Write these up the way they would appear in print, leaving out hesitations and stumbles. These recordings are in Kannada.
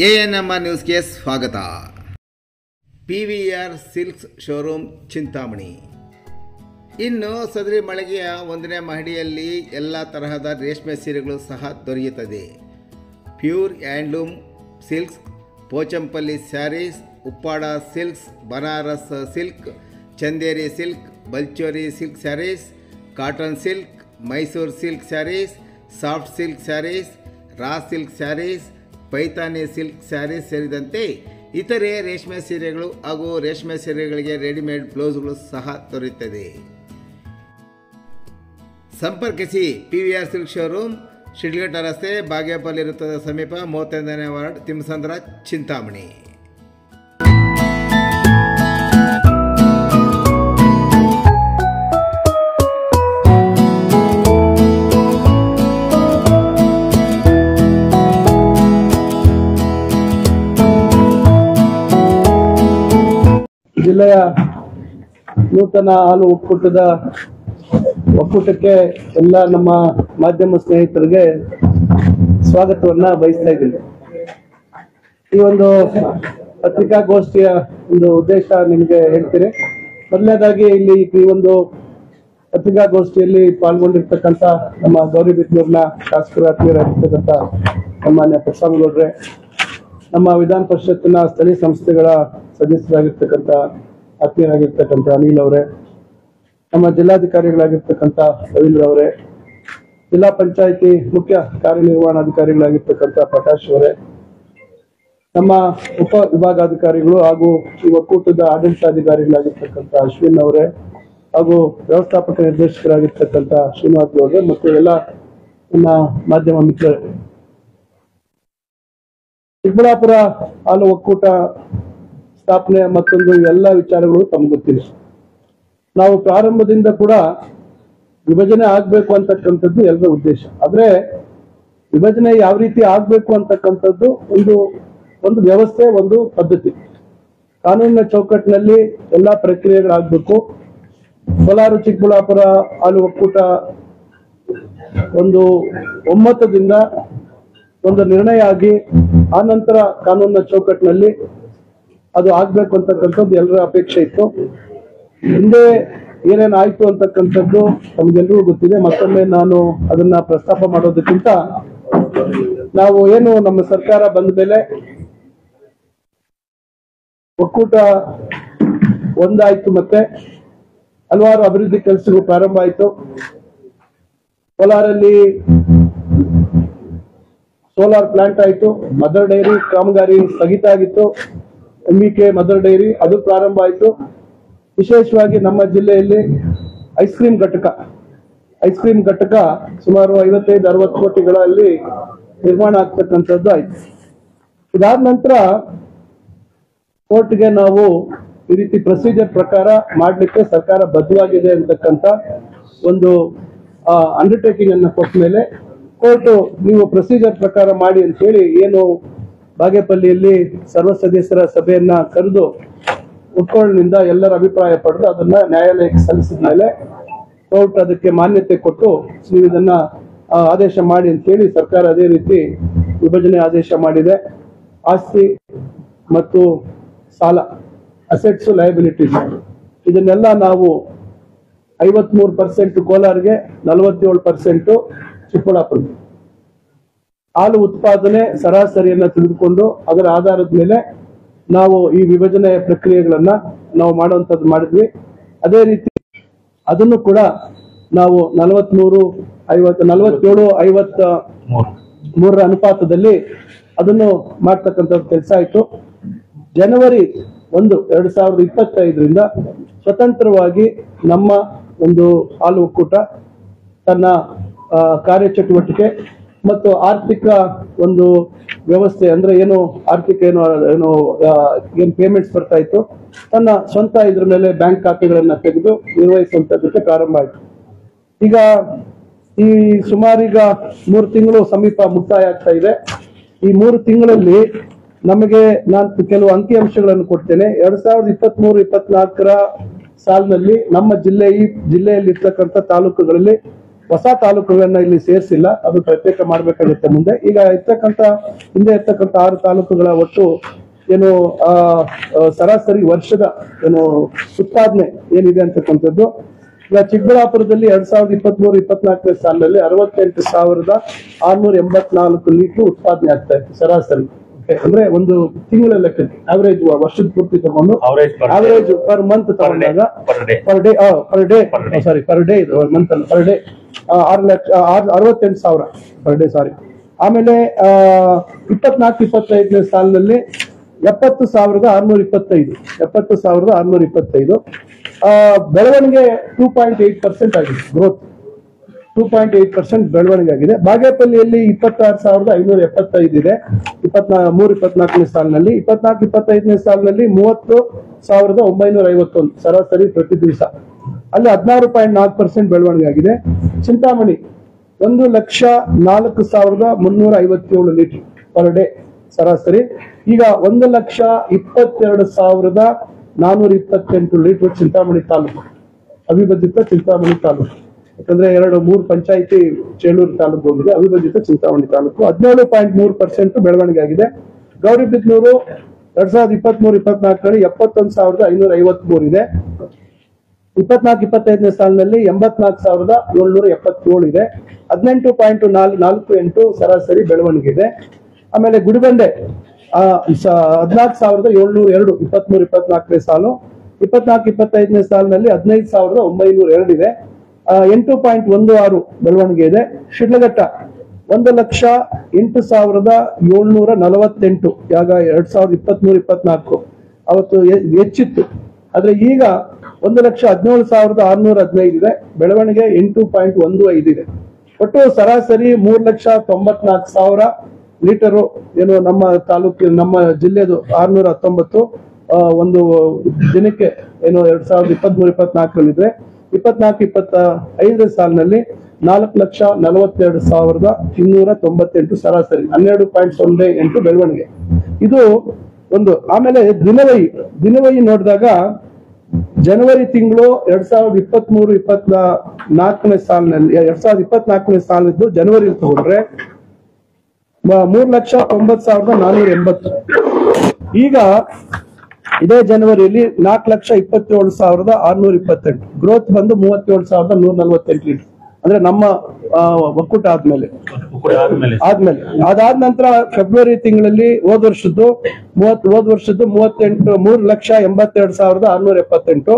ANMR ನ್ಯೂಸ್ಗೆ ಸ್ವಾಗತ. PVR silks showroom Chintamani. ಇನ್ನು ಸದರಿ ಮಳಿಗೆಯ 1ನೇ ಮಹಡಿಯಲ್ಲಿ ಎಲ್ಲ ತರಹದ ರೇಷ್ಮೆ ಸೀರೆಗಳು ಸಹ ದೊರೆಯುತ್ತದೆ. Pure handloom silks, Pochampalli sarees, Uppada silks, Banaras silk, Chanderi silk, Baluchari silk sarees, cotton silk, Mysore silk sarees, soft silk sarees, raw silk sarees, Paithani silk sarees ಸೇರಿದಂತೆ ಇತರೆ ರೇಷ್ಮೆ ಸೀರೆಗಳು ಹಾಗೂ ರೇಷ್ಮೆ ಸೀರೆಗಳಿಗೆ ರೆಡಿಮೇಡ್ ಬ್ಲೌಸ್ಗಳು ಸಹ ದೊರೆಯುತ್ತದೆ. ಸಂಪರ್ಕಿಸಿ PVR ಸಿಲ್ಕ್ ಶೋರೂಮ್, ಶಿಡ್ಲಘಟ್ಟ ರಸ್ತೆ, ಬಾಗೇಪಲ್ಲಿ ವೃತ್ತದ ಸಮೀಪ, 35ನೇ ವಾರ್ಡ್, ತಿಮ್ಮಸಂದ್ರ, ಚಿಂತಾಮಣಿ. ಜಿಲ್ಲೆಯ ನೂತನ ಹಾಲು ಒಕ್ಕೂಟಕ್ಕೆ ಎಲ್ಲ ನಮ್ಮ ಮಾಧ್ಯಮ ಸ್ನೇಹಿತರಿಗೆ ಸ್ವಾಗತವನ್ನ ಬಯಸ್ತಾ ಇದ್ದೀನಿ. ಈ ಒಂದು ಪತ್ರಿಕಾಗೋಷ್ಠಿಯ ಒಂದು ಉದ್ದೇಶ ನಿಮಗೆ ಹೇಳ್ತೀನಿ. ಮೊದಲನೇದಾಗಿ ಇಲ್ಲಿ ಈ ಒಂದು ಪತ್ರಿಕಾಗೋಷ್ಠಿಯಲ್ಲಿ ಪಾಲ್ಗೊಂಡಿರ್ತಕ್ಕಂಥ ನಮ್ಮ ಗೌರಿಬಿದನೂರಿನ ಶಾಸಕರ ಆತ್ಮೀಯರಾಗಿರ್ತಕ್ಕಂಥ ಸಾಮಾನ್ಯ ಪ್ರಸಾದಗೌಡ್ರೆ, ನಮ್ಮ ವಿಧಾನ ಪರಿಷತ್ತಿನ ಸ್ಥಳೀಯ ಸಂಸ್ಥೆಗಳ ಸದಸ್ಯರಾಗಿರ್ತಕ್ಕಂಥ ಆತ್ಮೀಯರಾಗಿರ್ತಕ್ಕಂಥ ಅನಿಲ್ ಅವರೇ, ನಮ್ಮ ಜಿಲ್ಲಾಧಿಕಾರಿಗಳಾಗಿರ್ತಕ್ಕಂಥ ರವೀಂದ್ರ ಅವರೇ, ಜಿಲ್ಲಾ ಪಂಚಾಯಿತಿ ಮುಖ್ಯ ಕಾರ್ಯನಿರ್ವಹಣಾಧಿಕಾರಿಗಳಾಗಿರ್ತಕ್ಕಂಥ ಪ್ರಕಾಶ್ ಅವರೇ, ನಮ್ಮ ಉಪ ವಿಭಾಗಾಧಿಕಾರಿಗಳು ಹಾಗೂ ಈ ಒಕ್ಕೂಟದ ಆಡಳಿತಾಧಿಕಾರಿಗಳಾಗಿರ್ತಕ್ಕಂಥ ಅಶ್ವಿನ್ ಅವರೇ, ಹಾಗೂ ವ್ಯವಸ್ಥಾಪಕ ನಿರ್ದೇಶಕರಾಗಿರ್ತಕ್ಕಂಥ ಶ್ರೀನಿವಾಸ್ ಅವರೇ, ಮತ್ತು ಎಲ್ಲ ನನ್ನ ಮಾಧ್ಯಮ ಮಿತ್ರರೇ, ಚಿಕ್ಕಬಳ್ಳಾಪುರ ಹಾಲು ಒಕ್ಕೂಟ ಸ್ಥಾಪನೆ ಮತ್ತೊಂದು ಎಲ್ಲ ವಿಚಾರಗಳು ತಮ್ಗೆ ಗೊತ್ತಿದೆ. ನಾವು ಪ್ರಾರಂಭದಿಂದ ಕೂಡ ವಿಭಜನೆ ಆಗ್ಬೇಕು ಅಂತಕ್ಕಂಥದ್ದು ಎಲ್ಲರ ಉದ್ದೇಶ. ಆದ್ರೆ ವಿಭಜನೆ ಯಾವ ರೀತಿ ಆಗ್ಬೇಕು ಅಂತಕ್ಕಂಥದ್ದು ಒಂದು ವ್ಯವಸ್ಥೆ, ಒಂದು ಪದ್ಧತಿ, ಕಾನೂನಿನ ಚೌಕಟ್ಟಿನಲ್ಲಿ ಎಲ್ಲಾ ಪ್ರಕ್ರಿಯೆಗಳಾಗಬೇಕು. ಕೋಲಾರ ಚಿಕ್ಕಬಳ್ಳಾಪುರ ಹಾಲು ಒಕ್ಕೂಟ ಒಂದು ಒಮ್ಮತದಿಂದ ಒಂದು ನಿರ್ಣಯ ಆಗಿ ಆ ನಂತರ ಕಾನೂನಿನ ಚೌಕಟ್ಟಿನಲ್ಲಿ ಅದು ಆಗ್ಬೇಕು ಅಂತಕ್ಕಂಥದ್ದು ಎಲ್ಲರ ಅಪೇಕ್ಷೆ ಇತ್ತು. ಹಿಂದೆ ಏನೇನಾಯ್ತು ಅಂತಕ್ಕಂಥದ್ದು ನಮ್ಗೆಲ್ರಿಗೂ ಗೊತ್ತಿದೆ. ಮತ್ತೊಮ್ಮೆ ನಾನು ಅದನ್ನ ಪ್ರಸ್ತಾಪ ಮಾಡೋದಕ್ಕಿಂತ, ನಾವು ಏನು ನಮ್ಮ ಸರ್ಕಾರ ಬಂದ ಮೇಲೆ ಒಕ್ಕೂಟ ಒಂದಾಯ್ತು, ಮತ್ತೆ ಹಲವಾರು ಅಭಿವೃದ್ಧಿ ಕೆಲಸಗಳು ಪ್ರಾರಂಭ ಆಯ್ತು. ಕೋಲಾರಲ್ಲಿ ಸೋಲಾರ್ ಪ್ಲಾಂಟ್ ಆಯ್ತು, ಮದರ್ ಡೈರಿ ಕಾಮಗಾರಿ ಸ್ಥಗಿತ ಆಗಿತ್ತು, MVK ಮದರ್ ಡೈರಿ ಅದು ಪ್ರಾರಂಭ ಆಯ್ತು. ವಿಶೇಷವಾಗಿ ನಮ್ಮ ಜಿಲ್ಲೆಯಲ್ಲಿ ಐಸ್ ಕ್ರೀಮ್ ಘಟಕ ಸುಮಾರು 55-60 ಕೋಟಿಗಳಲ್ಲಿ ನಿರ್ಮಾಣ ಆಗ್ತಕ್ಕಂಥದ್ದು ಆಯ್ತು. ಇದಾದ ನಂತರ ಕೋರ್ಟ್ಗೆ ನಾವು ಈ ರೀತಿ ಪ್ರೊಸೀಜರ್ ಪ್ರಕಾರ ಮಾಡ್ಲಿಕ್ಕೆ ಸರ್ಕಾರ ಬದ್ಧವಾಗಿದೆ ಅಂತಕ್ಕಂಥ ಒಂದು ಅಂಡರ್ಟೇಕಿಂಗ್ ಅನ್ನ ಕೊಟ್ಟ ಮೇಲೆ ಕೋರ್ಟ್ ನೀವು ಪ್ರೊಸೀಜರ್ ಪ್ರಕಾರ ಮಾಡಿ ಅಂತ ಹೇಳಿ ಏನು ಬಾಗೇಪಲ್ಲಿಯಲ್ಲಿ ಸರ್ವ ಸದಸ್ಯರ ಸಭೆಯನ್ನ ಕರೆದು ಒಕ್ಕೂಟದಿಂದ ಎಲ್ಲರ ಅಭಿಪ್ರಾಯ ಪಡೆದು ಅದನ್ನ ನ್ಯಾಯಾಲಯಕ್ಕೆ ಸಲ್ಲಿಸಿದ ಮೇಲೆ ಕೋರ್ಟ್ ಅದಕ್ಕೆ ಮಾನ್ಯತೆ ಕೊಟ್ಟು ನೀವು ಇದನ್ನ ಆದೇಶ ಮಾಡಿ ಅಂತ ಹೇಳಿ ಸರ್ಕಾರ ಅದೇ ರೀತಿ ವಿಭಜನೆ ಆದೇಶ ಮಾಡಿದೆ. ಆಸ್ತಿ ಮತ್ತು ಸಾಲ, ಅಸೆಟ್ಸ್, ಲಯಬಿಲಿಟೀಸ್, ಇದನ್ನೆಲ್ಲ ನಾವು 53% ಕೋಲಾರ್ಗೆ, 47% ಚಿಕ್ಕಬಳ್ಳಾಪುರ ಹಾಲು ಉತ್ಪಾದನೆ ಸರಾಸರಿಯನ್ನ ತೆಗೆದುಕೊಂಡು ಅದರ ಆಧಾರದ ಮೇಲೆ ನಾವು ಈ ವಿಭಜನೆ ಪ್ರಕ್ರಿಯೆಗಳನ್ನ ನಾವು ಮಾಡುವಂತದ್ದು ಮಾಡಿದ್ವಿ. ಅದೇ ರೀತಿ ಅದನ್ನು ಕೂಡ ನಾವು 47-53 ಅನುಪಾತದಲ್ಲಿ ಅದನ್ನು ಮಾಡ್ತಕ್ಕಂಥದ್ದು ಕೆಲಸ ಆಯ್ತು. ಜನವರಿ 1, 2025ರಿಂದ ಸ್ವತಂತ್ರವಾಗಿ ನಮ್ಮ ಒಂದು ಹಾಲು ಒಕ್ಕೂಟ ತನ್ನ ಕಾರ್ಯಚಟುವಟಿಕೆ ಮತ್ತು ಆರ್ಥಿಕ ಒಂದು ವ್ಯವಸ್ಥೆ, ಅಂದ್ರೆ ಏನು ಆರ್ಥಿಕ ಏನು ಪೇಮೆಂಟ್ಸ್ ಬರ್ತಾ ಇತ್ತು, ತನ್ನ ಸ್ವಂತ ಇದ್ರ ಮೇಲೆ ಬ್ಯಾಂಕ್ ಖಾತೆಗಳನ್ನ ತೆಗೆದು ನಿರ್ವಹಿಸುವಂತದ್ದಕ್ಕೆ ಪ್ರಾರಂಭ ಆಯ್ತು. ಈಗ ಈ ಸುಮಾರೀಗ 3 ತಿಂಗಳು ಸಮೀಪ ಮುಕ್ತಾಯ ಆಗ್ತಾ ಇದೆ. ಈ 3 ತಿಂಗಳಲ್ಲಿ ನಮಗೆ ನಾನು ಕೆಲವು ಅಂಕಿಅಂಶಗಳನ್ನು ಕೊಡ್ತೇನೆ. 2023-24 ಸಾಲಿನಲ್ಲಿ ನಮ್ಮ ಜಿಲ್ಲೆಯಲ್ಲಿ ಇರ್ತಕ್ಕಂಥ ತಾಲೂಕುಗಳಲ್ಲಿ ಹೊಸ ತಾಲೂಕುಗಳನ್ನ ಇಲ್ಲಿ ಸೇರಿಸಿಲ್ಲ, ಅದು ಪ್ರತ್ಯೇಕ ಮಾಡ್ಬೇಕಾಗುತ್ತೆ ಮುಂದೆ. ಈಗ ಹಿಂದೆ ಇರ್ತಕ್ಕಂಥ 6 ತಾಲೂಕುಗಳ ಒಟ್ಟು ಏನು ಸರಾಸರಿ ವರ್ಷದ ಏನು ಉತ್ಪಾದನೆ ಏನಿದೆ ಅಂತಕ್ಕಂಥದ್ದು, ಈಗ ಚಿಕ್ಕಬಳ್ಳಾಪುರದಲ್ಲಿ 2023-24 ಸಾಲಿನಲ್ಲಿ 68,684 ಲೀಟರ್ ಉತ್ಪಾದನೆ ಆಗ್ತಾ ಇತ್ತು ಸರಾಸರಿ. ಅಂದ್ರೆ ಒಂದು ತಿಂಗಳ ಲೆಕ್ಕಕ್ಕೆ ಆವರೇಜ್, ವರ್ಷದ ಪೂರ್ತಿ ತಗೊಂಡು ಆವರೇಜ್ ಪರ್ ಮಂತ್ ತಗೊಂಡಾಗ ಪರ್ ಡೇ ಇದು ಮಂತ್ ಅಲ್ಲ, ಪರ್ ಡೇ 68,000 ಪರ್ ಡೇ, ಸಾರಿ. ಆಮೇಲೆ 24-25ನೇ ಸಾಲಿನಲ್ಲಿ 70,625 ಬೆಳವಣಿಗೆ 2.8% ಆಗಿದೆ. ಗ್ರೋತ್ 2.8% ಬೆಳವಣಿಗೆ ಆಗಿದೆ. ಬಾಗೇಪಲ್ಲಿಯಲ್ಲಿ 26,575 ಇದೆ 23-24ನೇ ಸಾಲಿನಲ್ಲಿ. 24-25ನೇ ಸಾಲಿನಲ್ಲಿ 30,951 ಸರಾಸರಿ ಪ್ರತಿ ದಿವಸ, ಅಲ್ಲಿ 16.4% ಬೆಳವಣಿಗೆ ಆಗಿದೆ. ಚಿಂತಾಮಣಿ 1,04,357 ಲೀಟರ್ ಪರ್ ಡೇ ಸರಾಸರಿ. ಈಗ 1,22,428 ಲೀಟರ್ ಚಿಂತಾಮಣಿ ತಾಲೂಕು, ಅವಿಭಜಿತ ಚಿಂತಾಮಣಿ ತಾಲೂಕು. ಯಾಕಂದ್ರೆ 2-3 ಪಂಚಾಯಿತಿ ಚೇಳೂರು ತಾಲೂಕು ಹೋಗಿದೆ, ಅವಿಭಜಿತ ಚಿಂತಾಮಣಿ ತಾಲೂಕು. 17.3% ಬೆಳವಣಿಗೆ ಆಗಿದೆ. ಗೌರಿಬಿದನೂರು 2023-24 71,553 ಇದೆ. 24-25ನೇ ಸಾಲಿನಲ್ಲಿ 84,777 ಇದೆ. 18.48 ಸರಾಸರಿ ಬೆಳವಣಿಗೆ ಇದೆ. ಆಮೇಲೆ ಗುಡಿಬಂಡೆ 14,702 23-24ನೇ ಸಾಲು. 24-25ನೇ ಸಾಲಿನಲ್ಲಿ 15,902 ಇದೆ. 8.16 ಬೆಳವಣಿಗೆ ಇದೆ. ಶಿಡ್ಲಘಟ್ಟ 1,08,748 ಯಾಗ 2023-24 ಅವತ್ತು ಹೆಚ್ಚಿತ್ತು. ಆದ್ರೆ ಈಗ 1,17,615 ಇದೆ. ಬೆಳವಣಿಗೆ 8.15 ಇದೆ. ಒಟ್ಟು ಸರಾಸರಿ 3,94,000 ಲೀಟರು ಏನು ನಮ್ಮ ತಾಲೂಕಿನ ನಮ್ಮ ಜಿಲ್ಲೆದು 619 ಒಂದು ದಿನಕ್ಕೆ ಏನು 2023-24 ಇದ್ರೆ 24-25 ಸಾಲಿನಲ್ಲಿ 4,42,298 ಸರಾಸರಿ 12.08 ಬೆಳವಣಿಗೆ. ಇದು ಒಂದು. ಆಮೇಲೆ ದಿನವಹಿ ನೋಡಿದಾಗ ಜನವರಿ ತಿಂಗಳು 2023-24ನೇ ಸಾಲಿನಲ್ಲಿ 2024ನೇ ಸಾಲಿದ್ದು ಜನವರಿ ತಗೊಂಡ್ರೆ 3,90,480. ಈಗ ಇದೇ ಜನವರಿಯಲ್ಲಿ 4,27,628. ಗ್ರೋತ್ ಬಂದು 37,148 ಲೀಟರ್. ಅಂದ್ರೆ ನಮ್ಮ ಒಕ್ಕೂಟ ಆದ್ಮೇಲೆ ಅದಾದ ನಂತರ ಫೆಬ್ರವರಿ ತಿಂಗಳಲ್ಲಿ ಹೋದ ವರ್ಷದ್ದು 3,82,678.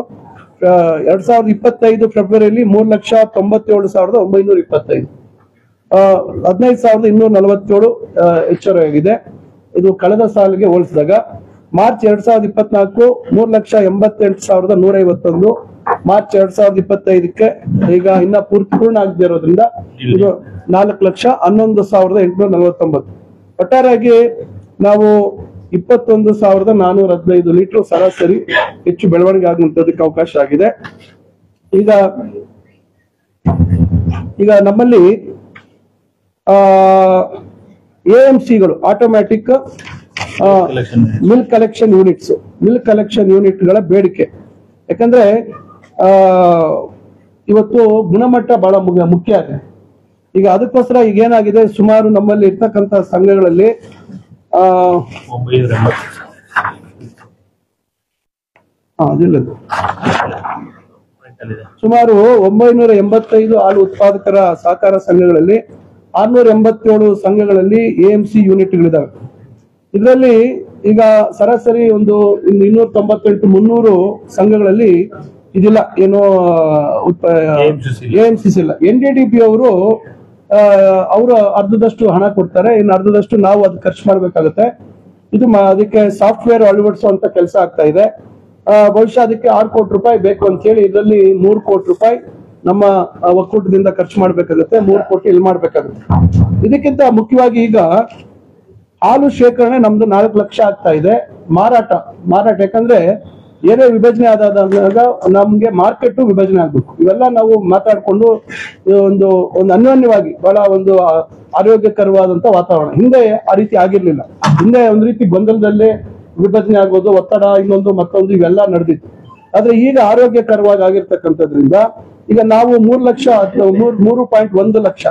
2025 ಫೆಬ್ರವರಿಯಲ್ಲಿ 3,97,925. 15,247 ಹೆಚ್ಚಳವಾಗಿದೆ. ಇದು ಕಳೆದ ಸಾಲಿಗೆ ಹೋಲಿಸಿದಾಗ. ಮಾರ್ಚ್ 2024 3,88,151. ಮಾರ್ಚ್ 2025ಕ್ಕೆ ಈಗ ಇನ್ನ ಪೂರ್ಣ ಆಗದೆ ಇರೋದ್ರಿಂದ ಇದು 4,11,849. ಒಟ್ಟಾರೆಯಾಗಿ ನಾವು 21,415 ಲೀಟರ್ ಸರಾಸರಿ ಹೆಚ್ಚು ಬೆಳವಣಿಗೆ ಆಗುವಂತದಕ್ಕೆ ಅವಕಾಶ ಆಗಿದೆ. ಈಗ ನಮ್ಮಲ್ಲಿ AMCಗಳು ಆಟೋಮ್ಯಾಟಿಕ್ ಮಿಲ್ಕ್ ಕಲೆಕ್ಷನ್ ಯೂನಿಟ್ಗಳ ಬೇಡಿಕೆ. ಯಾಕಂದ್ರೆ ಇವತ್ತು ಗುಣಮಟ್ಟ ಬಹಳ ಮುಖ್ಯ ಆಗಿದೆ. ಈಗ ಅದಕ್ಕೋಸ್ಕರ ಈಗ ಏನಾಗಿದೆ, ಸುಮಾರು ನಮ್ಮಲ್ಲಿ ಇರ್ತಕ್ಕಂಥ ಸಂಘಗಳಲ್ಲಿ ಸುಮಾರು 985 ಹಾಲು ಉತ್ಪಾದಕರ ಸಹಕಾರ ಸಂಘಗಳಲ್ಲಿ 687 ಸಂಘಗಳಲ್ಲಿ AMC ಯೂನಿಟ್ಗಳಿದಾವೆ. ಇದರಲ್ಲಿ ಈಗ ಸರಾಸರಿ ಒಂದು 298-300 ಸಂಘಗಳಲ್ಲಿ ಇದಿಲ್ಲ, ಏನೋ AMCs ಇಲ್ಲ. NDDP ಅವರು ಅರ್ಧದಷ್ಟು ಹಣ ಕೊಡ್ತಾರೆ, ಇನ್ನು ಅರ್ಧದಷ್ಟು ನಾವು ಅದು ಖರ್ಚು ಮಾಡ್ಬೇಕಾಗತ್ತೆ. ಇದು ಅದಕ್ಕೆ ಸಾಫ್ಟ್ವೇರ್ ಅಳವಡಿಸುವಂತ ಕೆಲಸ ಆಗ್ತಾ ಇದೆ. ಬಹುಶಃ ಅದಕ್ಕೆ 6 ಕೋಟಿ ರೂಪಾಯಿ ಬೇಕು ಅಂತ ಹೇಳಿ ಇದರಲ್ಲಿ 3 ಕೋಟಿ ರೂಪಾಯಿ ನಮ್ಮ ಒಕ್ಕೂಟದಿಂದ ಖರ್ಚು ಮಾಡ್ಬೇಕಾಗುತ್ತೆ, 3 ಕೋಟಿ ಇಲ್ಲಿ ಮಾಡ್ಬೇಕಾಗುತ್ತೆ. ಇದಕ್ಕಿಂತ ಮುಖ್ಯವಾಗಿ ಈಗ ಹಾಲು ಶೇಖರಣೆ ನಮ್ದು 4 ಲಕ್ಷ ಆಗ್ತಾ ಇದೆ. ಮಾರಾಟ ಯಾಕಂದ್ರೆ ಏನೇ ವಿಭಜನೆ ಆದಾಗ ನಮ್ಗೆ ಮಾರ್ಕೆಟ್ ವಿಭಜನೆ ಆಗ್ಬೇಕು. ಇವೆಲ್ಲ ನಾವು ಮಾತಾಡ್ಕೊಂಡು ಒಂದು ಅನ್ಯೋನ್ಯವಾಗಿ ಬಹಳ ಒಂದು ಆರೋಗ್ಯಕರವಾದಂತ ವಾತಾವರಣ. ಹಿಂದೆ ಆ ರೀತಿ ಆಗಿರ್ಲಿಲ್ಲ. ಹಿಂದೆ ಒಂದ್ ರೀತಿ ಗೊಂದಲದಲ್ಲೇ ವಿಭಜನೆ ಆಗೋದು, ಒತ್ತಡ, ಇನ್ನೊಂದು ಮತ್ತೊಂದು ಇವೆಲ್ಲ ನಡೆದಿತ್ತು. ಆದ್ರೆ ಈಗ ಆರೋಗ್ಯಕರವಾಗಿ ಆಗಿರ್ತಕ್ಕಂಥದ್ರಿಂದ ಈಗ ನಾವು 3.1 ಲಕ್ಷ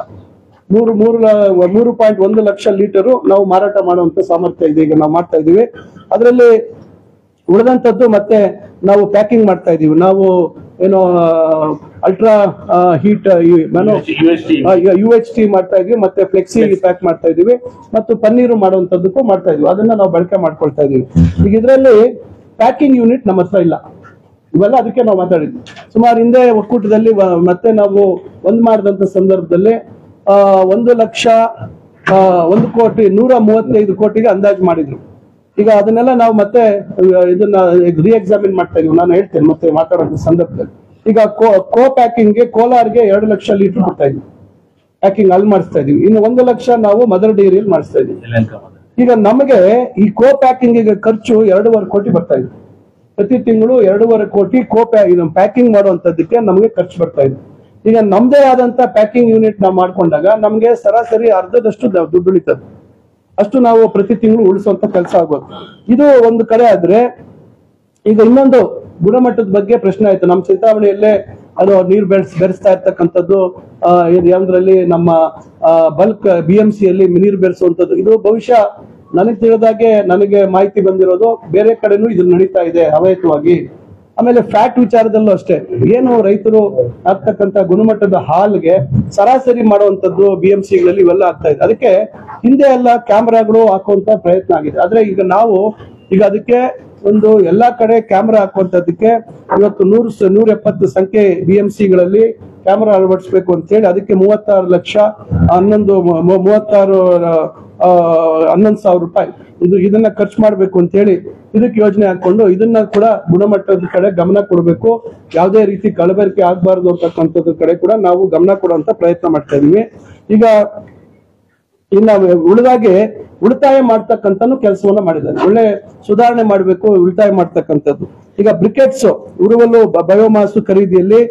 3.1 ಲಕ್ಷ ಲೀಟರ್ ನಾವು ಮಾರಾಟ ಮಾಡುವಂತ ಸಾಮರ್ಥ್ಯ ಇದೆ. ಈಗ ನಾವು ಮಾಡ್ತಾ ಇದೀವಿ. ಅದರಲ್ಲಿ ಉಳಿದಂತದ್ದು ಮತ್ತೆ ನಾವು ಪ್ಯಾಕಿಂಗ್ ಮಾಡ್ತಾ ಇದೀವಿ. ನಾವು ಏನೋ ಅಲ್ಟ್ರಾ ಹೀಟ್ UHT ಮಾಡ್ತಾ ಇದೀವಿ, ಮತ್ತೆ ಫ್ಲೆಕ್ಸಿ ಪ್ಯಾಕ್ ಮಾಡ್ತಾ ಇದೀವಿ, ಮತ್ತು ಪನ್ನೀರು ಮಾಡುವಂತದ್ದಕ್ಕೂ ಮಾಡ್ತಾ ಇದೀವಿ. ಅದನ್ನ ನಾವು ಬಳಕೆ ಮಾಡ್ಕೊಳ್ತಾ ಇದೀವಿ. ಈಗ ಇದರಲ್ಲಿ ಪ್ಯಾಕಿಂಗ್ ಯೂನಿಟ್ ನಮ್ಮ ಹತ್ರ ಇಲ್ಲ. ಇವೆಲ್ಲ ಅದಕ್ಕೆ ನಾವು ಮಾತಾಡಿದ್ವಿ. ಸುಮಾರು ಹಿಂದೆ ಒಕ್ಕೂಟದಲ್ಲಿ ಮತ್ತೆ ನಾವು ಮಾಡಿದಂತ ಸಂದರ್ಭದಲ್ಲಿ 1,135 ಕೋಟಿಗೆ ಅಂದಾಜು ಮಾಡಿದ್ರು. ಈಗ ಅದನ್ನೆಲ್ಲ ನಾವು ಮತ್ತೆ ಇದನ್ನ ಎಕ್ಸಾಮಿನ್ ಮಾಡ್ತಾ ಇದೀವಿ. ನಾನು ಹೇಳ್ತೇನೆ ಮತ್ತೆ ಮಾತಾಡೋ ಸಂದರ್ಭದಲ್ಲಿ. ಈಗ ಕೋ ಪ್ಯಾಕಿಂಗ್ಗೆ ಕೋಲಾರ್ಗೆ 2 ಲಕ್ಷ ಲೀಟರ್ ಕೊಡ್ತಾ ಇದೀವಿ, ಪ್ಯಾಕಿಂಗ್ ಅಲ್ಲಿ ಮಾಡಿಸ್ತಾ ಇದೀವಿ. ಇನ್ನು 1 ಲಕ್ಷ ನಾವು ಮದರ್ ಡೈರಿಯಲ್ಲಿ ಮಾಡಿಸ್ತಾ ಇದೀವಿ. ಈಗ ನಮಗೆ ಈ ಕೋ ಪ್ಯಾಕಿಂಗ್ ಖರ್ಚು 2.5 ಕೋಟಿ ಬರ್ತಾ ಇದೆ. ಪ್ರತಿ ತಿಂಗಳು 2.5 ಕೋಟಿ ಪ್ಯಾಕಿಂಗ್ ಮಾಡುವಂತದ್ದಕ್ಕೆ ನಮಗೆ ಖರ್ಚು ಬರ್ತಾ ಇದೆ. ಈಗ ನಮ್ದೇ ಆದಂತ ಪ್ಯಾಕಿಂಗ್ ಯೂನಿಟ್ ನಾವು ಮಾಡ್ಕೊಂಡಾಗ ನಮ್ಗೆ ಸರಾಸರಿ ಅರ್ಧದಷ್ಟು ದುಡ್ಡು ಉಳಿತದೆ. ಅಷ್ಟು ನಾವು ಪ್ರತಿ ತಿಂಗಳು ಉಳಿಸುವಂತ ಕೆಲಸ ಆಗ್ಬೋದು. ಇದು ಒಂದು ಕಡೆ ಆದ್ರೆ, ಈಗ ಇನ್ನೊಂದು ಗುಣಮಟ್ಟದ ಬಗ್ಗೆ ಪ್ರಶ್ನೆ ಆಯ್ತು. ನಮ್ಮ ಚಿಂತಾಮಣಿಯಲ್ಲೇ ಅದು ನೀರು ಬೆರೆಸ್ತಾ ಇರ್ತಕ್ಕಂಥದ್ದು, ಅಂದ್ರಲ್ಲಿ ನಮ್ಮ ಬಲ್ಕ್ BMC ಯಲ್ಲಿ ನೀರು ಬೆರೆಸುವಂಥದ್ದು. ಇದು ಬಹುಶಃ ನನಗೆ ತಿಳಿದಾಗೆ, ನನಗೆ ಮಾಹಿತಿ ಬಂದಿರೋದು ಬೇರೆ ಕಡೆನೂ ಇದು ನಡೀತಾ ಇದೆ ಅವೈಧವಾಗಿ. ಆಮೇಲೆ ಫ್ಯಾಟ್ ವಿಚಾರದಲ್ಲೂ ಅಷ್ಟೇ, ಏನು ರೈತರು ಆಗ್ತಕ್ಕಂಥ ಗುಣಮಟ್ಟದ ಹಾಲ್ಗೆ ಸರಾಸರಿ ಮಾಡುವಂತದ್ದು BMCಗಳಲ್ಲಿ ಇವೆಲ್ಲ ಆಗ್ತಾ ಇದೆ. ಅದಕ್ಕೆ ಹಿಂದೆ ಎಲ್ಲ ಕ್ಯಾಮ್ರಾಗಳು ಹಾಕುವಂತ ಪ್ರಯತ್ನ ಆಗಿದೆ. ಆದ್ರೆ ಈಗ ನಾವು ಅದಕ್ಕೆ ಒಂದು ಎಲ್ಲಾ ಕಡೆ ಕ್ಯಾಮ್ರಾ ಹಾಕುವಂತದಕ್ಕೆ ಇವತ್ತು 170 ಸಂಖ್ಯೆ BMCಗಳಲ್ಲಿ ಕ್ಯಾಮ್ರಾ ಅಳವಡಿಸಬೇಕು ಅಂತ ಹೇಳಿ ಅದಕ್ಕೆ 11,00,000 ರೂಪಾಯಿ ಇದನ್ನ ಖರ್ಚು ಮಾಡ್ಬೇಕು ಅಂತ ಹೇಳಿ ಇದಕ್ಕೆ ಯೋಜನೆ ಹಾಕೊಂಡು ಇದನ್ನ ಕೂಡ ಗುಣಮಟ್ಟದ ಕಡೆ ಗಮನ ಕೊಡಬೇಕು. ಯಾವುದೇ ರೀತಿ ಕಲಬೆರಕೆ ಆಗ್ಬಾರ್ದು ಅಂತಕ್ಕಂಥದ್ರ ಕಡೆ ಕೂಡ ನಾವು ಗಮನ ಕೊಡುವಂತ ಪ್ರಯತ್ನ ಮಾಡ್ತಾ ಇದೀವಿ. ಈಗ ಇನ್ನ ಉಳಿದಾಗೆ ಉಳಿತಾಯ ಮಾಡ್ತಕ್ಕಂಥನು ಕೆಲಸವನ್ನ ಮಾಡಿದ್ದಾರೆ. ಒಳ್ಳೆ ಸುಧಾರಣೆ ಮಾಡಬೇಕು, ಉಳಿತಾಯ ಮಾಡ್ತಕ್ಕಂಥದ್ದು. ಈಗ ಬ್ರಿಕೆಟ್ಸ್ ಉರುವಲು ಬಯೋಮಾಸು ಖರೀದಿಯಲ್ಲಿ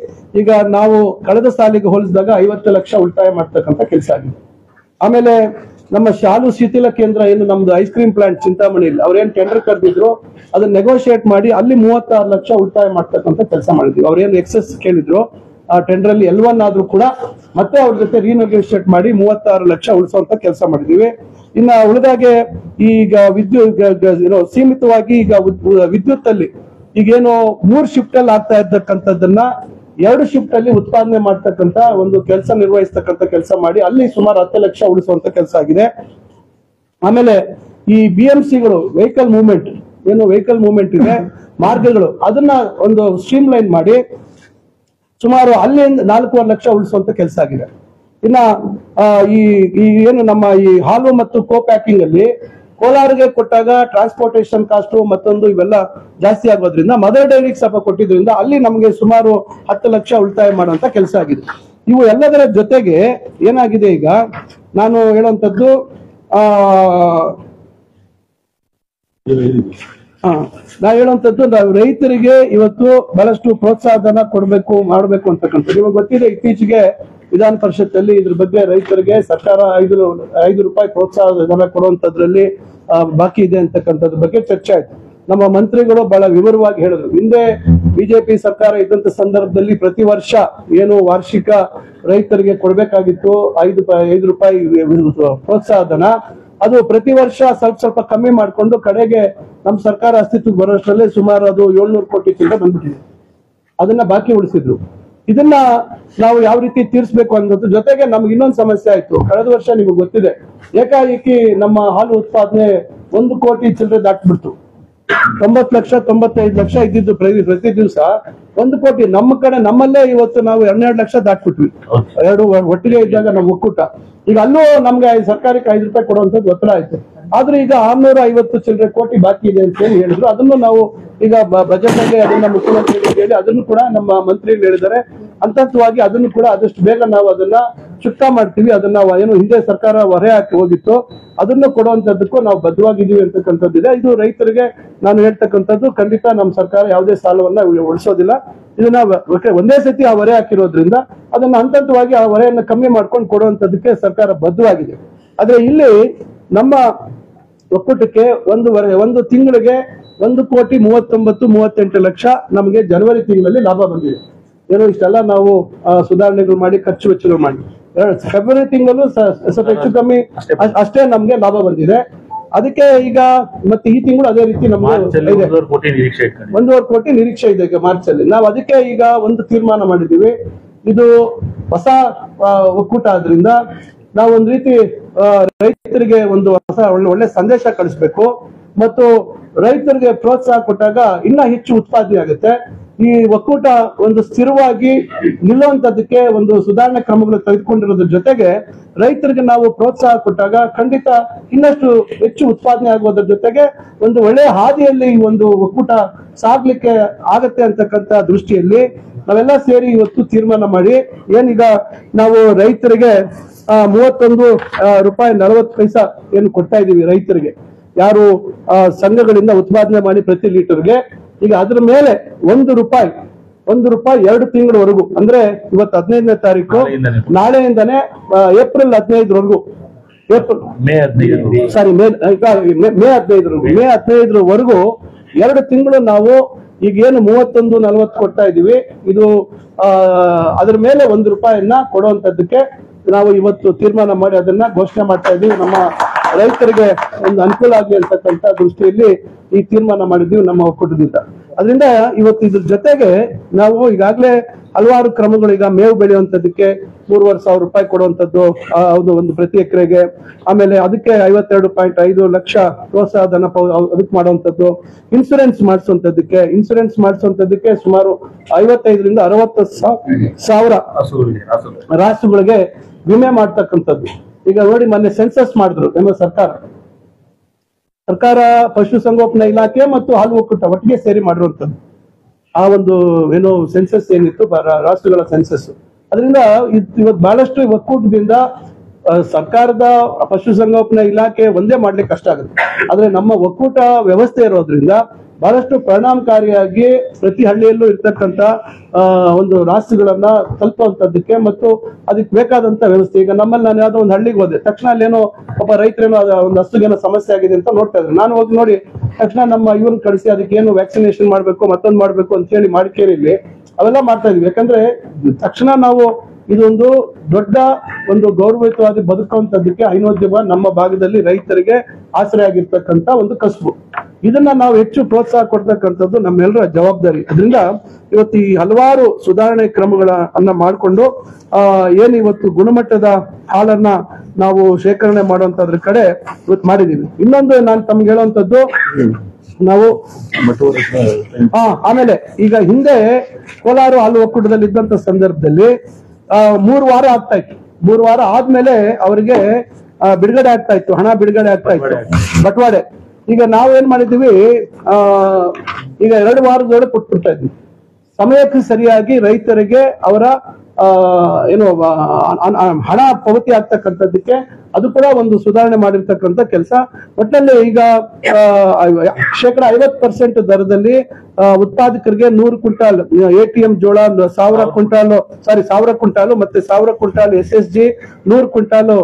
ಈಗ ನಾವು ಕಳೆದ ಸಾಲಿಗೆ ಹೋಲಿಸಿದಾಗ 50 ಲಕ್ಷ ಉಳಿತಾಯ ಮಾಡ್ತಕ್ಕಂಥ ಕೆಲಸ ಆಗಿದೆ. ಆಮೇಲೆ ನಮ್ಮ ಶಾಲು ಶಿಥಿಲ ಕೇಂದ್ರ ಏನು ನಮ್ದು ಐಸ್ ಕ್ರೀಮ್ ಪ್ಲಾಂಟ್ ಚಿಂತಾಮಣಿಯಲ್ಲಿ ಅವ್ರೇನ್ ಟೆಂಡರ್ ಕರೆದಿದ್ರು ಅದನ್ನ ನೆಗೋಷಿಯೇಟ್ ಮಾಡಿ ಅಲ್ಲಿ 36 ಲಕ್ಷ ಉಳಿತಾಯ ಮಾಡ್ತಕ್ಕಂಥ ಕೆಲಸ ಮಾಡಿದ್ವಿ. ಅವ್ರೇನು ಎಕ್ಸೆಸ್ ಕೇಳಿದ್ರು ಆ ಟೆಂಡರ್ ಅಲ್ಲಿ L1 ಆದ್ರೂ ಕೂಡ ಮತ್ತೆ ಅವ್ರ ಜೊತೆ ರೀನೆಗೋಷಿಯೇಟ್ ಮಾಡಿ 36 ಲಕ್ಷ ಉಳಿಸುವಂತ ಕೆಲಸ ಮಾಡಿದೀವಿ. ಇನ್ನ ಉಳಿದಾಗೆ ಈಗ ಸೀಮಿತವಾಗಿ ಈಗ ವಿದ್ಯುತ್ ಅಲ್ಲಿ ಈಗೇನು 3 ಶಿಫ್ಟ್ ಅಲ್ಲಿ ಆಗ್ತಾ ಇರ್ತಕ್ಕಂಥದ್ದನ್ನ 2 ಶಿಫ್ಟ್ ಅಲ್ಲಿ ಉತ್ಪಾದನೆ ಮಾಡ್ತಕ್ಕಂಥ ಒಂದು ಕೆಲಸ ನಿರ್ವಹಿಸ್ತಕ್ಕಂಥ ಕೆಲಸ ಮಾಡಿ ಅಲ್ಲಿ ಸುಮಾರು 10 ಲಕ್ಷ ಉಳಿಸುವಂತ ಕೆಲಸ ಆಗಿದೆ. ಆಮೇಲೆ ಈ BMCಗಳು ವೆಹಿಕಲ್ ಮೂವ್ಮೆಂಟ್ ಇದೆ, ಮಾರ್ಗಗಳು ಅದನ್ನ ಒಂದು ಸ್ಟ್ರೀಮ್ ಲೈನ್ ಮಾಡಿ ಸುಮಾರು ಅಲ್ಲಿ 4.5 ಲಕ್ಷ ಉಳಿಸುವಂತ ಕೆಲಸ ಆಗಿದೆ. ಇನ್ನ ಈ ಏನು ನಮ್ಮ ಈ ಹಾಲು ಮತ್ತು ಕೋ ಪ್ಯಾಕಿಂಗ್ ಅಲ್ಲಿ ಕೋಲಾರಿಗೆ ಕೊಟ್ಟಾಗ ಟ್ರಾನ್ಸ್ಪೋರ್ಟೇಷನ್ ಕಾಸ್ಟ್ ಮತ್ತೊಂದು ಇವೆಲ್ಲ ಜಾಸ್ತಿ ಆಗೋದ್ರಿಂದ ಮದರ್ ಡೈರಿಗೆ ಸ್ವಲ್ಪ ಕೊಟ್ಟಿದ್ರಿಂದ ಅಲ್ಲಿ ನಮಗೆ ಸುಮಾರು 10 ಲಕ್ಷ ಉಳಿತಾಯ ಮಾಡುವಂತ ಕೆಲಸ ಆಗಿದೆ. ಇವು ಎಲ್ಲದರ ಜೊತೆಗೆ ಏನಾಗಿದೆ, ಈಗ ನಾನು ಹೇಳುವಂತದ್ದು ನಾವು ರೈತರಿಗೆ ಇವತ್ತು ಬಹಳಷ್ಟು ಪ್ರೋತ್ಸಾಹನ ಮಾಡಬೇಕು ಅಂತಕ್ಕಂಥದ್ದು. ಇವಾಗ ಗೊತ್ತಿದೆ, ಇತ್ತೀಚೆಗೆ ವಿಧಾನ ಪರಿಷತ್ತಲ್ಲಿ ಇದ್ರ ಬಗ್ಗೆ ರೈತರಿಗೆ ಸರ್ಕಾರ 5 ರೂಪಾಯಿ ಪ್ರೋತ್ಸಾಹ ಧನ ಕೊಡುವಂತದ್ರಲ್ಲಿ ಬಾಕಿ ಇದೆ ಅಂತಕ್ಕಂಥದ್ರ ಬಗ್ಗೆ ಚರ್ಚೆ ಆಯ್ತು. ನಮ್ಮ ಮಂತ್ರಿಗಳು ಬಹಳ ವಿವರವಾಗಿ ಹೇಳಿದ್ರು. ಹಿಂದೆ ಬಿಜೆಪಿ ಸರ್ಕಾರ ಇದ್ದಂತ ಸಂದರ್ಭದಲ್ಲಿ ಪ್ರತಿ ವರ್ಷ ಏನು ವಾರ್ಷಿಕ ರೈತರಿಗೆ ಕೊಡ್ಬೇಕಾಗಿತ್ತು 5 ರೂಪಾಯಿ ಪ್ರೋತ್ಸಾಹ ಧನ, ಅದು ಪ್ರತಿ ವರ್ಷ ಸ್ವಲ್ಪ ಕಮ್ಮಿ ಮಾಡ್ಕೊಂಡು ಕಡೆಗೆ ನಮ್ಮ ಸರ್ಕಾರ ಅಸ್ತಿತ್ವಕ್ಕೆ ಬರೋಷ್ಟರಲ್ಲೇ ಸುಮಾರು ಅದು 700 ಕೋಟಿ ಚಿಲ್ಲರೆ ಬಂದ್ಬಿಟ್ಟಿದೆ. ಅದನ್ನ ಬಾಕಿ ಉಳಿಸಿದ್ರು. ಇದನ್ನ ನಾವು ಯಾವ ರೀತಿ ತೀರಿಸಬೇಕು ಅನ್ನೋದ್ರ ಜೊತೆಗೆ ನಮ್ಗೆ ಇನ್ನೊಂದು ಸಮಸ್ಯೆ ಆಯ್ತು. ಕಳೆದ ವರ್ಷ ನಿಮಗೆ ಗೊತ್ತಿದೆ, ಏಕಾಏಕಿ ನಮ್ಮ ಹಾಲು ಉತ್ಪಾದನೆ 1 ಕೋಟಿ ಚಿಲ್ಲರೆ ದಾಟ್ಬಿಡ್ತು. 90 ಲಕ್ಷ 95 ಲಕ್ಷ ಇದ್ದಿದ್ದು ಪ್ರತಿ ದಿವಸ 1 ಕೋಟಿ. ನಮ್ಮ ಕಡೆ ನಮ್ಮಲ್ಲೇ ಇವತ್ತು ನಾವು 12 ಲಕ್ಷ ದಾಟ್ಬಿಟ್ವಿ, 2 ಒಟ್ಟಿಗೆ ಇದ್ದಾಗ ನಮ್ಮ ಒಕ್ಕೂಟ. ಈಗ ಅಲ್ಲೂ ನಮ್ಗೆ ಸರ್ಕಾರಕ್ಕೆ 5 ರೂಪಾಯಿ ಕೊಡುವಂತದ್ದು ಒತ್ತಡ ಆಯ್ತು. ಆದ್ರೆ ಈಗ 650 ಚಿಲ್ಲರೆ ಕೋಟಿ ಬಾಕಿ ಇದೆ ಅಂತ ಹೇಳಿ ಹೇಳಿದ್ರು. ಅದನ್ನು ನಾವು ಈಗ ಬಜೆಟ್ ಅಲ್ಲಿ ಅದನ್ನ ಮುಖ್ಯಮಂತ್ರಿಗಳಿಗೆ ಹೇಳಿ ಅದನ್ನು ಕೂಡ ನಮ್ಮ ಮಂತ್ರಿಗಳು ಹೇಳಿದ್ದಾರೆ. ಹಂತವಾಗಿ ಅದನ್ನು ಕೂಡ ಆದಷ್ಟು ಬೇಗ ನಾವು ಅದನ್ನ ಚುಕ್ತಾ ಮಾಡ್ತೀವಿ. ಅದನ್ನ ಏನು ಹಿಂದೆ ಸರ್ಕಾರ ಹೊರೆ ಹಾಕಿ ಹೋಗಿತ್ತು ಅದನ್ನು ಕೊಡುವಂತದ್ದಕ್ಕೂ ನಾವು ಬದ್ಧವಾಗಿದ್ದೀವಿ ಅಂತಕ್ಕಂಥದ್ದಿದೆ. ಇದು ರೈತರಿಗೆ ನಾನು ಹೇಳ್ತಕ್ಕಂಥದ್ದು, ಖಂಡಿತ ನಮ್ಮ ಸರ್ಕಾರ ಯಾವುದೇ ಸಾಲವನ್ನ ಉಳಿಸೋದಿಲ್ಲ. ಇದನ್ನ ಒಂದೇ ಸತಿ ಆ ಹೊರೆ ಹಾಕಿರೋದ್ರಿಂದ ಅದನ್ನ ಹಂತವಾಗಿ ಆ ಹೊರೆಯನ್ನು ಕಮ್ಮಿ ಮಾಡ್ಕೊಂಡು ಕೊಡುವಂತದ್ದಕ್ಕೆ ಸರ್ಕಾರ ಬದ್ಧವಾಗಿದೆ. ಆದ್ರೆ ಇಲ್ಲಿ ನಮ್ಮ ಒಕ್ಕೂಟಕ್ಕೆ ಒಂದು ತಿಂಗಳಿಗೆ 1,39,38,00,000 ನಮಗೆ ಜನವರಿ ತಿಂಗಳಲ್ಲಿ ಲಾಭ ಬಂದಿದೆ. ಏನೋ ಇಷ್ಟೆಲ್ಲ ನಾವು ಸುಧಾರಣೆಗಳು ಮಾಡಿ ಖರ್ಚು ವೆಚ್ಚಗಳು ಮಾಡಿ ಫೆಬ್ರವರಿ ತಿಂಗಳು ಸ್ವಲ್ಪ ಹೆಚ್ಚು ಕಮ್ಮಿ ಅಷ್ಟೇ ನಮ್ಗೆ ಲಾಭ ಬಂದಿದೆ. ಅದಕ್ಕೆ ಈಗ ಮತ್ತೆ ಈ ತಿಂಗಳು ಅದೇ ರೀತಿ ನಮ್ಗೆ 1.5 ಕೋಟಿ ನಿರೀಕ್ಷೆ ಇದೆ ಈಗ ಮಾರ್ಚ್ ಅಲ್ಲಿ. ನಾವು ಅದಕ್ಕೆ ಈಗ ಒಂದು ತೀರ್ಮಾನ ಮಾಡಿದ್ದೀವಿ, ಇದು ಹೊಸ ಒಕ್ಕೂಟ ಆದ್ರಿಂದ ನಾವು ಒಂದ್ ರೀತಿ ರೈತರಿಗೆ ಒಂದು ಹೊಸ ಒಳ್ಳೆ ಸಂದೇಶ ಕಳಿಸ್ಬೇಕು ಮತ್ತು ರೈತರಿಗೆ ಪ್ರೋತ್ಸಾಹ ಕೊಟ್ಟಾಗ ಇನ್ನ ಹೆಚ್ಚು ಉತ್ಪಾದನೆ ಆಗುತ್ತೆ. ಈ ಒಕ್ಕೂಟ ಒಂದು ಸ್ಥಿರವಾಗಿ ನಿಲ್ಲುವಂತದಕ್ಕೆ ಒಂದು ಸುಧಾರಣೆ ಕ್ರಮಗಳು ತೆಗೆದುಕೊಂಡಿರೋದ್ರ ಜೊತೆಗೆ ರೈತರಿಗೆ ನಾವು ಪ್ರೋತ್ಸಾಹ ಕೊಟ್ಟಾಗ ಖಂಡಿತ ಇನ್ನಷ್ಟು ಹೆಚ್ಚು ಉತ್ಪಾದನೆ ಆಗುವುದರ ಜೊತೆಗೆ ಒಂದು ಒಳ್ಳೆಯ ಹಾದಿಯಲ್ಲಿ ಈ ಒಂದು ಒಕ್ಕೂಟ ಸಾಗ್ಲಿಕ್ಕೆ ಆಗತ್ತೆ ಅಂತಕ್ಕಂಥ ದೃಷ್ಟಿಯಲ್ಲಿ ನಾವೆಲ್ಲ ಸೇರಿ ಇವತ್ತು ತೀರ್ಮಾನ ಮಾಡಿ ಏನೀಗ ನಾವು ರೈತರಿಗೆ 31 ರೂಪಾಯಿ 40 ಪೈಸಾ ಏನು ಕೊಡ್ತಾ ಇದೀವಿ ರೈತರಿಗೆ, ಯಾರು ಸಂಘಗಳಿಂದ ಉತ್ಪಾದನೆ ಮಾಡಿ ಪ್ರತಿ ಲೀಟರ್ಗೆ. ಈಗ ಅದ್ರ ಮೇಲೆ 1 ರೂಪಾಯಿ 2 ತಿಂಗಳವರೆಗೂ, ಅಂದ್ರೆ ಇವತ್ತು 15ನೇ ತಾರೀಕು, ನಾಳೆಯಿಂದನೇ ಏಪ್ರಿಲ್ 15ರವರೆಗೂ, ಮೇ 15ರವರೆಗೂ 2 ತಿಂಗಳು ನಾವು ಈಗ ಏನು 31.40 ಕೊಡ್ತಾ ಇದೀವಿ, ಇದು ಅದ್ರ ಮೇಲೆ 1 ರೂಪಾಯಿಯನ್ನ ಕೊಡುವಂತದ್ದಕ್ಕೆ ನಾವು ಇವತ್ತು ತೀರ್ಮಾನ ಮಾಡಿ ಅದನ್ನ ಘೋಷಣೆ ಮಾಡ್ತಾ ಇದೀವಿ. ನಮ್ಮ ರೈತರಿಗೆ ಒಂದು ಅನುಕೂಲ ಆಗಲಿ ಅಂತಕ್ಕಂಥ ದೃಷ್ಟಿಯಲ್ಲಿ ಈ ತೀರ್ಮಾನ ಮಾಡಿದ್ದೀವಿ ನಮ್ಮ ಒಕ್ಕೂಟದಿಂದ. ಅದರಿಂದ ಇವತ್ತು ಇದ್ರ ಜೊತೆಗೆ ನಾವು ಈಗಾಗಲೇ ಹಲವಾರು ಕ್ರಮಗಳು, ಈಗ ಮೇವು ಬೆಳೆಯುವಂತದಕ್ಕೆ 3,500 ರೂಪಾಯಿ ಕೊಡುವಂತದ್ದು ಅದು ಒಂದು ಪ್ರತಿ ಎಕರೆಗೆ, ಆಮೇಲೆ ಅದಕ್ಕೆ 52.5 ಲಕ್ಷ ಪ್ರೋತ್ಸಾಹ ಧನ ಅದಕ್ಕೆ ಮಾಡುವಂತದ್ದು, ಇನ್ಸೂರೆನ್ಸ್ ಮಾಡಿಸುವಂತದಕ್ಕೆ ಸುಮಾರು 55 ರಿಂದ 60 ಸಾವಿರ ರಾಸುಗಳಿಗೆ ವಿಮೆ ಮಾಡ್ತಕ್ಕಂಥದ್ದು. ಈಗ ನೋಡಿ, ಮೊನ್ನೆ ಸೆನ್ಸಸ್ ಮಾಡಿದ್ರು ನಮ್ಮ ಸರ್ಕಾರ ಪಶುಸಂಗೋಪನಾ ಇಲಾಖೆ ಮತ್ತು ಹಾಲು ಒಕ್ಕೂಟ ಒಟ್ಟಿಗೆ ಸೇರಿ ಮಾಡಿರುವಂತದ್ದು ಆ ಒಂದು ಏನು ಸೆನ್ಸಸ್ ಏನಿತ್ತು, ರಾಸುಗಳ ಸೆನ್ಸಸ್. ಅದರಿಂದ ಇವತ್ತು ಬಹಳಷ್ಟು ಒಕ್ಕೂಟದಿಂದ ಸರ್ಕಾರದ ಪಶುಸಂಗೋಪನಾ ಇಲಾಖೆ ಒಂದೇ ಮಾಡ್ಲಿಕ್ಕೆ ಕಷ್ಟ ಆಗುತ್ತೆ. ಆದ್ರೆ ನಮ್ಮ ಒಕ್ಕೂಟ ವ್ಯವಸ್ಥೆ ಇರೋದ್ರಿಂದ ಬಹಳಷ್ಟು ಪರಿಣಾಮಕಾರಿಯಾಗಿ ಪ್ರತಿ ಹಳ್ಳಿಯಲ್ಲೂ ಇರ್ತಕ್ಕಂಥ ಒಂದು ರಾಸುಗಳನ್ನ ತಲುಪುವಂತದ್ದಕ್ಕೆ ಮತ್ತು ಅದಕ್ಕೆ ಬೇಕಾದಂತ ವ್ಯವಸ್ಥೆ. ಈಗ ನಮ್ಮಲ್ಲಿ ನಾನು ಯಾವ್ದೋ ಒಂದು ಹಳ್ಳಿಗೆ ಹೋದೆ, ತಕ್ಷಣ ಅಲ್ಲೇನೋ ಒಬ್ಬ ರೈತರೇನೋ ಒಂದು ಹಸುಗೇನೋ ಸಮಸ್ಯೆ ಆಗಿದೆ ಅಂತ ನೋಡ್ತಾ ಇದ್ರು. ನಾನು ಹೋಗಿ ನೋಡಿ ತಕ್ಷಣ ನಮ್ಮ ಇವ್ರನ್ನ ಕಳಿಸಿ ಅದಕ್ಕೆ ಏನು ವ್ಯಾಕ್ಸಿನೇಷನ್ ಮಾಡ್ಬೇಕು, ಮತ್ತೊಂದು ಮಾಡ್ಬೇಕು ಅಂತ ಹೇಳಿ ಮಾಡಿಕೇರಿಲಿ ಅವೆಲ್ಲ ಮಾಡ್ತಾ ಇದೀವಿ. ಯಾಕಂದ್ರೆ ತಕ್ಷಣ ನಾವು ಇದೊಂದು ದೊಡ್ಡ ಒಂದು ಗೌರವಯುತವಾಗಿ ಬದುಕುವಂತದ್ದಕ್ಕೆ ಹೈನೋದ್ಯಮ ನಮ್ಮ ಭಾಗದಲ್ಲಿ ರೈತರಿಗೆ ಆಸರೆ ಆಗಿರ್ತಕ್ಕಂಥ ಒಂದು ಕಸುಬು. ಇದನ್ನ ನಾವು ಹೆಚ್ಚು ಪ್ರೋತ್ಸಾಹ ಕೊಡ್ತಕ್ಕಂಥದ್ದು ನಮ್ಮೆಲ್ಲರ ಜವಾಬ್ದಾರಿ. ಅದರಿಂದ ಇವತ್ತು ಈ ಹಲವಾರು ಸುಧಾರಣೆ ಕ್ರಮಗಳನ್ನ ಮಾಡಿಕೊಂಡು ಏನು ಇವತ್ತು ಗುಣಮಟ್ಟದ ಹಾಲನ್ನ ನಾವು ಶೇಖರಣೆ ಮಾಡುವಂತದ್ರ ಕಡೆ ಇವತ್ತು ಮಾಡಿದೀವಿ. ಇನ್ನೊಂದು ನಾನು ತಮ್ಗೆ ಹೇಳುವಂತದ್ದು, ನಾವು ಆಮೇಲೆ ಈಗ ಹಿಂದೆ ಕೋಲಾರ ಹಾಲು ಒಕ್ಕೂಟದಲ್ಲಿ ಇದ್ದಂತ ಸಂದರ್ಭದಲ್ಲಿ 3 ವಾರ ಆಗ್ತಾ ಇತ್ತು. 3 ವಾರ ಆದ್ಮೇಲೆ ಅವರಿಗೆ ಬಿಡುಗಡೆ ಆಗ್ತಾ ಇತ್ತು, ಹಣ ಬಿಡುಗಡೆ ಆಗ್ತಾ ಇತ್ತು, ಬಟವಾಡೆ. ಈಗ ನಾವೇನ್ ಮಾಡಿದೀವಿ, ಈಗ 2 ವಾರದೊಳಗೆ ಕೊಟ್ಬಿಡ್ತಾ ಇದ್ವಿ. ಸಮಯಕ್ಕೆ ಸರಿಯಾಗಿ ರೈತರಿಗೆ ಅವರ ಏನು ಹಣ ಪಾವತಿ ಆಗ್ತಕ್ಕಂಥದ್ದಕ್ಕೆ ಅದು ಕೂಡ ಒಂದು ಸುಧಾರಣೆ ಮಾಡಿರ್ತಕ್ಕಂಥ ಕೆಲಸ. ಒಟ್ಟಲ್ಲಿ ಈಗ 50% ದರದಲ್ಲಿ ಉತ್ಪಾದಕರಿಗೆ 100 ಕ್ವಿಂಟಾಲ್ ATM ಜೋಳ, 1000 ಕ್ವಿಂಟಾಲು ಮತ್ತೆ 1000 ಕ್ವಿಂಟಾಲ್ SSG, 100 ಕ್ವಿಂಟಾಲ್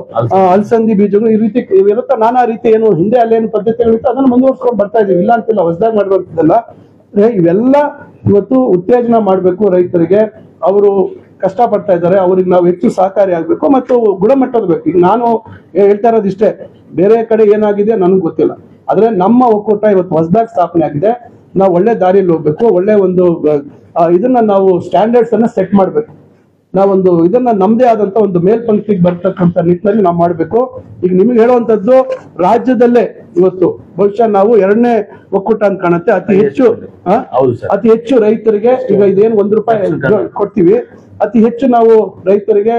ಅಲಸಂದಿ ಬೀಜಗಳು, ಈ ರೀತಿ ಇರುತ್ತೆ. ನಾನಾ ರೀತಿ ಏನು ಹಿಂದೆ ಅಲ್ಲೇನು ಪದ್ಧತಿಗಳಿತ್ತು ಅದನ್ನು ಮುಂದುವರ್ಸ್ಕೊಂಡು ಬರ್ತಾ ಇದೀವಿ, ಇಲ್ಲ ಅಂತಿಲ್ಲ, ಹೊಸದಾಗಿ ಮಾಡಿರುವಂತದ್ದಲ್ಲ. ಇವೆಲ್ಲ ಇವತ್ತು ಉತ್ತೇಜನ ಮಾಡಬೇಕು ರೈತರಿಗೆ. ಅವರು ಕಷ್ಟ ಪಡ್ತಾ ಇದ್ದಾರೆ, ಅವ್ರಿಗೆ ನಾವು ಹೆಚ್ಚು ಸಹಕಾರಿ ಆಗ್ಬೇಕು ಮತ್ತು ಗುಣಮಟ್ಟದ ಬೇಕು. ಈಗ ನಾನು ಹೇಳ್ತಾ ಇರೋದಿಷ್ಟೇ, ಬೇರೆ ಕಡೆ ಏನಾಗಿದೆ ನನಗೆ ಗೊತ್ತಿಲ್ಲ. ಆದ್ರೆ ನಮ್ಮ ಒಕ್ಕೂಟ ಇವತ್ತು ಹೊಸದಾಗಿ ಸ್ಥಾಪನೆ ಆಗಿದೆ. ನಾವು ಒಳ್ಳೆ ದಾರಿಯಲ್ಲಿ ಹೋಗ್ಬೇಕು, ಒಳ್ಳೆ ಒಂದು ಇದನ್ನ ನಾವು ಸ್ಟ್ಯಾಂಡರ್ಡ್ಸ್ ಅನ್ನ ಸೆಟ್ ಮಾಡ್ಬೇಕು. ನಾವೊಂದು ಇದನ್ನ ನಮ್ದೇ ಆದಂತ ಒಂದು ಮೇಲ್ಪಂಕ್ತಿಗೆ ಬರ್ತಕ್ಕಂಥ ನಿಟ್ಟಿನಲ್ಲಿ ನಾವು ಮಾಡ್ಬೇಕು. ಈಗ ನಿಮ್ಗೆ ಹೇಳುವಂತದ್ದು, ರಾಜ್ಯದಲ್ಲೇ ಇವತ್ತು ಬಹುಶಃ ನಾವು 2ನೇ ಒಕ್ಕೂಟ ಅಂತ ಕಾಣುತ್ತೆ. ಅತಿ ಹೆಚ್ಚು ರೈತರಿಗೆ ಈಗ ಇದೇನು 1 ರೂಪಾಯಿ ಕೊಡ್ತೀವಿ, ಅತಿ ಹೆಚ್ಚು ನಾವು ರೈತರಿಗೆ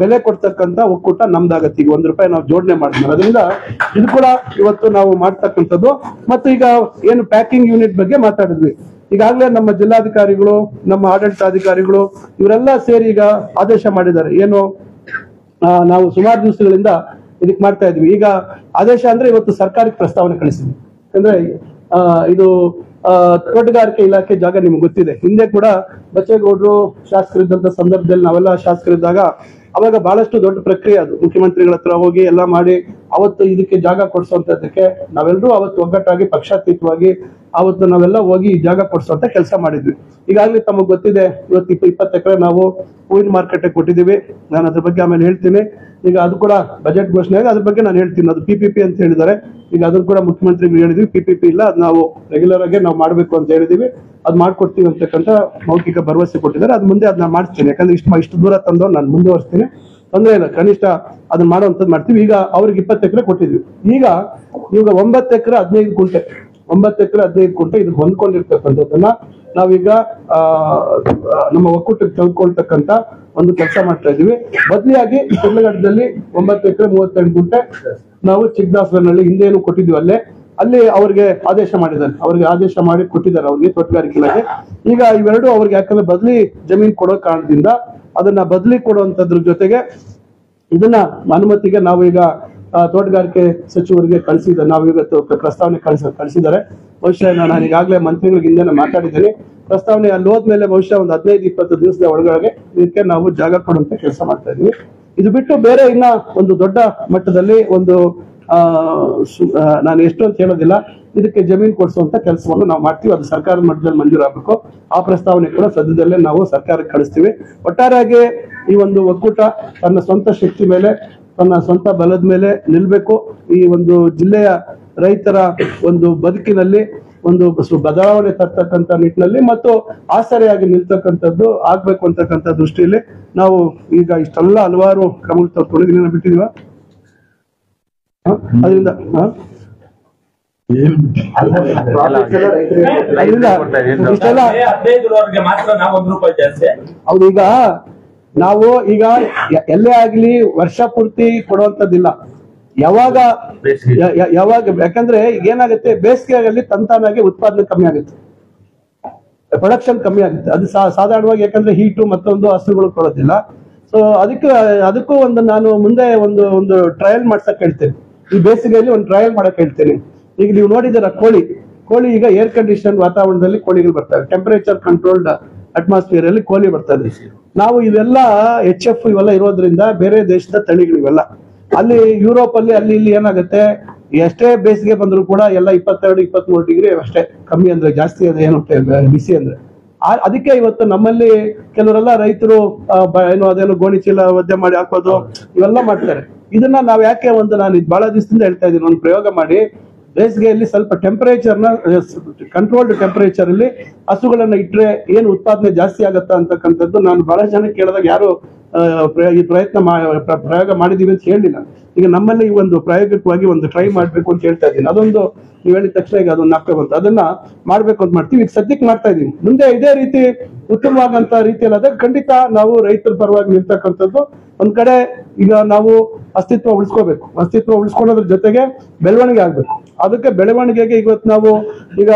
ಬೆಲೆ ಕೊಡ್ತಕ್ಕಂಥ ಒಕ್ಕೂಟ ನಮ್ದಾಗತ್ತೆ. ಈಗ 1 ರೂಪಾಯಿ ನಾವು ಜೋಡಣೆ ಮಾಡ್ತೀವಿ. ಅದರಿಂದ ಇದು ಕೂಡ ಇವತ್ತು ನಾವು ಮಾಡ್ತಕ್ಕಂಥದ್ದು. ಮತ್ತು ಈಗ ಏನು ಪ್ಯಾಕಿಂಗ್ ಯೂನಿಟ್ ಬಗ್ಗೆ ಮಾತಾಡಿದ್ವಿ, ಈಗಾಗಲೇ ನಮ್ಮ ಜಿಲ್ಲಾಧಿಕಾರಿಗಳು, ನಮ್ಮ ಆಡಳಿತಾಧಿಕಾರಿಗಳು ಇವರೆಲ್ಲ ಸೇರಿ ಈಗ ಆದೇಶ ಮಾಡಿದ್ದಾರೆ. ಏನು ನಾವು ಸುಮಾರು ದಿವಸಗಳಿಂದ ಇದಕ್ಕೆ ಮಾಡ್ತಾ ಇದ್ವಿ. ಈಗ ಆದೇಶ ಅಂದ್ರೆ ಇವತ್ತು ಸರ್ಕಾರಕ್ಕೆ ಪ್ರಸ್ತಾವನೆ ಕಳಿಸಿದ್ವಿ. ಯಾಕಂದ್ರೆ ಇದು ತೋಟಗಾರಿಕೆ ಇಲಾಖೆ ಜಾಗ ನಿಮ್ಗೆ ಗೊತ್ತಿದೆ. ಹಿಂದೆ ಕೂಡ ಬಚ್ಚೇಗೌಡರು ಶಾಸಕರಿದ್ದಂತ ಸಂದರ್ಭದಲ್ಲಿ ನಾವೆಲ್ಲ ಶಾಸಕರಿದ್ದಾಗ ಅವಾಗ ಬಹಳಷ್ಟು ದೊಡ್ಡ ಪ್ರಕ್ರಿಯೆ ಅದು. ಮುಖ್ಯಮಂತ್ರಿಗಳ ಹತ್ರ ಹೋಗಿ ಎಲ್ಲ ಮಾಡಿ ಅವತ್ತು ಇದಕ್ಕೆ ಜಾಗ ಕೊಡಿಸುವಂತದಕ್ಕೆ ನಾವೆಲ್ಲರೂ ಅವತ್ತು ಒಗ್ಗಟ್ಟಾಗಿ ಪಕ್ಷಾತೀತವಾಗಿ ಅವತ್ತು ನಾವೆಲ್ಲ ಹೋಗಿ ಈ ಜಾಗ ಕೊಡ್ಸುವಂತ ಕೆಲಸ ಮಾಡಿದ್ವಿ. ಈಗಾಗಲೇ ತಮಗೆ ಗೊತ್ತಿದೆ, ಇವತ್ತು 20 ಎಕರೆ ನಾವು ಹೂವಿನ ಮಾರ್ಕೆಟ್ ಕೊಟ್ಟಿದ್ದೀವಿ. ನಾನು ಅದ್ರ ಬಗ್ಗೆ ಆಮೇಲೆ ಹೇಳ್ತೀನಿ. ಈಗ ಅದು ಕೂಡ ಬಜೆಟ್ ಘೋಷಣೆ ಆಗಿದೆ, ಅದ್ರ ಬಗ್ಗೆ ನಾನು ಹೇಳ್ತೀನಿ. ಅದು PPP ಅಂತ ಹೇಳಿದ್ದಾರೆ. ಈಗ ಅದನ್ನು ಕೂಡ ಮುಖ್ಯಮಂತ್ರಿಗಳು ಹೇಳಿದ್ವಿ, PPP ಇಲ್ಲ, ಅದು ನಾವು ರೆಗ್ಯುಲರ್ ಆಗಿ ನಾವು ಮಾಡಬೇಕು ಅಂತ ಹೇಳಿದೀವಿ. ಅದು ಮಾಡ್ಕೊಡ್ತೀವಿ ಅಂತಕ್ಕಂಥ ಮೌಖಿಕ ಭರವಸೆ ಕೊಟ್ಟಿದ್ದಾರೆ. ಅದು ಮುಂದೆ ಅದನ್ನ ಮಾಡ್ತೀನಿ, ಯಾಕಂದ್ರೆ ಇಷ್ಟು ದೂರ ತಂದು ನಾನು ಮುಂದುವರಿಸ್ತೀನಿ, ತೊಂದರೆ ಇಲ್ಲ. ಕನಿಷ್ಠ ಅದನ್ನ ಮಾಡುವಂಥದ್ದು ಮಾಡ್ತೀವಿ. ಈಗ ಅವ್ರಿಗೆ 20 ಎಕರೆ ಕೊಟ್ಟಿದ್ವಿ. ಈಗ 9 ಎಕರೆ 15 ಗುಂಟೆ 9 ಎಕರೆ 15 ಗುಂಟೆ ಇದಕ್ಕೆ ಹೊಂದ್ಕೊಂಡಿರ್ತಕ್ಕಂಥದ್ದನ್ನ ನಾವೀಗ ನಮ್ಮ ಒಕ್ಕೂಟಕ್ಕೆ ತೆಗೆದುಕೊಳ್ತಕ್ಕಂಥ ಒಂದು ಕೆಲಸ ಮಾಡ್ತಾ ಇದೀವಿ. ಬದಲಿಯಾಗಿ ಶಿಡ್ಲಘಟ್ಟದಲ್ಲಿ 9 ಎಕರೆ 38 ಗುಂಟೆ ನಾವು ಚಿಕ್ಕದಾಸರನಲ್ಲಿ ಹಿಂದೇನು ಕೊಟ್ಟಿದ್ವಿ, ಅಲ್ಲಿ ಅವ್ರಿಗೆ ಆದೇಶ ಮಾಡಿದ್ದಾರೆ, ಅವ್ರಿಗೆ ಆದೇಶ ಮಾಡಿ ಕೊಟ್ಟಿದ್ದಾರೆ ಅವ್ರಿಗೆ ತೋಟಗಾರಿಕೆ ಇಲಾಖೆ. ಈಗ ಇವೆರಡು ಅವ್ರಿಗೆ ಯಾಕಂದ್ರೆ ಬದಲಿ ಜಮೀನು ಕೊಡೋ ಕಾರಣದಿಂದ ಅದನ್ನ ಬದಲಿ ಕೊಡುವಂತದ್ರ ಜೊತೆಗೆ ಇದನ್ನ ಅನುಮತಿಗೆ ನಾವು ಈಗ ತೋಟಗಾರಿಕೆ ಸಚಿವರಿಗೆ ಕಳಿಸಿದ್ದಾರೆ. ನಾವು ಇವತ್ತು ಪ್ರಸ್ತಾವನೆ ಕಳಿಸಿದ್ದಾರೆ. ಬಹುಶಃ ನಾನು ಈಗಾಗಲೇ ಮಂತ್ರಿಗಳಿಗೆ ಹಿಂದೆ ಮಾತಾಡಿದ್ದೀನಿ. ಪ್ರಸ್ತಾವನೆ ಅಲ್ಲಿ ಹೋದ್ಮೇಲೆ ಬಹುಶಃ ಒಂದು 15-20 ದಿವಸದ ಒಳಗಡೆ ಇದಕ್ಕೆ ನಾವು ಜಾಗ ಕೊಡುವಂತ ಕೆಲಸ ಮಾಡ್ತಾ ಇದೀವಿ. ಇದು ಬಿಟ್ಟು ಬೇರೆ ಇನ್ನ ಒಂದು ದೊಡ್ಡ ಮಟ್ಟದಲ್ಲಿ ಒಂದು ನಾನು ಎಷ್ಟು ಅಂತ ಹೇಳೋದಿಲ್ಲ, ಇದಕ್ಕೆ ಜಮೀನು ಕೊಡಿಸುವಂತ ಕೆಲಸವನ್ನು ನಾವು ಮಾಡ್ತೀವಿ. ಅದು ಸರ್ಕಾರದ ಮಟ್ಟದಲ್ಲಿ ಮಂಜೂರಾಗಬೇಕು. ಆ ಪ್ರಸ್ತಾವನೆ ಕೂಡ ಸದ್ಯದಲ್ಲೇ ನಾವು ಸರ್ಕಾರಕ್ಕೆ ಕಳಿಸ್ತೀವಿ. ಒಟ್ಟಾರೆಯಾಗಿ ಈ ಒಂದು ಒಕ್ಕೂಟ ತನ್ನ ಸ್ವಂತ ಶಕ್ತಿ ಮೇಲೆ, ತನ್ನ ಸ್ವಂತ ಬಲದ ಮೇಲೆ ನಿಲ್ಬೇಕು. ಈ ಒಂದು ಜಿಲ್ಲೆಯ ರೈತರ ಒಂದು ಬದುಕಿನಲ್ಲಿ ಒಂದು ಬದಲಾವಣೆ ತರ್ತಕ್ಕಂಥ ನಿಟ್ಟಿನಲ್ಲಿ ಮತ್ತು ಆಸರೆಯಾಗಿ ನಿಲ್ತಕ್ಕಂಥದ್ದು ಆಗ್ಬೇಕು ಅಂತಕ್ಕಂಥ ದೃಷ್ಟಿಯಲ್ಲಿ ನಾವು ಈಗ ಇಷ್ಟೆಲ್ಲ ಹಲವಾರು ಕ್ರಮಗಳು ತಗೊಂಡು ಬಿಟ್ಟಿದೀವ. ಅದರಿಂದ ಹೌದು, ಈಗ ನಾವು ಈಗ ಎಲ್ಲೇ ಆಗ್ಲಿ ವರ್ಷ ಪೂರ್ತಿ ಕೊಡುವಂತದ್ದಿಲ್ಲ. ಯಾವಾಗ ಯಾಕಂದ್ರೆ ಈಗ ಏನಾಗುತ್ತೆ, ಬೇಸಿಗೆಯಲ್ಲಿ ತಂತಾನಾಗಿ ಉತ್ಪಾದನೆ ಕಮ್ಮಿ ಆಗುತ್ತೆ, ಪ್ರೊಡಕ್ಷನ್ ಕಮ್ಮಿ ಆಗುತ್ತೆ. ಅದು ಸಾಧಾರಣವಾಗಿ ಯಾಕಂದ್ರೆ ಹೀಟು ಮತ್ತೊಂದು ಹಸುಗಳು ಕೊಡೋದಿಲ್ಲ. ಸೊ ಅದಕ್ಕೂ ಒಂದು ನಾನು ಮುಂದೆ ಒಂದು ಟ್ರಯಲ್ ಮಾಡ್ಸಕ್ ಹೇಳ್ತೇನೆ. ಈ ಬೇಸಿಗೆಯಲ್ಲಿ ಒಂದು ಟ್ರಯಲ್ ಮಾಡಕ್ ಹೇಳ್ತೇನೆ. ಈಗ ನೀವು ನೋಡಿದಾರ ಕೋಳಿ ಈಗ ಏರ್ ಕಂಡೀಷನ್ ವಾತಾವರಣದಲ್ಲಿ ಕೋಳಿಗಳು ಬರ್ತವೆ, ಟೆಂಪರೇಚರ್ ಕಂಟ್ರೋಲ್ಡ್ ಅಟ್ಮಾಸ್ಫಿಯರ್ ಅಲ್ಲಿ ಕೋಳಿ ಬರ್ತದೆ. ನಾವು ಇವೆಲ್ಲ HF ಇವೆಲ್ಲ ಇರೋದ್ರಿಂದ ಬೇರೆ ದೇಶದ ತಳಿಗಳು ಇವೆಲ್ಲ. ಅಲ್ಲಿ ಯುರೋಪ್ ಅಲ್ಲಿ ಅಲ್ಲಿ ಇಲ್ಲಿ ಏನಾಗುತ್ತೆ, ಎಷ್ಟೇ ಬೇಸಿಗೆ ಬಂದ್ರು ಕೂಡ ಎಲ್ಲ 22-23 ಡಿಗ್ರಿ ಅಷ್ಟೇ, ಕಮ್ಮಿ ಅಂದ್ರೆ, ಜಾಸ್ತಿ ಅದು ಏನು ಬಿಸಿ ಅಂದ್ರೆ. ಅದಕ್ಕೆ ಇವತ್ತು ನಮ್ಮಲ್ಲಿ ಕೆಲವರೆಲ್ಲ ರೈತರು ಏನು ಅದೇನು ಗೋಣಿ ಚೀಲ ಒದ್ದೆ ಮಾಡಿ ಹಾಕೋದು ಇವೆಲ್ಲ ಮಾಡ್ತಾರೆ. ಇದನ್ನ ನಾವ್ ಯಾಕೆ ನಾನು ಬಹಳ ದಿವಸದಿಂದ ಹೇಳ್ತಾ ಇದ್ದೀನಿ, ಒಂದು ಪ್ರಯೋಗ ಮಾಡಿ ಬೇಸಿಗೆಯಲ್ಲಿ ಸ್ವಲ್ಪ ಟೆಂಪರೇಚರ್ನ ಕಂಟ್ರೋಲ್ಡ್ ಟೆಂಪರೇಚರ್ ಅಲ್ಲಿ ಹಸುಗಳನ್ನ ಇಟ್ರೆ ಏನು ಉತ್ಪಾದನೆ ಜಾಸ್ತಿ ಆಗತ್ತಾ ಅಂತಕ್ಕಂಥದ್ದು ನಾನು ಬಹಳ ಜನ ಕೇಳಿದಾಗ ಯಾರು ಈ ಪ್ರಯೋಗ ಮಾಡಿದೀವಿ ಅಂತ ಹೇಳಿಲ್ಲ. ಈಗ ನಮ್ಮಲ್ಲಿ ಈ ಒಂದು ಪ್ರಾಯೋಗಿಕವಾಗಿ ಒಂದು ಟ್ರೈ ಮಾಡ್ಬೇಕು ಅಂತ ಹೇಳ್ತಾ ಇದ್ದೀನಿ. ಅದೊಂದು ನೀವು ಹೇಳಿದ ತಕ್ಷಣ ಈಗ ಅದೊಂದು ನಾಪ್ಕ ಬಂತು, ಅದನ್ನ ಮಾಡ್ಬೇಕು ಅಂತ ಮಾಡ್ತೀವಿ. ಈಗ ಸದ್ಯಕ್ಕೆ ಮಾಡ್ತಾ ಇದೀವಿ. ಮುಂದೆ ಇದೇ ರೀತಿ ಉತ್ತಮವಾದಂತ ರೀತಿಯಲ್ಲಿ ಅದ ಖಂಡಿತ ನಾವು ರೈತರ ಪರವಾಗಿ ನಿಲ್ತಕ್ಕಂಥದ್ದು. ಒಂದ್ ಕಡೆ ಈಗ ನಾವು ಅಸ್ತಿತ್ವ ಉಳಿಸ್ಕೋಬೇಕು, ಅಸ್ತಿತ್ವ ಉಳಿಸ್ಕೊಳ್ಳೋದ್ರ ಜೊತೆಗೆ ಬೆಳವಣಿಗೆ ಆಗ್ಬೇಕು. ಅದಕ್ಕೆ ಬೆಳವಣಿಗೆಗೆ ಇವತ್ತು ನಾವು ಈಗ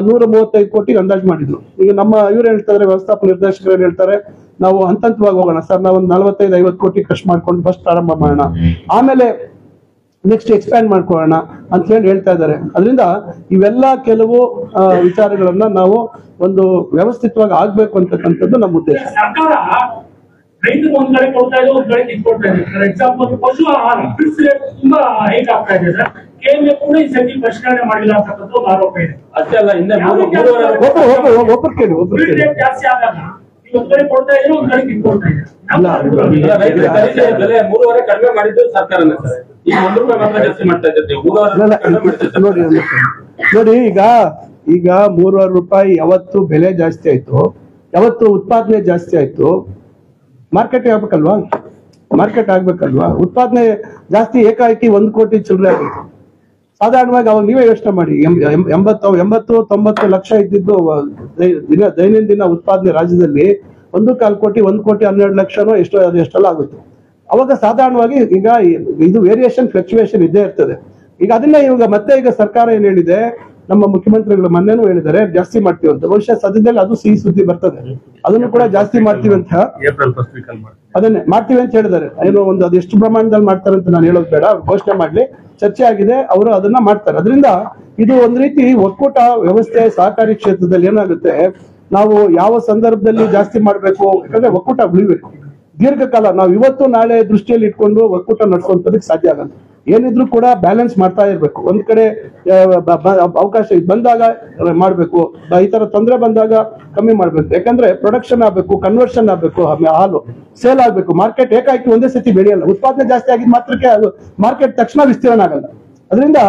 135 ಕೋಟಿ ಅಂದಾಜು ಮಾಡಿದ್ರು. ಈಗ ನಮ್ಮ ಇವ್ರು ಹೇಳ್ತಾರೆ, ವ್ಯವಸ್ಥಾಪಕ ನಿರ್ದೇಶಕರು ಹೇಳ್ತಾರೆ ನಾವು ಹಂತವಾಗಿ ಹೋಗೋಣ ಸರ್, ನಾವು ಒಂದು 45-50 ಕೋಟಿ ಖರ್ಚು ಮಾಡ್ಕೊಂಡು ಫಸ್ಟ್ ಪ್ರಾರಂಭ ಮಾಡೋಣ, ಆಮೇಲೆ ನೆಕ್ಸ್ಟ್ ಎಕ್ಸ್ಪ್ಯಾಂಡ್ ಮಾಡ್ಕೊಳ್ಳೋಣ ಅಂತ ಹೇಳ್ತಾ ಇದ್ದಾರೆ. ಅದರಿಂದ ಇವೆಲ್ಲ ಕೆಲವು ವಿಚಾರಗಳನ್ನ ನಾವು ಒಂದು ವ್ಯವಸ್ಥಿತವಾಗಿ ಆಗ್ಬೇಕು ಅಂತಕ್ಕಂಥದ್ದು ನಮ್ಮ ಉದ್ದೇಶ. ರೈತರು ಒಂದ್ ಕಡೆ ಕೊಡ್ತಾ ಇದೆ, ಒಂದ್ ಕಡೆ ಕಿತ್ಕೊಡ್ತಾ ಇದೆ. ಫಾರ್ ಎಕ್ಸಾಂಪಲ್ ಪಶು ಆಹಾರ ಫಿಕ್ಸ್ ರೇಟ್ ತುಂಬಾ ಹೈಕ್ ಆಗ್ತಾ ಇದೆ ಸರ್. KMA ಕೂಡ ಈ ಸತಿ ಪರಿಷ್ಕರಣೆ ಮಾಡಿಲ್ಲ ಅಂತಕ್ಕಂಥ ಒಂದು ಆರೋಪ ಇದೆ. ಅಷ್ಟೇ ಅಲ್ಲ, ರೇಟ್ ಜಾಸ್ತಿ ಆದಾಗ ಒಂದ್ ಕಡೆ ಕೊಡ್ತಾ ಇದ್ರೆ ಒಂದ್ ಕಡೆ ಕಿತ್ಕೊಡ್ತಾ ಇದೆ. ಬೆಲೆ 3.5 ಕಡಿಮೆ ಮಾಡಿದ್ದು ಸರ್ಕಾರನೇ ಸರ್. ಈಗ 1 ರೂಪಾಯಿ ಮಾತ್ರ ಜಾಸ್ತಿ ಮಾಡ್ತಾ ಇದ್ದಾರೆ. ನೋಡಿ ಈಗ 3.5 ರೂಪಾಯಿ ಯಾವತ್ತು ಬೆಲೆ ಜಾಸ್ತಿ ಆಯ್ತು, ಯಾವತ್ತು ಉತ್ಪಾದನೆ ಜಾಸ್ತಿ ಆಯ್ತು, ಮಾರ್ಕೆಟ್ ಆಗ್ಬೇಕಲ್ವಾ? ಉತ್ಪಾದನೆ ಜಾಸ್ತಿ ಏಕಾಏಕಿ 1 ಕೋಟಿ ಚಿಲ್ಲರೆ ಆಗುತ್ತೆ. ಸಾಧಾರಣವಾಗಿ ಅವಾಗ ನೀವೇ ಯೋಚನೆ ಮಾಡಿ, 80-90 ಲಕ್ಷ ಇದ್ದಿದ್ದು ದೈನಂದಿನ ಉತ್ಪಾದನೆ ರಾಜ್ಯದಲ್ಲಿ 1.25 ಕೋಟಿ 1 ಕೋಟಿ 12 ಲಕ್ಷನೋ ಎಷ್ಟೆಲ್ಲ ಆಗುತ್ತೆ. ಅವಾಗ ಸಾಧಾರಣವಾಗಿ ಈಗ ಇದು ವೇರಿಯೇಷನ್ ಫ್ಲಕ್ಚುಯೇಷನ್ ಇದ್ದೇ ಇರ್ತದೆ. ಈಗ ಅದನ್ನ ಈಗ ಸರ್ಕಾರ ಏನ್ ಹೇಳಿದೆ, ನಮ್ಮ ಮುಖ್ಯಮಂತ್ರಿಗಳು ಮೊನ್ನೆನೂ ಹೇಳಿದ್ದಾರೆ ಜಾಸ್ತಿ ಮಾಡ್ತೀವಿ ಅಂತ. ಬಹುಶಃ ಸದ್ಯದಲ್ಲಿ ಅದು ಸಿಹಿ ಸುದ್ದಿ ಬರ್ತದೆ, ಅದನ್ನು ಕೂಡ ಜಾಸ್ತಿ ಮಾಡ್ತೀವಿ ಅಂತ, ಅದನ್ನೇ ಮಾಡ್ತೀವಿ ಅಂತ ಹೇಳಿದ್ದಾರೆ. ಏನೋ ಒಂದು ಅದು ಎಷ್ಟು ಪ್ರಮಾಣದಲ್ಲಿ ಮಾಡ್ತಾರೆ ಅಂತ ನಾನು ಹೇಳೋದು ಬೇಡ, ಘೋಷಣೆ ಮಾಡ್ಲಿ, ಚರ್ಚೆ ಆಗಿದೆ, ಅವರು ಅದನ್ನ ಮಾಡ್ತಾರೆ. ಅದರಿಂದ ಇದು ಒಂದ್ ರೀತಿ ಒಕ್ಕೂಟ ವ್ಯವಸ್ಥೆ ಸಹಕಾರಿ ಕ್ಷೇತ್ರದಲ್ಲಿ ಏನಾಗುತ್ತೆ, ನಾವು ಯಾವ ಸಂದರ್ಭದಲ್ಲಿ ಜಾಸ್ತಿ ಮಾಡ್ಬೇಕು, ಯಾಕಂದ್ರೆ ಒಕ್ಕೂಟ ಉಳಿಬೇಕು ದೀರ್ಘಕಾಲ. ನಾವು ಇವತ್ತು ನಾಳೆ ದೃಷ್ಟಿಯಲ್ಲಿ ಇಟ್ಕೊಂಡು ಒಕ್ಕೂಟ ನಡೆಸುವಂತದಕ್ಕೆ ಸಾಧ್ಯ ಆಗಲ್ಲ. ಏನಿದ್ರು ಕೂಡ ಬ್ಯಾಲೆನ್ಸ್ ಮಾಡ್ತಾ ಇರ್ಬೇಕು. ಒಂದ್ ಕಡೆ ಅವಕಾಶ ಬಂದಾಗ ಮಾಡ್ಬೇಕು, ಈ ತರ ತೊಂದರೆ ಬಂದಾಗ ಕಮ್ಮಿ ಮಾಡ್ಬೇಕು. ಯಾಕಂದ್ರೆ ಪ್ರೊಡಕ್ಷನ್ ಆಗ್ಬೇಕು, ಕನ್ವರ್ಷನ್ ಆಗ್ಬೇಕು, ಹಾಲು ಸೇಲ್ ಆಗ್ಬೇಕು. ಮಾರ್ಕೆಟ್ ಏಕಾಏಕಿ ಒಂದೇ ಸತಿ ಬೆಳೆಯಲ್ಲ. ಉತ್ಪಾದನೆ ಜಾಸ್ತಿ ಆಗಿದ್ ಮಾತ್ರಕ್ಕೆ ಅದು ಮಾರ್ಕೆಟ್ ತಕ್ಷಣ ವಿಸ್ತೀರ್ಣ ಆಗಲ್ಲ. ಅದರಿಂದ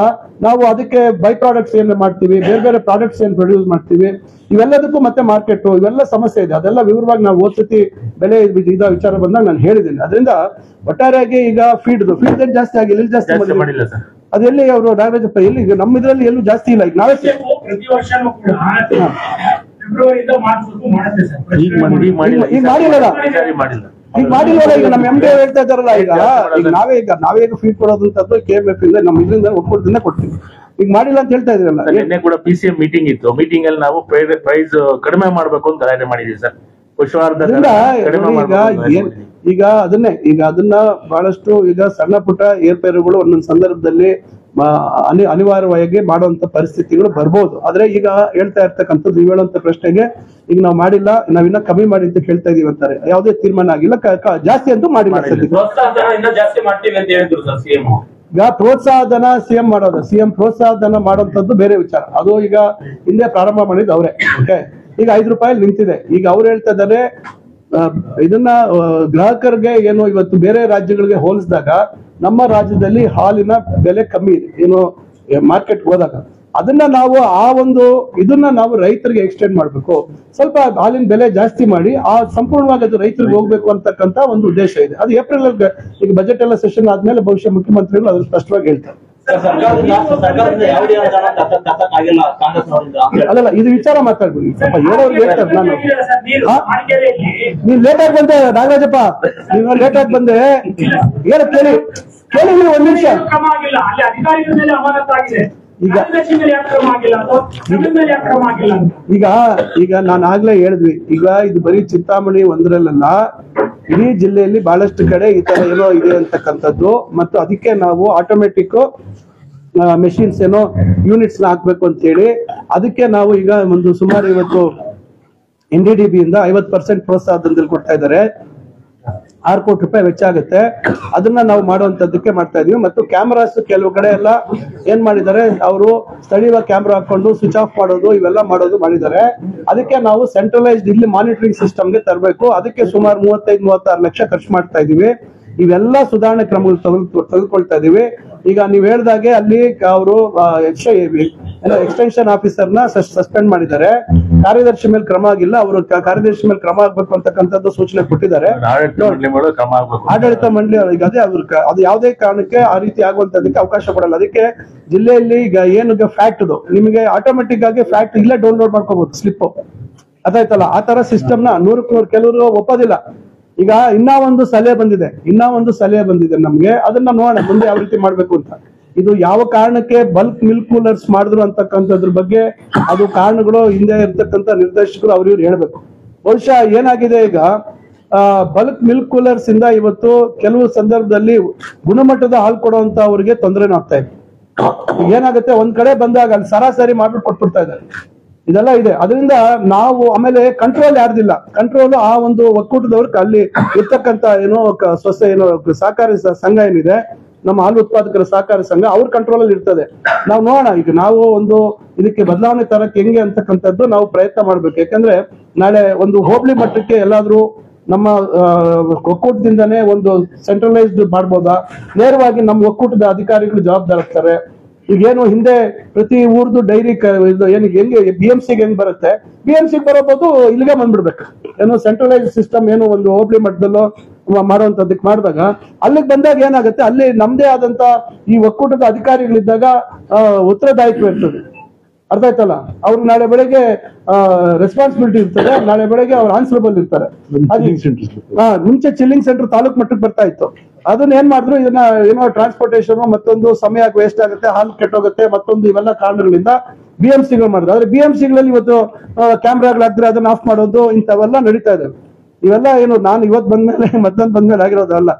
ನಾವು ಅದಕ್ಕೆ ಬೈ ಪ್ರಾಡಕ್ಟ್ಸ್ ಏನ್ ಮಾಡ್ತೀವಿ, ಬೇರೆ ಬೇರೆ ಪ್ರಾಡಕ್ಟ್ಸ್ ಏನ್ ಪ್ರೊಡ್ಯೂಸ್ ಮಾಡ್ತೀವಿ, ಇವೆಲ್ಲದಕ್ಕೂ ಮತ್ತೆ ಮಾರ್ಕೆಟ್ ಇವೆಲ್ಲ ಸಮಸ್ಯೆ ಇದೆ. ಅದೆಲ್ಲ ವಿವರವಾಗಿ ನಾವು ಓದ್ಸತಿ ಬೆಲೆ ವಿಚಾರ ಬಂದಾಗ ನಾನು ಹೇಳಿದ್ದೀನಿ. ಅದರಿಂದ ಒಟ್ಟಾರೆಯಾಗಿ ಈಗ ಫೀಡ್ ರೇಟ್ ಜಾಸ್ತಿ ಆಗಿಲ್ಲ, ಇಲ್ಲಿ ಜಾಸ್ತಿ ಮಾಡಿಲ್ಲ ಸರ್. ಅದೆಲ್ಲಿ ಅವರು ನಾಗರಾಜಪ್ಪ ಎಲ್ಲಿ ಈಗ ನಮ್ಮ ಇದರಲ್ಲಿ ಎಲ್ಲೂ ಜಾಸ್ತಿ ಇಲ್ಲ. ಈಗ ನಾವೇ ಪ್ರತಿ ವರ್ಷನೂ ಕೂಡ ಫೆಬ್ರವರಿಯಿಂದ ಮಾರ್ಚ್ವರೆಗೂ ಮಾಡುತ್ತೆ ಸರ್. ಈಗ ಮಾಡಿಲ್ಲ, ಈಗ ಮಾಡಿಲ್ವಲ್ಲ. ಈಗ ನಮ್ಮ MD ಹೇಳ್ತಾ ಇದ್ದಾರಲ್ಲ, ಈಗ ನಾವೇ ಫೀಡ್ ಕೊಡೋದಂತದ್ದು KMF ಇಂದ ನಮ್ಮ ಇದರಿಂದ ಒಕ್ಕೂಟದಿಂದ ಕೊಡ್ತೀವಿ. ಈಗ ಮಾಡಿಲ್ಲ ಅಂತ ಹೇಳ್ತಾ ಇದ್ರಲ್ಲ. ನಿನ್ನೆ ಕೂಡ PCM ಮೀಟಿಂಗ್ ಇತ್ತು. ಮೀಟಿಂಗ್ ಅಲ್ಲಿ ನಾವು ಪ್ರೈಸ್ ಕಡಿಮೆ ಮಾಡ್ಬೇಕು ಅಂತ ತಯಾರಿ ಮಾಡಿದೀವಿ ಸರ್. ಈಗ ಅದನ್ನ ಬಹಳಷ್ಟು ಈಗ ಸಣ್ಣ ಪುಟ್ಟ ಏರ್ಪೇರುಗಳು ಒಂದೊಂದು ಸಂದರ್ಭದಲ್ಲಿ ಅನಿವಾರ್ಯವಾಗಿ ಮಾಡುವಂತ ಪರಿಸ್ಥಿತಿಗಳು ಬರ್ಬೋದು. ಆದ್ರೆ ಈಗ ಹೇಳ್ತಾ ಇರ್ತಕ್ಕಂಥದ್ದು ನೀವು ಹೇಳುವಂತ ಪ್ರಶ್ನೆಗೆ ಈಗ ನಾವು ಮಾಡಿಲ್ಲ, ನಾವಿನ್ನ ಕಮ್ಮಿ ಮಾಡಿ ಅಂತ ಹೇಳ್ತಾ ಇದೀವಿ ಅಂತಾರೆ. ಯಾವುದೇ ತೀರ್ಮಾನ ಆಗಿಲ್ಲ, ಜಾಸ್ತಿ ಅಂತೂ ಮಾಡಿಲ್ಲ. ಈಗ ಪ್ರೋತ್ಸಾಹ ಧನ ಸಿಎಂ ಮಾಡೋದು, ಸಿಎಂ ಪ್ರೋತ್ಸಾಹ ಧನ ಮಾಡುವಂತದ್ದು ಬೇರೆ ವಿಚಾರ. ಅದು ಈಗ ಹಿಂದೆ ಪ್ರಾರಂಭ ಮಾಡಿದ್ದು ಅವರೇ. ಓಕೆ, ಈಗ 5 ರೂಪಾಯಿ ನಿಂತಿದೆ. ಈಗ ಅವ್ರು ಹೇಳ್ತಾ ಇದ್ದಾರೆ ಇದನ್ನ ಗ್ರಾಹಕರಿಗೆ ಏನು ಇವತ್ತು ಬೇರೆ ರಾಜ್ಯಗಳಿಗೆ ಹೋಲಿಸಿದಾಗ ನಮ್ಮ ರಾಜ್ಯದಲ್ಲಿ ಹಾಲಿನ ಬೆಲೆ ಕಮ್ಮಿ ಇದೆ ಏನು ಮಾರ್ಕೆಟ್ ಹೋದಾಗ. ಅದನ್ನ ನಾವು ಇದನ್ನ ನಾವು ರೈತರಿಗೆ ಎಕ್ಸ್ಟೆಂಡ್ ಮಾಡ್ಬೇಕು, ಸ್ವಲ್ಪ ಹಾಲಿನ ಬೆಲೆ ಜಾಸ್ತಿ ಮಾಡಿ ಸಂಪೂರ್ಣವಾಗಿ ಅದು ರೈತರಿಗೆ ಹೋಗ್ಬೇಕು ಅಂತಕ್ಕಂತ ಒಂದು ಉದ್ದೇಶ ಇದೆ. ಅದು ಏಪ್ರಿಲ್ ಈಗ ಬಜೆಟ್ ಎಲ್ಲ ಸೆಷನ್ ಆದ್ಮೇಲೆ ಬಹುಶಃ ಮುಖ್ಯಮಂತ್ರಿಗಳು ಅದನ್ನು ಸ್ಪಷ್ಟವಾಗಿ ಹೇಳ್ತಾರೆ. ಅಲ್ಲಲ್ಲ, ಇದು ವಿಚಾರ ಮಾತಾಡ್ಬಿಡಿ. ಸ್ವಲ್ಪ ಹೇಳೋರ್ಗೆ ಹೇಳ್ತಾರೆ. ನಾನು ನೀನ್ ಲೇಟ್ ಆಗಿ ಬಂದೆ ನಾಗರಾಜಪ್ಪ, ನೀನು ಲೇಟ್ ಆಗಿ ಬಂದೆ. ಹೇಳ ಕೇಳಿ ಒಂದ್ ನಿಮಿಷ. ಈಗ ನಾನು ಆಗ್ಲೇ ಹೇಳಿದ್ವಿ, ಈಗ ಇದು ಬರೀ ಚಿಂತಾಮಣಿ ಒಂದರಲ್ಲ, ಇಡೀ ಜಿಲ್ಲೆಯಲ್ಲಿ ಬಹಳಷ್ಟು ಕಡೆ ಈ ತರ ಏನೋ ಇದೆ ಅಂತಕ್ಕಂಥದ್ದು. ಮತ್ತು ಅದಕ್ಕೆ ನಾವು ಆಟೋಮೆಟಿಕ್ ಮೆಷಿನ್ಸ್ ಏನೋ ಯೂನಿಟ್ಸ್ ಹಾಕ್ಬೇಕು ಅಂತ ಹೇಳಿ ಅದಕ್ಕೆ ನಾವು ಈಗ ಒಂದು ಸುಮಾರು ಇವತ್ತು NDDB ಇಂದ 50% ಪ್ರೋತ್ಸಾಹದಲ್ಲಿ ಕೊಡ್ತಾ ಇದ್ದಾರೆ. 6 ಕೋಟಿ ರೂಪಾಯಿ ವೆಚ್ಚ ಆಗುತ್ತೆ. ಅದನ್ನ ನಾವು ಮಾಡುವಂತದ್ದಕ್ಕೆ ಮಾಡ್ತಾ ಇದೀವಿ. ಮತ್ತು ಕ್ಯಾಮರಾಸ್ ಕೆಲವು ಕಡೆ ಎಲ್ಲ ಏನ್ ಮಾಡಿದ್ದಾರೆ, ಅವರು ಸ್ಥಳೀಯವಾಗಿ ಕ್ಯಾಮ್ರಾ ಹಾಕೊಂಡು ಸ್ವಿಚ್ ಆಫ್ ಮಾಡೋದು ಇವೆಲ್ಲ ಮಾಡಿದ್ದಾರೆ. ಅದಕ್ಕೆ ನಾವು ಸೆಂಟ್ರಲೈಸ್ಡ್ ಇಲ್ಲಿ ಮಾನಿಟರಿಂಗ್ ಸಿಸ್ಟಮ್ಗೆ ತರಬೇಕು. ಅದಕ್ಕೆ ಸುಮಾರು 35-36 ಲಕ್ಷ ಖರ್ಚು ಮಾಡ್ತಾ ಇದೀವಿ. ಇವೆಲ್ಲ ಸುಧಾರಣೆ ಕ್ರಮಗಳು ತೆಗೆದುಕೊಳ್ತಾ ಇದೀವಿ. ಈಗ ನೀವ್ ಹೇಳ್ದಾಗೆ ಅಲ್ಲಿ ಅವರು ಎಕ್ಸ್ಟೆನ್ಷನ್ ಆಫೀಸರ್ನ ಸಸ್ಪೆಂಡ್ ಮಾಡಿದ್ದಾರೆ. ಕಾರ್ಯದರ್ಶಿ ಮೇಲೆ ಕ್ರಮ ಆಗಿಲ್ಲ, ಅವರು ಕಾರ್ಯದರ್ಶಿ ಮೇಲೆ ಕ್ರಮ ಆಗ್ಬೇಕು ಅಂತಕ್ಕಂಥದ್ದು ಸೂಚನೆ ಕೊಟ್ಟಿದ್ದಾರೆ. ಆಡಳಿತ ಮಂಡಳಿ ಈಗ ಅದು ಯಾವುದೇ ಕಾರಣಕ್ಕೆ ಆ ರೀತಿ ಆಗುವಂತದಕ್ಕೆ ಅವಕಾಶ ಕೊಡಲ್ಲ. ಅದಕ್ಕೆ ಜಿಲ್ಲೆಯಲ್ಲಿ ಈಗ ಏನು ಫ್ಯಾಕ್ಟ್ ನಿಮಗೆ ಆಟೋಮೆಟಿಕ್ ಆಗಿ ಫ್ಯಾಕ್ಟ್ ಇಲ್ಲೇ ಡೌನ್ಲೋಡ್ ಮಾಡ್ಕೋಬಹುದು, ಸ್ಲಿಪ್ ಅದಾಯ್ತಲ್ಲ. ಆ ತರ ಸಿಸ್ಟಮ್ ನ 100% ಕೆಲವರು ಒಪ್ಪೋದಿಲ್ಲ. ಈಗ ಇನ್ನೂ ಒಂದು ಸಲಹೆ ಬಂದಿದೆ ನಮ್ಗೆ. ಅದನ್ನ ನೋಡೋಣ ಮುಂದೆ ಯಾವ ರೀತಿ ಮಾಡ್ಬೇಕು ಅಂತ. ಇದು ಯಾವ ಕಾರಣಕ್ಕೆ ಬಲ್ಕ್ ಮಿಲ್ಕ್ ಕೂಲರ್ಸ್ ಮಾಡಿದ್ರು ಅಂತಕ್ಕಂಥದ್ರ ಬಗ್ಗೆ ಅದು ಕಾರಣಗಳು ಹಿಂದೆ ಇರ್ತಕ್ಕಂಥ ನಿರ್ದೇಶಕರು ಅವ್ರಿವ್ರು ಹೇಳ್ಬೇಕು. ಬಹುಶಃ ಏನಾಗಿದೆ, ಈಗ ಬಲ್ಕ್ ಮಿಲ್ಕ್ ಕೂಲರ್ಸ್ ಇಂದ ಇವತ್ತು ಕೆಲವು ಸಂದರ್ಭದಲ್ಲಿ ಗುಣಮಟ್ಟದ ಹಾಲು ಕೊಡುವಂತ ಅವ್ರಿಗೆ ತೊಂದರೆನೂ ಆಗ್ತಾ ಇದೆ. ಏನಾಗುತ್ತೆ, ಒಂದ್ ಕಡೆ ಬಂದಾಗ ಅಲ್ಲಿ ಸರಾಸರಿ ಮಾಡ್ಬಿಟ್ಟು ಕೊಟ್ಬಿಡ್ತಾ ಇದ್ದಾರೆ. ಇದೆಲ್ಲ ಇದೆ. ಅದರಿಂದ ನಾವು ಆಮೇಲೆ ಕಂಟ್ರೋಲ್ ಯಾರ್ದಿಲ್ಲ. ಕಂಟ್ರೋಲ್ ಆ ಒಂದು ಒಕ್ಕೂಟದವ್ರ ಅಲ್ಲಿ ಇರ್ತಕ್ಕಂತ ಸಹಕಾರಿ ಸಂಘ ಏನಿದೆ, ನಮ್ಮ ಹಾಲು ಉತ್ಪಾದಕರ ಸಹಕಾರಿ ಸಂಘ, ಅವ್ರ ಕಂಟ್ರೋಲ್ ಅಲ್ಲಿ ಇರ್ತದೆ. ನಾವು ನೋಡೋಣ, ಈಗ ನಾವು ಒಂದು ಇದಕ್ಕೆ ಬದಲಾವಣೆ ತರಕ್ಕೆ ಹೆಂಗೆ ಅಂತಕ್ಕಂಥದ್ದು ನಾವು ಪ್ರಯತ್ನ ಮಾಡ್ಬೇಕು. ಯಾಕಂದ್ರೆ ನಾಳೆ ಒಂದು ಹೋಬಳಿ ಮಟ್ಟಕ್ಕೆ ಎಲ್ಲಾದ್ರೂ ನಮ್ಮ ಒಕ್ಕೂಟದಿಂದನೇ ಒಂದು ಸೆಂಟ್ರಲೈಸ್ಡ್ ಮಾಡ್ಬೋದಾ, ನೇರವಾಗಿ ನಮ್ಮ ಒಕ್ಕೂಟದ ಅಧಿಕಾರಿಗಳು ಜವಾಬ್ದಾರಿರ್ತಾರೆ. ಈಗೇನು ಹಿಂದೆ ಪ್ರತಿ ಊರ್ದು ಡೈರಿ ಹೆಂಗೆ BMCಗೆ ಹೆಂಗ್ ಬರುತ್ತೆ, BMCಗೆ ಬರೋಬಹುದು, ಇಲ್ಲಿಗೆ ಬಂದ್ಬಿಡ್ಬೇಕು. ಏನೋ ಸೆಂಟ್ರಲೈಸ್ ಸಿಸ್ಟಮ್ ಏನು ಒಂದು ಹೋಬಳಿ ಮಟ್ಟದಲ್ಲೋ ಮಾಡುವಂತದಕ್ಕೆ ಮಾಡಿದಾಗ ಅಲ್ಲಿಗೆ ಬಂದಾಗ ಏನಾಗುತ್ತೆ, ಅಲ್ಲಿ ನಮ್ದೇ ಆದಂತ ಈ ಒಕ್ಕೂಟದ ಅಧಿಕಾರಿಗಳಿದ್ದಾಗ ಉತ್ತರದಾಯಿತ್ವ ಇರ್ತದೆ. ಅರ್ಥ ಆಯ್ತಲ್ಲ, ಅವ್ರಿಗೆ ನಾಳೆ ಬೆಳಗ್ಗೆ ರೆಸ್ಪಾನ್ಸಿಬಿಲಿಟಿ ಇರ್ತದೆ, ನಾಳೆ ಬೆಳಗ್ಗೆ ಅವ್ರು ಆನ್ಸರಬಲ್ ಇರ್ತಾರೆ. ಮುಂಚೆ ಚಿಲ್ಲಿಂಗ್ ಸೆಂಟರ್ ತಾಲೂಕ್ ಮಟ್ಟಕ್ಕೆ ಬರ್ತಾ ಇತ್ತು. ಅದನ್ನ ಏನ್ ಮಾಡಿದ್ರು, ಇದನ್ನ ಏನೋ ಟ್ರಾನ್ಸ್ಪೋರ್ಟೇಷನ್ ಮತ್ತೊಂದು ಸಮಯ ವೇಸ್ಟ್ ಆಗುತ್ತೆ, ಹಾಲು ಕೆಟ್ಟೋಗುತ್ತೆ, ಮತ್ತೊಂದು ಇವೆಲ್ಲ ಕಾರಣಗಳಿಂದ BMCಗಳು ಮಾಡಿದ್ರು. ಆದ್ರೆ BMCಗಳಲ್ಲಿ ಇವತ್ತು ಕ್ಯಾಮ್ರಾಗಳಾದ್ರೆ ಅದನ್ನ ಆಫ್ ಮಾಡೋದು ಇಂಥವೆಲ್ಲ ನಡೀತಾ ಇದೆ. ಇವೆಲ್ಲ ಏನು ನಾನು ಇವತ್ತು ಬಂದ್ಮೇಲೆ ಆಗಿರೋದಲ್ಲ.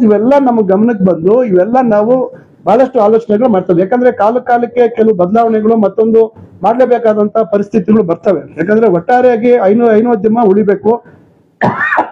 ಇವೆಲ್ಲ ನಮ್ಮ ಗಮನಕ್ಕೆ ಬಂದು ಇವೆಲ್ಲ ನಾವು ಬಹಳಷ್ಟು ಆಲೋಚನೆಗಳು ಮಾಡ್ತದೆ. ಯಾಕಂದ್ರೆ ಕಾಲಕ್ಕೆ ಕೆಲವು ಬದಲಾವಣೆಗಳು ಮತ್ತೊಂದು ಮಾಡ್ಲೇಬೇಕಾದಂತ ಪರಿಸ್ಥಿತಿಗಳು ಬರ್ತವೆ. ಯಾಕಂದ್ರೆ ಒಟ್ಟಾರೆಯಾಗಿ ಹೈನೋದ್ಯಮ ಉಳಿಬೇಕು.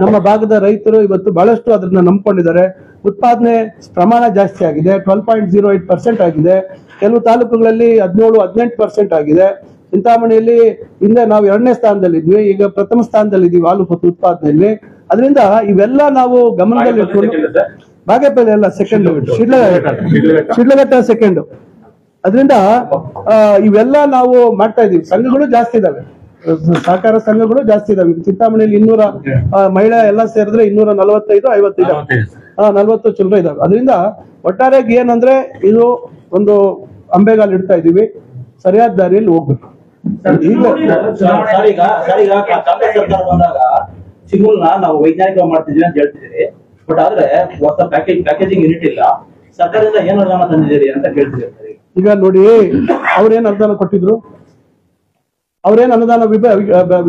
ನಮ್ಮ ಭಾಗದ ರೈತರು ಇವತ್ತು ಬಹಳಷ್ಟು ಅದನ್ನ ನಂಬ್ಕೊಂಡಿದ್ದಾರೆ. ಉತ್ಪಾದನೆ ಪ್ರಮಾಣ ಜಾಸ್ತಿ ಆಗಿದೆ, 12.08% ಆಗಿದೆ. ಕೆಲವು ತಾಲೂಕುಗಳಲ್ಲಿ 17-18% ಆಗಿದೆ. ಚಿಂತಾಮಣಿಯಲ್ಲಿ ಹಿಂದೆ ನಾವು 2ನೇ ಸ್ಥಾನದಲ್ಲಿದ್ವಿ, ಈಗ ಪ್ರಥಮ ಸ್ಥಾನದಲ್ಲಿದ್ದೀವಿ ಹಾಲು ಉತ್ಪಾದನೆಯಲ್ಲಿ. ಅದರಿಂದ ಇವೆಲ್ಲ ನಾವು ಗಮನದಲ್ಲಿ ಇಟ್ಕೊಂಡು, ಬಾಗೇಪಲ್ಲಿ ಎಲ್ಲ ಸೆಕೆಂಡ್, ಶಿಡ್ಲಘಟ್ಟ ಸೆಕೆಂಡ್. ಅದರಿಂದ ಇವೆಲ್ಲ ನಾವು ಮಾಡ್ತಾ ಇದೀವಿ. ಸಂಘಗಳು ಜಾಸ್ತಿ ಇದಾವೆ, ಸಹಕಾರ ಸಂಘಗಳು ಜಾಸ್ತಿ ಇದಾವೆ. ಚಿಂತಾಮಣಿಯಲ್ಲಿ 200 ಮಹಿಳಾ ಎಲ್ಲ ಸೇರಿದ್ರೆ 245-50 40 ಚಿಲ್ಲರೆ ಇದಾವೆ. ಅದರಿಂದ ಒಟ್ಟಾರೆಯಾಗಿ ಏನಂದ್ರೆ ಇದು ಒಂದು ಅಂಬೆಗಾಲು ಇಡ್ತಾ ಇದೀವಿ, ಸರಿಯಾದ ದಾರಿಯಲ್ಲಿ ಹೋಗ್ಬೇಕು. ಸರ್ಕಾರ ಬಂದಾಗ ಚಿಗುಲ್ನ ನಾವು ವೈಜ್ಞಾನಿಕ ಮಾಡ್ತಿದೀವಿ ಅಂತ ಹೇಳ್ತಿದ್ದೀರಿ, ಬಟ್ ಆದ್ರೆ ಹೊಸ ಪ್ಯಾಕೇಜಿಂಗ್ ಯೂನಿಟ್ ಇಲ್ಲ. ಸರ್ಕಾರದಿಂದ ಏನ್ ಅನುದಾನ ತಂದಿದ್ದೀರಿ ಅಂತ ಕೇಳ್ತಿದ್ದೀರಿ. ಈಗ ನೋಡಿ, ಅವ್ರೇನ್ ಅನುದಾನ ಕೊಟ್ಟಿದ್ರು? ಅವ್ರೇನ್ ಅನುದಾನ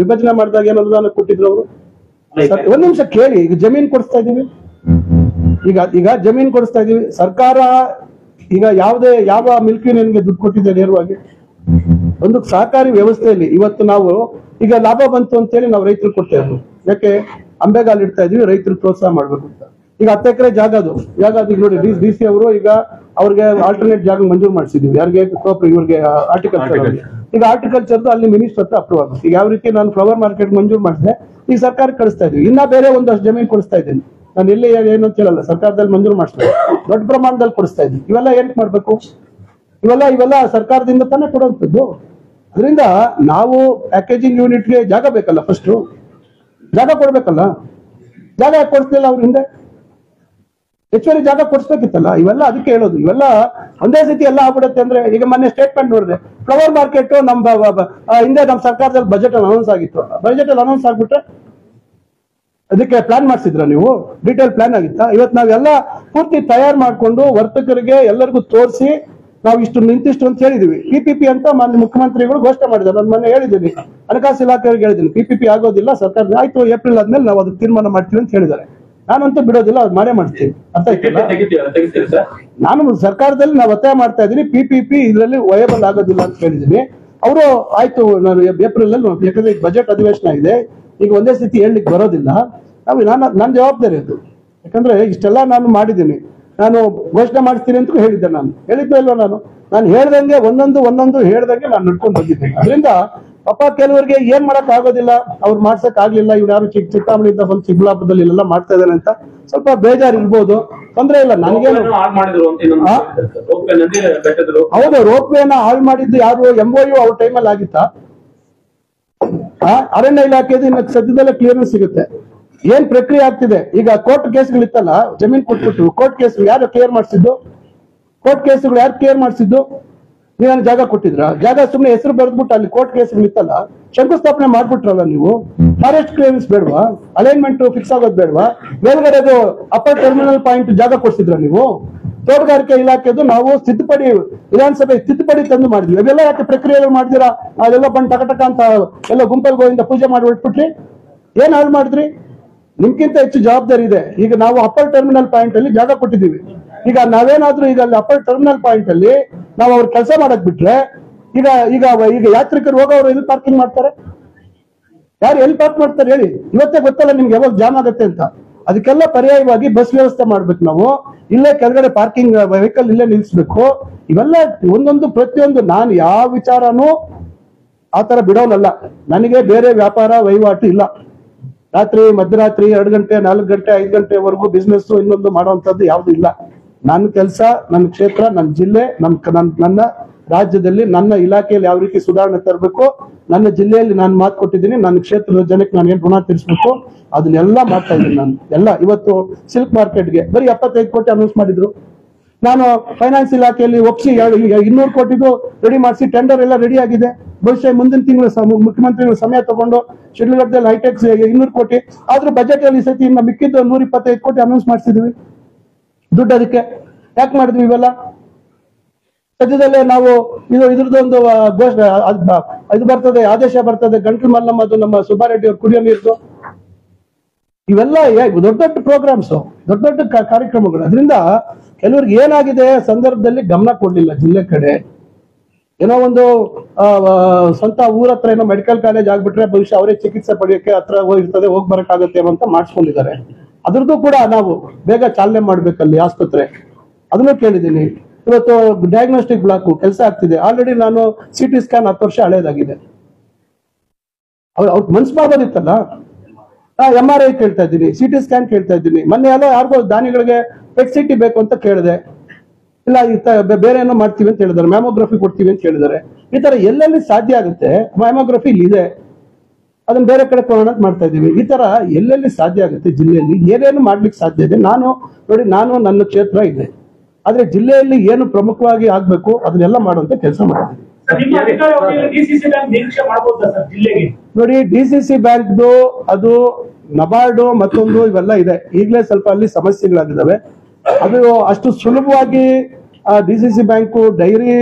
ವಿಭಜನೆ ಮಾಡಿದಾಗ ಏನ್ ಅನುದಾನ ಕೊಟ್ಟಿದ್ರು ಅವರು? ಒಂದ್ ನಿಮಿಷ ಕೇಳಿ. ಈಗ ಜಮೀನ್ ಕೊಡಿಸ್ತಾ ಇದೀವಿ, ಈಗ ಜಮೀನ್ ಕೊಡಿಸ್ತಾ ಇದೀವಿ. ಸರ್ಕಾರ ಈಗ ಯಾವ ಮಿಲ್ಕ್ ಯೂನಿಯನ್ಗೆ ದುಡ್ಡು ಕೊಟ್ಟಿದೆ ನೇರವಾಗಿ? ಒಂದು ಸಹಕಾರಿ ವ್ಯವಸ್ಥೆಯಲ್ಲಿ ಇವತ್ತು ನಾವು ಈಗ ಲಾಭ ಬಂತು ಅಂತೇಳಿ ನಾವು ರೈತರು ಕೊಡ್ತಾ ಇದ್ವಿ. ಯಾಕೆ? ಅಂಬೆಗಾಲು ಇಡ್ತಾ ಇದೀವಿ, ರೈತರು ಪ್ರೋತ್ಸಾಹ ಮಾಡ್ಬೇಕು ಅಂತ. ಈಗ 10 ಎಕರೆ ಜಾಗ ಈಗ ನೋಡಿ DC ಅವರು ಈಗ ಅವ್ರಿಗೆ ಆಲ್ಟರ್ನೇಟ್ ಜಾಗ ಮಂಜೂರು ಮಾಡಿಸಿದೀವಿ. ಯಾರಿಗೆ? ಇವ್ರಿಗೆ ಆರ್ಟಿಕಲ್ಚರ್. ಈಗ ಆರ್ಟಿಕಲ್ಚರ್ದು ಅಲ್ಲಿ ಮಿನಿಸ್ಟರ್ ಹತ್ರ ಅಪ್ರೂವ್ ಆಗುತ್ತೆ. ಈಗ ಯಾವ ರೀತಿ ನಾನು ಫ್ಲವರ್ ಮಾರ್ಕೆಟ್ ಮಂಜೂರು ಮಾಡಿಸಿದೆ, ಈಗ ಸರ್ಕಾರಕ್ಕೆ ಕಳಿಸ್ತಾ ಇದೀವಿ. ಇನ್ನ ಬೇರೆ ಒಂದಷ್ಟು ಜಮೀನು ಕೊಡಿಸ್ತಾ ಇದ್ದೀನಿ ನಾನು. ಎಲ್ಲಿ ಏನು ಅಂತ ಹೇಳಲ್ಲ, ಸರ್ಕಾರದಲ್ಲಿ ಮಂಜೂರು ಮಾಡಿಸ್ತಾ ದೊಡ್ಡ ಪ್ರಮಾಣದಲ್ಲಿ ಕೊಡಿಸ್ತಾ ಇದ್ದೀನಿ. ಇವೆಲ್ಲ ಏನ್ ಮಾಡ್ಬೇಕು? ಇವೆಲ್ಲ ಸರ್ಕಾರದಿಂದ ತಾನೇ ಕೊಡುವಂಥದ್ದು. ಅದರಿಂದ ನಾವು ಪ್ಯಾಕೇಜಿಂಗ್ ಯೂನಿಟ್ಗೆ ಜಾಗ ಬೇಕಲ್ಲ, ಫಸ್ಟ್ ಜಾಗ ಕೊಡ್ಬೇಕಲ್ಲ. ಜಾಗ ಯಾಕೆ ಕೊಡಿಸ್ಲಿಲ್ಲ ಅವ್ರ ಹಿಂದೆ? ಹೆಚ್ಚುವರಿ ಜಾಗ ಕೊಡಿಸ್ಬೇಕಿತ್ತಲ್ಲ. ಇವೆಲ್ಲ ಅದಕ್ಕೆ ಹೇಳೋದು. ಇವೆಲ್ಲ ಒಂದೇ ಸತಿ ಎಲ್ಲ ಆಗ್ಬಿಡುತ್ತೆ ಅಂದ್ರೆ, ಈಗ ಮೊನ್ನೆ ಸ್ಟೇಟ್ಮೆಂಟ್ ನೋಡಿದೆ, ಫ್ಲವರ್ ಮಾರ್ಕೆಟ್ ಹಿಂದೆ ನಮ್ಮ ಸರ್ಕಾರದಲ್ಲಿ ಬಜೆಟ್ ಅಲ್ಲಿ ಅನೌನ್ಸ್ ಆಗಿತ್ತು. ಬಜೆಟ್ ಅಲ್ಲಿ ಅನೌನ್ಸ್ ಆಗ್ಬಿಟ್ರೆ ಅದಕ್ಕೆ ಪ್ಲಾನ್ ಮಾಡಿಸಿದ್ರ ನೀವು? ಡೀಟೇಲ್ ಪ್ಲಾನ್ ಆಗಿತ್ತಾ? ಇವತ್ತು ನಾವೆಲ್ಲ ಪೂರ್ತಿ ತಯಾರು ಮಾಡ್ಕೊಂಡು ವರ್ತಕರಿಗೆ ಎಲ್ಲರಿಗೂ ತೋರಿಸಿ ನಾವು ಇಷ್ಟು ನಿಂತಿಷ್ಟು ಅಂತ ಹೇಳಿದೀವಿ. PPP ಅಂತ ಮಾನ್ಯ ಮುಖ್ಯಮಂತ್ರಿಗಳು ಘೋಷಣೆ ಮಾಡಿದ್ದಾರೆ. ನಾನು ಮೊನ್ನೆ ಹೇಳಿದ್ದೀನಿ, ಹಣಕಾಸು ಇಲಾಖೆಯವರಿಗೆ ಹೇಳಿದ್ದೀನಿ, PPP ಆಗೋದಿಲ್ಲ, ಸರ್ಕಾರ ಆಯ್ತು ಏಪ್ರಿಲ್ ಆದ್ಮೇಲೆ ನಾವು ಅದಕ್ಕೆ ತೀರ್ಮಾನ ಮಾಡ್ತೀವಿ ಅಂತ ಹೇಳಿದ್ದಾರೆ. ನಾನಂತೂ ಬಿಡೋದಿಲ್ಲ, ಅದು ಮಾಡೇ ಮಾಡ್ತೀವಿ. ಅರ್ಥ ಆಯ್ತಲ್ಲ? ನಾನು ಸರ್ಕಾರದಲ್ಲಿ ನಾವು ಒತ್ತಾಯ ಮಾಡ್ತಾ ಇದ್ದೀನಿ, PPP ಇದರಲ್ಲಿ ವಯಬಲ್ ಆಗೋದಿಲ್ಲ ಅಂತ ಹೇಳಿದ್ದೀನಿ. ಅವರು ಆಯ್ತು ನಾನು ಏಪ್ರಿಲ್ ಅಲ್ಲಿ, ಯಾಕಂದ್ರೆ ಬಜೆಟ್ ಅಧಿವೇಶನ ಇದೆ, ಈಗ ಒಂದೇ ಸ್ಥಿತಿ ಹೇಳಲಿಕ್ಕೆ ಬರೋದಿಲ್ಲ. ನನ್ನ ಜವಾಬ್ದಾರಿ ಅದು. ಯಾಕಂದ್ರೆ ಇಷ್ಟೆಲ್ಲ ನಾನು ಮಾಡಿದ್ದೀನಿ, ನಾನು ಘೋಷಣೆ ಮಾಡ್ತೀನಿ ಅಂತ ಹೇಳಿದ್ದೆ. ನಾನು ಹೇಳಿದ್ದೆ ಇಲ್ವ? ನಾನು ಹೇಳ್ದಂಗೆ ಒಂದೊಂದು ಹೇಳ್ದಂಗೆ ನಾನು ನಡ್ಕೊಂಡು ಬಂದಿದ್ದೇನೆ. ಅದರಿಂದ ಪಾಪ ಕೆಲವರಿಗೆ ಏನ್ ಮಾಡಕ್ ಆಗೋದಿಲ್ಲ, ಅವ್ರು ಮಾಡ್ಸಕ್ ಆಗ್ಲಿಲ್ಲ, ಇವ್ರು ಯಾರು ಚಿಂತಾಮಣಿಯಿಂದ ಬಂದು ಚಿಕ್ಕಬಳ್ಳಾಪುರದಲ್ಲಿ ಇಲ್ಲೆಲ್ಲ ಮಾಡ್ತಾ ಇದ್ದಾನೆ ಅಂತ ಸ್ವಲ್ಪ ಬೇಜಾರು ಇರ್ಬೋದು, ತೊಂದ್ರೆ ಇಲ್ಲ. ನನಗೇನು ಹೌದು, ರೋಪ್ವೇನ ಹಾಳು ಮಾಡಿದ್ದು ಯಾರು? MOU ಅವ್ರ ಟೈಮಲ್ಲಿ ಆಗಿತ್ತಾ? ಅರಣ್ಯ ಇಲಾಖೆದು ಇನ್ನು ಸದ್ಯದಲ್ಲೇ ಕ್ಲಿಯರೆನ್ಸ್ ಸಿಗುತ್ತೆ. ಏನ್ ಪ್ರಕ್ರಿಯೆ ಆಗ್ತಿದೆ ಈಗ? ಕೋರ್ಟ್ ಕೇಸ್ಗಳಿತ್ತಲ್ಲ, ಜಮೀನ್ ಕೊಟ್ಬಿಟ್ಟು ಕೋರ್ಟ್ ಕೇಸ್ ಯಾರು ಕ್ಲಿಯರ್ ಮಾಡಿಸಿದ್ದು? ಕೋರ್ಟ್ ಕೇಸ್ಗಳು ಯಾರು ಕ್ಲಿಯರ್ ಮಾಡಿಸಿದ್ದು? ನೀವೇನು ಜಾಗ ಕೊಟ್ಟಿದ್ರ? ಜಾಗ ಸುಮ್ಮನೆ ಹೆಸರು ಬರೆದ್ಬಿಟ್ಟು ಅಲ್ಲಿ ಕೋರ್ಟ್ ಕೇಸ್ಗಳಿತ್ತಲ್ಲ, ಶಂಕುಸ್ಥಾಪನೆ ಮಾಡ್ಬಿಟ್ರಲ್ಲ ನೀವು. ಫಾರೆಸ್ಟ್ ಕ್ಲಿಯರೆನ್ಸ್ ಬೇಡವಾ? ಅಲೈನ್ಮೆಂಟ್ ಫಿಕ್ಸ್ ಆಗೋದು ಬೇಡವಾ? ಮೇಲ್ಗಡೆದು ಅಪ್ಪರ್ ಟರ್ಮಿನಲ್ ಪಾಯಿಂಟ್ ಜಾಗ ಕೊಡ್ಸಿದ್ರ ನೀವು? ತೋಟಗಾರಿಕೆ ಇಲಾಖೆದು ನಾವು ತಿದ್ದುಪಡಿ, ವಿಧಾನಸಭೆ ತಿದ್ದುಪಡಿ ತಂದು ಮಾಡಿದ್ವಿ. ಅವೆಲ್ಲ ಯಾಕೆ ಪ್ರಕ್ರಿಯೆ ಮಾಡಿದಿರಾ? ಅದೆಲ್ಲ ಬಂದು ಟಕ ಅಂತ ಎಲ್ಲ ಗುಂಪಲ್ ಗೋವಿಂದ ಪೂಜೆ ಮಾಡಿ ಹೊಟ್ಬಿಟ್ರಿ. ಏನ್ ಹಾಳು ಮಾಡಿದ್ರಿ? ನಿಮ್ಗಿಂತ ಹೆಚ್ಚು ಜವಾಬ್ದಾರಿ ಇದೆ. ಈಗ ನಾವು ಅಪ್ಪರ್ ಟರ್ಮಿನಲ್ ಪಾಯಿಂಟ್ ಅಲ್ಲಿ ಜಾಗ ಕೊಟ್ಟಿದ್ದೀವಿ. ಈಗ ನಾವೇನಾದ್ರೂ ಈಗ ಅಲ್ಲಿ ಅಪ್ಪರ್ ಟರ್ಮಿನಲ್ ಪಾಯಿಂಟ್ ಅಲ್ಲಿ ನಾವು ಅವ್ರ ಕೆಲಸ ಮಾಡಕ್ ಬಿಟ್ರೆ, ಈಗ ಈಗ ಈಗ ಯಾತ್ರಿಕರು ಹೋಗೋರು ಎಲ್ಲಿ ಪಾರ್ಕಿಂಗ್ ಮಾಡ್ತಾರೆ? ಯಾರು ಎಲ್ಲಿ ಪಾರ್ಕ್ ಮಾಡ್ತಾರೆ ಹೇಳಿ? ಇವತ್ತೇ ಗೊತ್ತಲ್ಲ ನಿಮ್ಗೆ ಯಾವಾಗ ಜಾಮ್ ಆಗುತ್ತೆ ಅಂತ. ಅದಕ್ಕೆಲ್ಲ ಪರ್ಯಾಯವಾಗಿ ಬಸ್ ವ್ಯವಸ್ಥೆ ಮಾಡ್ಬೇಕು ನಾವು. ಇಲ್ಲೇ ಕೆಳಗಡೆ ಪಾರ್ಕಿಂಗ್ ವೆಹಿಕಲ್ ಇಲ್ಲೇ ನಿಲ್ಸ್ಬೇಕು. ಇವೆಲ್ಲ ಒಂದೊಂದು ಪ್ರತಿಯೊಂದು ನಾನು ಯಾವ ವಿಚಾರನೂ ಆತರ ಬಿಡೋನಲ್ಲ. ನನಗೆ ಬೇರೆ ವ್ಯಾಪಾರ ವಹಿವಾಟು ಇಲ್ಲ. ರಾತ್ರಿ ಮಧ್ಯರಾತ್ರಿ 2 ಗಂಟೆ 4 ಗಂಟೆ 5 ಗಂಟೆವರೆಗೂ ಬಿಸ್ನೆಸ್ ಇನ್ನೊಂದು ಮಾಡುವಂತದ್ದು ಯಾವ್ದು ಇಲ್ಲ. ನನ್ನ ಕೆಲಸ, ನನ್ನ ಕ್ಷೇತ್ರ, ನನ್ನ ಜಿಲ್ಲೆ, ನನ್ನ ರಾಜ್ಯದಲ್ಲಿ ನನ್ನ ಇಲಾಖೆಯಲ್ಲಿ ಯಾವ ರೀತಿ ಸುಧಾರಣೆ ತರಬೇಕು, ನನ್ನ ಜಿಲ್ಲೆಯಲ್ಲಿ ನಾನು ಮಾತು ಕೊಟ್ಟಿದ್ದೀನಿ, ನನ್ನ ಕ್ಷೇತ್ರದ ಜನಕ್ಕೆ ನಾನು ಏನ್ ಋಣ ತೀರಿಸಬೇಕು ಅದನ್ನೆಲ್ಲ ಮಾಡ್ತಾ ಇದ್ದೀನಿ. ನಾನು ಎಲ್ಲ ಇವತ್ತು ಸಿಲ್ಕ್ ಮಾರ್ಕೆಟ್ಗೆ ಬರೀ 75 ಕೋಟಿ ಅನೌನ್ಸ್ ಮಾಡಿದ್ರು. ನಾನು ಫೈನಾನ್ಸ್ ಇಲಾಖೆಯಲ್ಲಿ ಒಪ್ಸಿ 200 ಕೋಟಿಗೂ ರೆಡಿ ಮಾಡಿಸಿ ಟೆಂಡರ್ ಎಲ್ಲ ರೆಡಿ ಆಗಿದೆ. ಬಹುಶಃ ಮುಂದಿನ ತಿಂಗಳು ಮುಖ್ಯಮಂತ್ರಿಗಳು ಸಮಯ ತಗೊಂಡು ಶಿಡ್ಲಘಟ್ಟದಲ್ಲಿ ಹೈಟೆಕ್ಸ್ 200 ಕೋಟಿ ಆದ್ರೂ ಬಜೆಟ್ ಅಲ್ಲಿ ಸತಿ ಇನ್ನು ಮಿಕ್ಕಿದ್ದು 125 ಕೋಟಿ ಅನೌನ್ಸ್ ಮಾಡಿಸಿದ್ವಿ. ದುಡ್ಡು ಅದಕ್ಕೆ ಯಾಕೆ ಮಾಡಿದ್ವಿ? ಇವೆಲ್ಲ ಸದ್ಯದಲ್ಲೇ ನಾವು ಇದ್ರದ್ದೊಂದು ಘೋಷಣೆ ಇದು ಬರ್ತದೆ, ಆದೇಶ ಬರ್ತದೆ. ಗಂಟಲು ಮಲ್ಲಮ್ಮದು ನಮ್ಮ ಸುಬ್ಬಾರೆಡ್ಡಿ ಅವ್ರು ಕುಡಿಯೋ ನೀರ್ದು, ಇವೆಲ್ಲ ದೊಡ್ಡ ದೊಡ್ಡ ಪ್ರೋಗ್ರಾಮ್ಸ್, ದೊಡ್ಡ ದೊಡ್ಡ ಕಾರ್ಯಕ್ರಮಗಳು. ಅದರಿಂದ ಕೆಲವ್ರಿಗೆ ಏನಾಗಿದೆ ಸಂದರ್ಭದಲ್ಲಿ ಗಮನ ಕೊಡ್ಲಿಲ್ಲ ಜಿಲ್ಲೆ ಕಡೆ. ಏನೋ ಒಂದು ಸ್ವಂತ ಊರ ಹತ್ರ ಏನೋ ಮೆಡಿಕಲ್ ಕಾಲೇಜ್ ಆಗ್ಬಿಟ್ರೆ ಬಹುಶಃ ಅವರೇ ಚಿಕಿತ್ಸೆ ಪಡೆಯೋಕೆ ಹತ್ರ ಇರ್ತದೆ, ಹೋಗಿ ಬರಕ್ಕಾಗತ್ತೆ ಅಂತ ಮಾಡಿಸ್ಕೊಂಡಿದ್ದಾರೆ. ಅದ್ರದ್ದು ಕೂಡ ನಾವು ಬೇಗ ಚಾಲನೆ ಮಾಡ್ಬೇಕಲ್ಲಿ ಆಸ್ಪತ್ರೆ, ಅದನ್ನು ಕೇಳಿದ್ದೀನಿ. ಇವತ್ತು ಡಯಾಗ್ನೋಸ್ಟಿಕ್ ಬ್ಲಾಕ್ ಕೆಲಸ ಆಗ್ತಿದೆ. ಆಲ್ರೆಡಿ ನಾನು CT ಸ್ಕ್ಯಾನ್ 10 ವರ್ಷ ಹಳೇದಾಗಿದೆ. ಅವ್ರ ಮನ್ಸು ಮಾಡ್ಬೋದಿತ್ತಲ್ಲ. MRI ಕೇಳ್ತಾ ಇದ್ದೀನಿ, CT ಸ್ಕ್ಯಾನ್ ಕೇಳ್ತಾ ಇದ್ದೀನಿ. ಮೊನ್ನೆ ಎಲ್ಲ ಯಾರಿಗೋ ದಾನಿಗಳಿಗೆ PET CT ಬೇಕು ಅಂತ ಕೇಳಿದೆ. ಇಲ್ಲ ಬೇರೆ ಏನೋ ಮಾಡ್ತೀವಿ ಅಂತ ಹೇಳಿದಾರೆ, ಮ್ಯಾಮೋಗ್ರಫಿ ಕೊಡ್ತೀವಿ ಅಂತ ಹೇಳಿದಾರೆ. ಈ ತರ ಎಲ್ಲೆಲ್ಲಿ ಸಾಧ್ಯ ಆಗುತ್ತೆ, ಮ್ಯಾಮೋಗ್ರಫಿ ಇಲ್ಲಿ ಇದೆ, ಅದನ್ನ ಬೇರೆ ಕಡೆ ಕೊಡೋಣ ಅಂತ ಮಾಡ್ತಾ ಇದೀವಿ. ಈ ತರ ಎಲ್ಲೆಲ್ಲಿ ಸಾಧ್ಯ ಆಗುತ್ತೆ ಜಿಲ್ಲೆಯಲ್ಲಿ ಏನೇನು ಮಾಡ್ಲಿಕ್ಕೆ ಸಾಧ್ಯ ಇದೆ. ನಾನು ನನ್ನ ಕ್ಷೇತ್ರ ಇದೆ, ಆದ್ರೆ ಜಿಲ್ಲೆಯಲ್ಲಿ ಏನು ಪ್ರಮುಖವಾಗಿ ಆಗ್ಬೇಕು ಅದನ್ನೆಲ್ಲ ಮಾಡುವಂತ ಕೆಲಸ ಮಾಡ್ತೀವಿ. ನೋಡಿ, DCC ಬ್ಯಾಂಕ್ದು ಅದು ನಬಾರ್ಡು ಮತ್ತೊಂದು ಇವೆಲ್ಲ ಇದೆ. ಈಗಲೇ ಸ್ವಲ್ಪ ಅಲ್ಲಿ ಸಮಸ್ಯೆಗಳಾಗಿದ್ದಾವೆ. ಅದು ಅಷ್ಟು ಸುಲಭವಾಗಿ DCC ಬ್ಯಾಂಕು ಡೈರಿ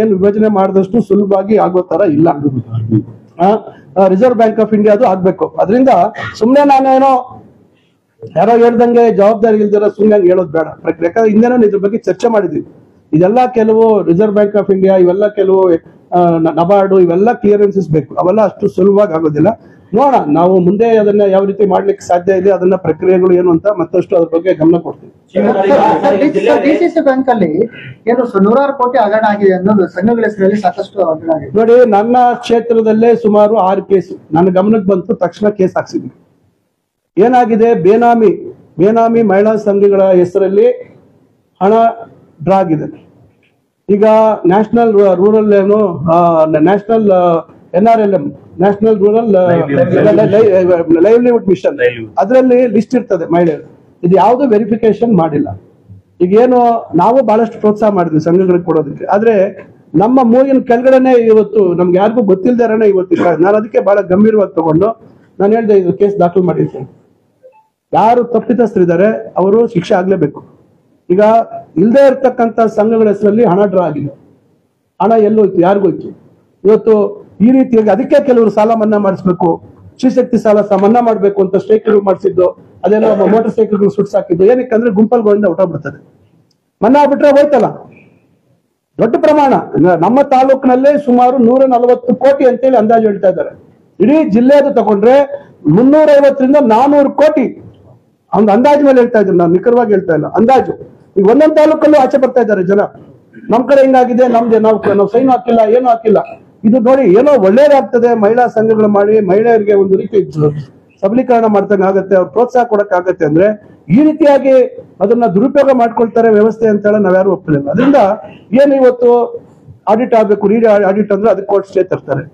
ಏನು ವಿಭಜನೆ ಮಾಡಿದಷ್ಟು ಸುಲಭವಾಗಿ ಆಗೋ ತರ ಇಲ್ಲ. ರಿಸರ್ವ್ ಬ್ಯಾಂಕ್ ಆಫ್ ಇಂಡಿಯಾ ಅದು ಆಗ್ಬೇಕು. ಅದರಿಂದ ಸುಮ್ನೆ ನಾನೇನೋ ಯಾರೋ ಹೇಳ್ದಂಗೆ ಜವಾಬ್ದಾರಿ ಇಲ್ದಿರೋ ಸುಮ್ನೆ ಹೇಳೋದು ಬೇಡ. ಯಾಕಂದ್ರೆ ಹಿಂದೆನೂ ಇದ್ರ ಬಗ್ಗೆ ಚರ್ಚೆ ಮಾಡಿದ್ವಿ. ಇದೆಲ್ಲ ಕೆಲವು ರಿಸರ್ವ್ ಬ್ಯಾಂಕ್ ಆಫ್ ಇಂಡಿಯಾ ಇವೆಲ್ಲ ಕೆಲವು ನಬಾರ್ಡು ಇವೆಲ್ಲ ಕ್ಲಿಯರೆನ್ಸಸ್ ಬೇಕು. ಅವೆಲ್ಲ ಅಷ್ಟು ಸುಲಭವಾಗಿ ಆಗೋದಿಲ್ಲ. ನೋಡೋಣ, ನಾವು ಮುಂದೆ ಅದನ್ನ ಯಾವ ರೀತಿ ಮಾಡ್ಲಿಕ್ಕೆ ಸಾಧ್ಯ ಇದೆ, ಅದನ್ನ ಪ್ರಕ್ರಿಯೆಗಳು ಏನು ಅಂತ ಮತ್ತಷ್ಟು ಅದ್ರ ಬಗ್ಗೆ ಗಮನ ಕೊಡ್ತೀವಿ. DCC ಬ್ಯಾಂಕ್ ಅಲ್ಲಿ ಏನು 100 ಕೋಟಿ ಹಗರಣ ಆಗಿದೆ ಅನ್ನೋದು ಸಂಘಗಳ ಹೆಸರಲ್ಲಿ ಸಾಕಷ್ಟು ಹಗರಣ ಆಗಿದೆ. ನೋಡಿ, ನನ್ನ ಕ್ಷೇತ್ರದಲ್ಲೇ ಸುಮಾರು 6 ಕೇಸು ನನ್ನ ಗಮನಕ್ಕೆ ಬಂತು. ತಕ್ಷಣ ಕೇಸ್ ಹಾಕ್ಸಿದ್ವಿ. ಏನಾಗಿದೆ, ಬೇನಾಮಿ ಮಹಿಳಾ ಸಂಘಗಳ ಹೆಸರಲ್ಲಿ ಹಣ ಡ್ರಾ ಆಗಿದೆ. ಈಗ ನ್ಯಾಷನಲ್ ರೂರಲ್ ಏನು national NRLM national rural livelihood mission ಅದರಲ್ಲಿ ಲಿಸ್ಟ್ ಇರ್ತದೆ ಮಹಿಳೆಯರು. ಇದು ಯಾವುದು ವೆರಿಫಿಕೇಶನ್ ಮಾಡಿಲ್ಲ. ಈಗೇನು ನಾವು ಬಹಳಷ್ಟು ಪ್ರೋತ್ಸಾಹ ಮಾಡಿದ್ವಿ ಸಂಘಗಳಿಗೆ ಕೊಡೋದಕ್ಕೆ, ಆದ್ರೆ ನಮ್ಮ ಮೂಗಿನ ಕೆಳಗಡೆನೆ ಇವತ್ತು ನಮ್ಗೆ ಯಾರಿಗೂ ಗೊತ್ತಿಲ್ದಾರನೆ ಇವತ್ತು ನಾನು ಅದಕ್ಕೆ ಬಹಳ ಗಂಭೀರವಾಗಿ ತಗೊಂಡು ನಾನು ಹೇಳಿದೆ, ಇದು ಕೇಸ್ ದಾಖಲು ಮಾಡಿರ್ತೇನೆ. ಯಾರು ತಪ್ಪಿತಸ್ಥರಿದ್ದಾರೆ ಅವರು ಶಿಕ್ಷೆ ಆಗ್ಲೇಬೇಕು. ಈಗ ಇಲ್ಲದೆ ಇರ್ತಕ್ಕಂಥ ಸಂಘಗಳ ಹೆಸರಲ್ಲಿ ಹಣ ಡ್ರಾ ಆಗಿದೆ. ಹಣ ಎಲ್ಲೋಯ್ತು, ಯಾರಿಗೋಯ್ತು? ಇವತ್ತು ಈ ರೀತಿಯಾಗಿ ಅದಕ್ಕೆ ಕೆಲವರು ಸಾಲ ಮನ್ನಾ ಮಾಡಿಸ್ಬೇಕು, ಶ್ರೀಶಕ್ತಿ ಸಾಲ ಮನ್ನಾ ಮಾಡ್ಬೇಕು ಅಂತ ಸ್ಟ್ರೈಕ್ ಮಾಡಿಸಿದ್ದು, ಅದೇನೋ ಮೋಟರ್ ಸೈಕಲ್ಗಳು ಸುಟ್ಸಾಕಿದ್ದು. ಏನಕ್ಕಂದ್ರೆ ಗುಂಪಲ್ಗಳಿಂದ ಹೊಟ್ಟೋಗ್ಬಿಡ್ತದೆ. ಮನ್ನಾ ಆಗ್ಬಿಟ್ರೆ ಹೋಯ್ತಲ್ಲ. ದೊಡ್ಡ ಪ್ರಮಾಣ ನಮ್ಮ ತಾಲೂಕಿನಲ್ಲೇ ಸುಮಾರು 140 ಕೋಟಿ ಅಂತೇಳಿ ಅಂದಾಜು ಹೇಳ್ತಾ ಇದ್ದಾರೆ. ಇಡೀ ಜಿಲ್ಲೆದು ತಗೊಂಡ್ರೆ 350 ರಿಂದ 400 ಕೋಟಿ ಒಂದು ಅಂದಾಜು ಮೇಲೆ ಹೇಳ್ತಾ ಇದ್ದಾರೆ. ನಾನು ನಿಖರವಾಗಿ ಹೇಳ್ತಾ ಇಲ್ಲ, ಅಂದಾಜು. ಈಗ ಒಂದೊಂದು ತಾಲೂಕಲ್ಲೂ ಆಚೆ ಬರ್ತಾ ಇದ್ದಾರೆ ಜನ. ನಮ್ ಕಡೆ ಹಿಂಗಾಗಿದೆ, ನಮ್ದೆ ನಾವು ಸೈನ್ ಹಾಕಿಲ್ಲ, ಏನು ಹಾಕಿಲ್ಲ. ಇದು ನೋಡಿ, ಏನೋ ಒಳ್ಳೇದಾಗ್ತದೆ. ಮಹಿಳಾ ಸಂಘಗಳು ಮಾಡಿ ಮಹಿಳೆಯರಿಗೆ ಒಂದು ರೀತಿ ಸಬಲೀಕರಣ ಮಾಡ್ದಂಗೆ ಆಗುತ್ತೆ, ಅವ್ರು ಪ್ರೋತ್ಸಾಹ ಕೊಡಕ್ ಆಗತ್ತೆ. ಅಂದ್ರೆ ಈ ರೀತಿಯಾಗಿ ಅದನ್ನ ದುರುಪಯೋಗ ಮಾಡ್ಕೊಳ್ತಾರೆ ವ್ಯವಸ್ಥೆ ಅಂತ ಹೇಳಿ ನಾವ್ಯಾರು ಒಪ್ಪಲಿಲ್ಲ. ಅದರಿಂದ ಏನು ಇವತ್ತು ಆಡಿಟ್ ಆಗ್ಬೇಕು, ರೀ ಆಡಿಟ್ ಅಂದ್ರೆ ಅದಕ್ಕೆ ಕೋರ್ಟ್ ಸ್ಟೇ ತರ್ತಾರೆ.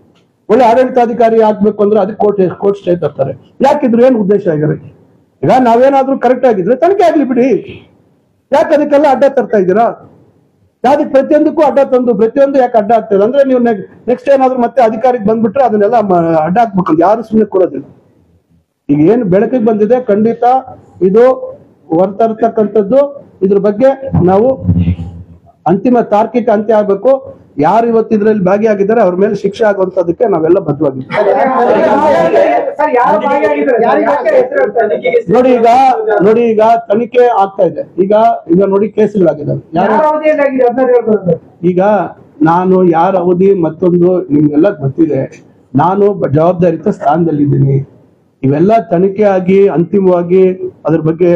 ಒಳ್ಳೆ ಆಡಳಿತಾಧಿಕಾರಿ ಆಗ್ಬೇಕು ಅಂದ್ರೆ ಅದಕ್ಕೆ ಕೋರ್ಟ್ ಸ್ಟೇ ತರ್ತಾರೆ. ಯಾಕಿದ್ರು ಏನು ಉದ್ದೇಶ ಆಗಿರೋ? ಈಗ ನಾವೇನಾದ್ರೂ ಕರೆಕ್ಟ್ ಆಗಿದ್ರೆ ತನಿಖೆ ಆಗ್ಲಿ ಬಿಡಿ. ಯಾಕೆ ಅದಕ್ಕೆಲ್ಲ ಅಡ್ಡ ತರ್ತಾ ಇದ್ದೀರಾ? ಯಾವ್ದಕ್ಕೆ ಪ್ರತಿಯೊಂದಕ್ಕೂ ಅಡ್ಡ ತಂದು ಪ್ರತಿಯೊಂದು ಯಾಕೆ ಅಡ್ಡ ಆಗ್ತದೆ ಅಂದ್ರೆ ನೀವು ನೆಕ್ಸ್ಟ್ ಏನಾದ್ರು ಮತ್ತೆ ಅಧಿಕಾರಿಗೆ ಬಂದ್ಬಿಟ್ರೆ ಅದನ್ನೆಲ್ಲ ಅಡ್ಡ ಹಾಕ್ಬೇಕಂತ ಯಾರು ಸುಮ್ಮನೆ ಕೊಡೋದಿಲ್ಲ. ಈಗ ಏನು ಬೆಳಕಿಗೆ ಬಂದಿದೆ, ಖಂಡಿತ ಇದು ಹೊರತರ್ತಕ್ಕಂಥದ್ದು. ಇದ್ರ ಬಗ್ಗೆ ನಾವು ಅಂತಿಮ ತಾರ್ಕಿಕ ಅಂತ್ಯ ಆಗ್ಬೇಕು. ಯಾರು ಇವತ್ತು ಇದ್ರಲ್ಲಿ ಭಾಗಿಯಾಗಿದ್ದಾರೆ ಅವ್ರ ಮೇಲೆ ಶಿಕ್ಷೆ ಆಗುವಂತದಕ್ಕೆ ನಾವೆಲ್ಲ ಬದ್ಧವಾಗಿದ್ದೀವಿ. ನೋಡಿ ಈಗ ತನಿಖೆ ಆಗ್ತಾ ಇದೆ. ಈಗ ನೋಡಿ ಕೇಸ್ಗಳಾಗಿದ್ದಾವೆ. ಈಗ ನಾನು ಯಾರ ಅವಧಿ ಮತ್ತೊಂದು ನಿಮ್ಗೆಲ್ಲ ಗೊತ್ತಿದೆ. ನಾನು ಜವಾಬ್ದಾರಿತ ಸ್ಥಾನದಲ್ಲಿದ್ದೀನಿ. ಇವೆಲ್ಲ ತನಿಖೆ ಆಗಿ ಅಂತಿಮವಾಗಿ ಅದ್ರ ಬಗ್ಗೆ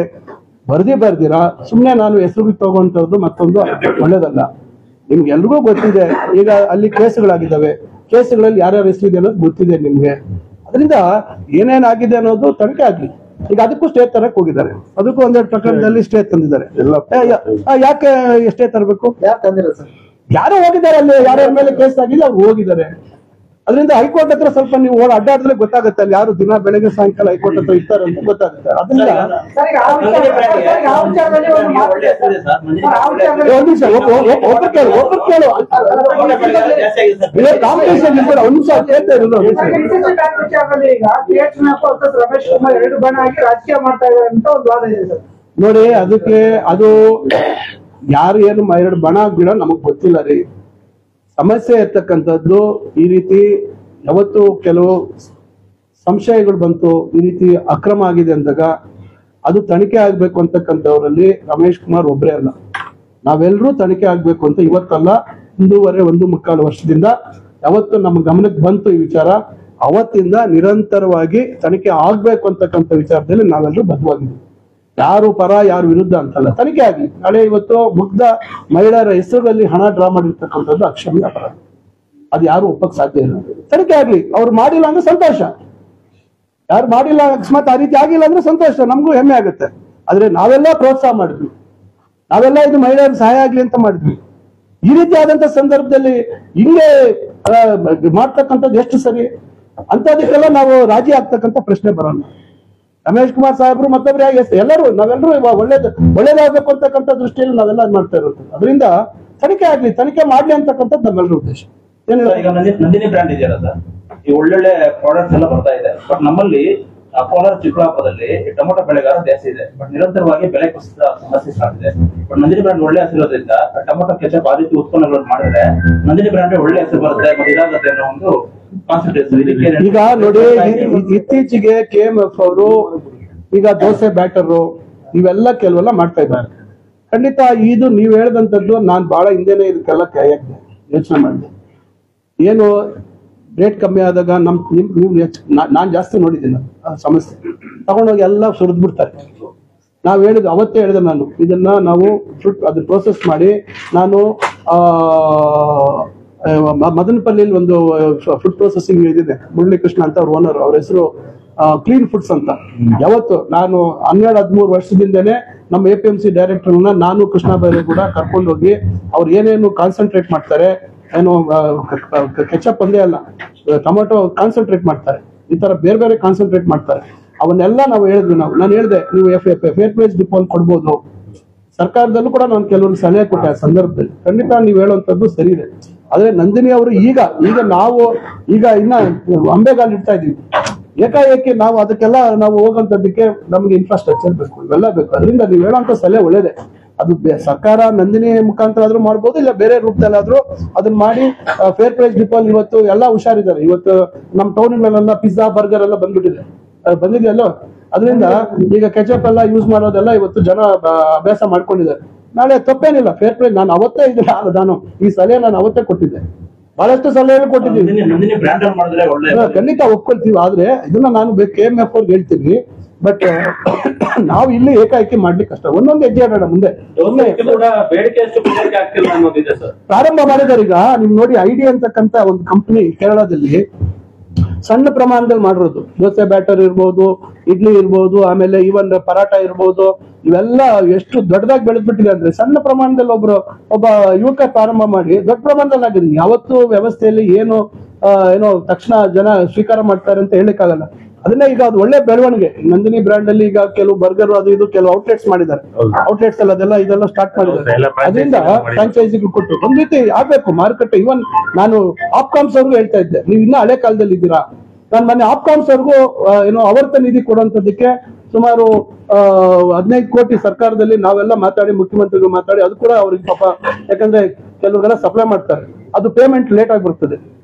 ವರದಿ ಬರ್ದಿರಾ ಸುಮ್ನೆ ನಾನು ಹೆಸರು ತಗೊಂತದ್ದು ಮತ್ತೊಂದು ಒಳ್ಳೇದಲ್ಲ. ನಿಮ್ಗೆಲ್ರಿಗೂ ಗೊತ್ತಿದೆ. ಈಗ ಅಲ್ಲಿ ಕೇಸುಗಳಾಗಿದ್ದಾವೆ. ಕೇಸುಗಳಲ್ಲಿ ಯಾರ್ಯಾರ ಹೆಸರಿದೆ ಅನ್ನೋದು ಗೊತ್ತಿದೆ ನಿಮ್ಗೆ. ಅದರಿಂದ ಏನೇನಾಗಿದೆ ಅನ್ನೋದು ತನಿಖೆ ಆಗ್ಲಿ. ಈಗ ಅದಕ್ಕೂ ಸ್ಟೇ ತರಕ್ ಹೋಗಿದ್ದಾರೆ. ಅದಕ್ಕೂ ಒಂದೆರಡು ಪ್ರಕರಣದಲ್ಲಿ ಸ್ಟೇ ತಂದಿದ್ದಾರೆ. ಯಾಕೆ ಸ್ಟೇ ತರಬೇಕು? ಯಾರೋ ಹೋಗಿದ್ದಾರೆ ಅಲ್ಲಿ, ಯಾರ್ಯಾರ ಮೇಲೆ ಕೇಸ್ ಆಗಿಲ್ಲ ಅವ್ರು ಹೋಗಿದ್ದಾರೆ. ಅದರಿಂದ ಹೈಕೋರ್ಟ್ ಹತ್ರ ಸ್ವಲ್ಪ ನೀವು ಅಡ್ಡಾಡಿದ್ರೆ ಗೊತ್ತಾಗುತ್ತೆ ಅಲ್ಲಿ ಯಾರು ದಿನ ಬೆಳಗ್ಗೆ ಸಾಯಂಕಾಲ ಹೈಕೋರ್ಟ್ ಹತ್ರ ಇರ್ತಾರೆ ಅಂತ ಗೊತ್ತಾಗುತ್ತೆ. ಅದರಿಂದ ನೋಡಿ, ಅದಕ್ಕೆ ಅದು ಯಾರು ಏನು 2 ಬಣ ಬಿಡೋ ನಮಗ್ ಗೊತ್ತಿಲ್ಲ ರೀ. ಸಮಸ್ಯೆ ಇರ್ತಕ್ಕಂಥದ್ದು ಈ ರೀತಿ ಯಾವತ್ತು ಕೆಲವು ಸಂಶಯಗಳು ಬಂತು, ಈ ರೀತಿ ಅಕ್ರಮ ಆಗಿದೆ ಅಂದಾಗ ಅದು ತನಿಖೆ ಆಗ್ಬೇಕು ಅಂತಕ್ಕಂಥವ್ರಲ್ಲಿ ರಮೇಶ್ ಕುಮಾರ್ ಒಬ್ಬರೇ ಅಲ್ಲ, ನಾವೆಲ್ಲರೂ ತನಿಖೆ ಆಗ್ಬೇಕು ಅಂತ ಇವತ್ತಲ್ಲ 1.25 ವರ್ಷದಿಂದ ಯಾವತ್ತು ನಮ್ಮ ಗಮನಕ್ಕೆ ಬಂತು ಈ ವಿಚಾರ, ಅವತ್ತಿಂದ ನಿರಂತರವಾಗಿ ತನಿಖೆ ಆಗ್ಬೇಕು ಅಂತಕ್ಕಂಥ ವಿಚಾರದಲ್ಲಿ ನಾವೆಲ್ಲರೂ ಬದ್ಧವಾಗಿದ್ದೀವಿ. ಯಾರು ಪರ ಯಾರು ವಿರುದ್ಧ ಅಂತಲ್ಲ, ತನಿಖೆ ಆಗ್ಲಿ. ನಾಳೆ ಇವತ್ತು ಮುಗ್ಧ ಮಹಿಳೆಯರ ಹೆಸರುಗಳಲ್ಲಿ ಹಣ ಡ್ರಾ ಮಾಡಿರ್ತಕ್ಕಂಥದ್ದು ಅಕ್ಷಮ್ಯ ಅಪರಾಧ. ಅದು ಯಾರು ಒಪ್ಪಕ್ ಸಾಧ್ಯ ಇಲ್ಲ. ತನಿಖೆ ಆಗ್ಲಿ. ಅವ್ರು ಮಾಡಿಲ್ಲ ಅಂದ್ರೆ ಸಂತೋಷ, ಯಾರು ಮಾಡಿಲ್ಲ ಅಕಸ್ಮಾತ್ ಆ ರೀತಿ ಆಗಿಲ್ಲ ಅಂದ್ರೆ ಸಂತೋಷ, ನಮಗೂ ಹೆಮ್ಮೆ ಆಗುತ್ತೆ. ಆದ್ರೆ ನಾವೆಲ್ಲ ಪ್ರೋತ್ಸಾಹ ಮಾಡಿದ್ವಿ, ನಾವೆಲ್ಲ ಇದು ಮಹಿಳೆಯರಿಗೆ ಸಹಾಯ ಆಗ್ಲಿ ಅಂತ ಮಾಡಿದ್ವಿ. ಈ ರೀತಿ ಆದಂತ ಸಂದರ್ಭದಲ್ಲಿ ಹಿಂಗೆ ಮಾಡ್ತಕ್ಕಂಥದ್ದು ಎಷ್ಟು ಸರಿ? ಅಂತದಕ್ಕೆಲ್ಲ ನಾವು ರಾಜಿ ಆಗ್ತಕ್ಕಂಥ ಪ್ರಶ್ನೆ ಬರೋಣ. ರಮೇಶ್ ಕುಮಾರ್ ಸಾಹೇಬ್ರು ಮತ್ತೊಬ್ರು ಎಲ್ಲರೂ ನಾವೆಲ್ಲರೂ ಒಳ್ಳೇದಾಗಬೇಕು ಅಂತಕ್ಕಂಥ ದೃಷ್ಟಿಯಲ್ಲಿ ನಾವೆಲ್ಲ ಮಾಡ್ತಾ ಇರೋದು. ಅದರಿಂದ ತನಿಖೆ ಆಗ್ಲಿ, ತನಿಖೆ ಮಾಡ್ಲಿ ಅಂತಕ್ಕಂಥದ್ದು ನಮ್ಮೆಲ್ಲರ ಉದ್ದೇಶ. ಈಗ ನಂದಿನಿ ಬ್ರ್ಯಾಂಡ್ ಇದೆಯಲ್ಲ ಸರ್, ಈ ಒಳ್ಳೊಳ್ಳೆ ಪ್ರಾಡಕ್ಟ್ಸ್ ಎಲ್ಲ ಬರ್ತಾ ಇದೆ. ಬಟ್ ನಮ್ಮಲ್ಲಿ ಕೋಲಾರ ಚಿಕ್ಕಬಳ್ಳಾಪುರದಲ್ಲಿ ಟೊಮೊಟೊ ಬೆಳೆಗಾರ ಜಾಸ್ತಿ ಇದೆ, ಬಟ್ ನಿರಂತರವಾಗಿ ಬೆಲೆ ಕುಸಿತ ಸಮಸ್ಯೆ ಸ್ಟಾರ್ಟ್ ಇದೆ. ಬಟ್ ನಂದಿನಿ ಬ್ರ್ಯಾಂಡ್ ಒಳ್ಳೆ ಹೆಸರಿರೋದ್ರಿಂದ ಟೊಮೊಟೊ ಕೆಚಪ್ ಆ ರೀತಿ ಉತ್ಪನ್ನಗಳನ್ನು ಮಾಡಿದ್ರೆ ನಂದಿನಿ ಬ್ರ್ಯಾಂಡ್ ಒಳ್ಳೆ ಹೆಸರು ಬರುತ್ತೆ ಮತ್ತೆ ಇದಾಗುತ್ತೆ ಅನ್ನೋ ಒಂದು ಕಾನ್ಸೆಪ್ಟ್. ಈಗ ನೋಡಿ, ಇತ್ತೀಚೆಗೆ KMF ಅವರು ಈಗ ದೋಸೆ ಬ್ಯಾಟರ್ ಇವೆಲ್ಲ ಕೆಲವೆಲ್ಲ ಮಾಡ್ತಾ ಇದ್ದಾರೆ. ಖಂಡಿತ ಇದು ನೀವು ಹೇಳಿದಂಥದ್ದು ನಾನು ಬಹಳ ಹಿಂದೆನೆ ಇದಕ್ಕೆಲ್ಲ ಯೋಚನೆ ಮಾಡಿದೆ. ಏನು ರೇಟ್ ಕಮ್ಮಿ ಆದಾಗ ನಾನ್ ಜಾಸ್ತಿ ನೋಡಿದ್ದೀನಿ ಸಮಸ್ಯೆ ತಗೊಂಡೋಗಿ ಎಲ್ಲ ಸುರಿದ್ ಬಿಡ್ತಾರೆ. ನಾವ್ ಹೇಳಿದ್ ಅವತ್ತೇ ಹೇಳಿದೆ, ನಾನು ಇದನ್ನ ನಾವು ಅದು ಪ್ರೋಸೆಸ್ ಮಾಡಿ ನಾನು ಮದನಪಲ್ಲಿಯಲ್ಲಿ ಒಂದು ಫುಡ್ ಪ್ರೊಸೆಸಿಂಗ್ ಇದಿದೆ, ಮುರಳಿ ಕೃಷ್ಣ ಅಂತ ಅವ್ರ ಓನರ್, ಅವ್ರ ಹೆಸರು ಕ್ಲೀನ್ ಫುಡ್ಸ್ ಅಂತ. ಯಾವತ್ತು ನಾನು 12-13 ವರ್ಷದಿಂದನೇ ನಮ್ಮ APMC ಡೈರೆಕ್ಟರ್ನ ನಾನು ಕೃಷ್ಣ ಬೈರೆ ಕೂಡ ಕರ್ಕೊಂಡೋಗಿ ಅವ್ರು ಏನೇನು ಕಾನ್ಸಂಟ್ರೇಟ್ ಮಾಡ್ತಾರೆ, ಏನು ಕೆಚಪ್ ಒಂದೇ ಅಲ್ಲ, ಟೊಮೆಟೊ ಕಾನ್ಸಂಟ್ರೇಟ್ ಮಾಡ್ತಾರೆ, ಈ ತರ ಬೇರೆ ಬೇರೆ ಕಾನ್ಸಂಟ್ರೇಟ್ ಮಾಡ್ತಾರೆ. ಅವನ್ನೆಲ್ಲ ನಾವು ಹೇಳಿದ್ವಿ. ನಾನು ಹೇಳಿದೆ, ನೀವು ಫೇರ್ ಪ್ರೈಸ್ ಡಿಪೋ ಕೊಡ್ಬೋದು. ಸರ್ಕಾರದಲ್ಲೂ ಕೂಡ ನಾನು ಕೆಲವೊಂದು ಸಲಹೆ ಕೊಟ್ಟೆ ಆ ಸಂದರ್ಭದಲ್ಲಿ. ಖಂಡಿತ ನೀವು ಹೇಳುವಂತದ್ದು ಸರಿ ಇದೆ. ಆದ್ರೆ ನಂದಿನಿ ಅವರು ಈಗ ನಾವು ಇನ್ನ ಅಂಬೆಗಾಲ್ ಇಡ್ತಾ ಇದೀವಿ. ಏಕಾಏಕಿ ನಾವು ಅದಕ್ಕೆಲ್ಲ ನಾವು ಹೋಗಂತದಕ್ಕೆ ನಮ್ಗೆ ಇನ್ಫ್ರಾಸ್ಟ್ರಕ್ಚರ್ ಬೇಕು, ಇವೆಲ್ಲ ಬೇಕು. ಅದರಿಂದ ನೀವು ಹೇಳುವಂತ ಸಲಹೆ ಒಳ್ಳೇದೆ. ಅದು ಸರ್ಕಾರ ನಂದಿನಿ ಮುಖಾಂತರ ಆದ್ರೂ ಮಾಡ್ಬೋದು, ಇಲ್ಲ ಬೇರೆ ರೂಪದಲ್ಲಾದ್ರೂ ಅದನ್ನ ಮಾಡಿ ಫೇರ್ ಪ್ರೈಸ್ ಡಿಪೋ ಇವತ್ತು ಎಲ್ಲ ಹುಷಾರಿದ್ದಾರೆ. ಇವತ್ತು ನಮ್ಮ ಟೌನ್ಗಳೆಲ್ಲ ಪಿಜ್ಜಾ ಬರ್ಗರ್ ಎಲ್ಲ ಬಂದಿದೆಯಲ್ಲೋ. ಅದರಿಂದ ಈಗ ಕೆಚಪ್ ಎಲ್ಲ ಯೂಸ್ ಮಾಡೋದೆಲ್ಲ ಇವತ್ತು ಜನ ಅಭ್ಯಾಸ ಮಾಡ್ಕೊಂಡಿದ್ದಾರೆ. ನಾಳೆ ತಪ್ಪೇನಿಲ್ಲ, ಫೇರ್ ಪ್ರೈಸ್ ನಾನು ಅವತ್ತೇ ನಾನು ಈ ಸಲಹೆ ನಾನು ಅವತ್ತೇ ಕೊಟ್ಟಿದ್ದೆ, ಬಹಳಷ್ಟು ಸಲಹೆ ಕೊಟ್ಟಿದ್ದೀವಿ. ಖಂಡಿತ ಒಪ್ಕೊಳ್ತೀವಿ. ಆದ್ರೆ ಇದನ್ನ ನಾನು KMF ಅವ್ರಿಗೆ ಹೇಳ್ತೀನಿ, ಬಟ್ ನಾವು ಇಲ್ಲಿ ಏಕಾಏಕಿ ಮಾಡ್ಲಿಕ್ಕೆ ಕಷ್ಟ. ಒಂದೊಂದು ಹೆಜ್ಜೆ ಆಡೋಣ ಮುಂದೆ. ಪ್ರಾರಂಭ ಮಾಡಿದಾರೆ. ಈಗ ನಿಮ್ ನೋಡಿ, ಐಡಿ ಅಂತಕ್ಕಂತ ಒಂದು ಕಂಪನಿ ಕೇರಳದಲ್ಲಿ ಸಣ್ಣ ಪ್ರಮಾಣದಲ್ಲಿ ಮಾಡಿರೋದು. ದೋಸೆ ಬ್ಯಾಟರ್ ಇರ್ಬೋದು, ಇಡ್ಲಿ ಇರ್ಬೋದು, ಆಮೇಲೆ ಈವನ್ ಪರಾಟ ಇರ್ಬೋದು, ಇವೆಲ್ಲ ಎಷ್ಟು ದೊಡ್ಡದಾಗಿ ಬೆಳೆದ್ಬಿಟ್ಟಿದೆ ಅಂದ್ರೆ ಸಣ್ಣ ಪ್ರಮಾಣದಲ್ಲಿ ಒಬ್ಬ ಯುವಕ ಪ್ರಾರಂಭ ಮಾಡಿ ದೊಡ್ಡ ಪ್ರಮಾಣದಲ್ಲಿ ಆಗಿದೆ. ಯಾವತ್ತು ವ್ಯವಸ್ಥೆಯಲ್ಲಿ ಏನೋ ತಕ್ಷಣ ಜನ ಸ್ವೀಕಾರ ಮಾಡ್ತಾರೆ ಅಂತ ಹೇಳಿಕ್ಕಾಗಲ್ಲ. ಅದನ್ನೇ ಈಗ ಅದು ಒಳ್ಳೆ ಬೆಳವಣಿಗೆ. ನಂದಿನಿ ಬ್ರ್ಯಾಂಡ್ ಅಲ್ಲಿ ಈಗ ಕೆಲವು ಬರ್ಗರ್ ಅದು ಇದು ಕೆಲವು ಔಟ್ಲೆಟ್ಸ್ ಮಾಡಿದ್ದಾರೆ. ಔಟ್ಲೆಟ್ಸ್ ಅಲ್ಲಿ ಇದೆಲ್ಲ ಸ್ಟಾರ್ಟ್ ಮಾಡಿದ್ದಾರೆ. ಅದರಿಂದ ಫ್ರಾಂಚೈಸಿಗಳು ಕೊಟ್ಟು ಒಂದ್ ರೀತಿ ಆಗ್ಬೇಕು ಮಾರುಕಟ್ಟೆ. ಇವನ್ ನಾನು ಆಪ್ಕಾಮ್ಸ್ ಅವ್ರಿಗೂ ಹೇಳ್ತಾ ಇದ್ದೆ, ನೀವು ಇನ್ನ ಹಳೆ ಕಾಲದಲ್ಲಿ ಇದ್ದೀರಾ. ನಾನು ಮೊನ್ನೆ ಆಪ್ಕಾಮ್ಸ್ ಅವ್ರಿಗೂ ಆವರ್ತ ನಿಧಿ ಕೊಡುವಂತದಕ್ಕೆ ಸುಮಾರು 15 ಕೋಟಿ ಸರ್ಕಾರದಲ್ಲಿ ನಾವೆಲ್ಲ ಮಾತಾಡಿ, ಮುಖ್ಯಮಂತ್ರಿಗಳು ಮಾತಾಡಿ, ಅದು ಕೂಡ ಅವ್ರಿಗೆ ಪಾಪ, ಯಾಕಂದ್ರೆ ಕೆಲವರೆಲ್ಲ ಸಪ್ಲೈ ಮಾಡ್ತಾರೆ, ಅದು ಪೇಮೆಂಟ್ ಲೇಟ್ ಆಗಿ ಬರ್ತದೆ,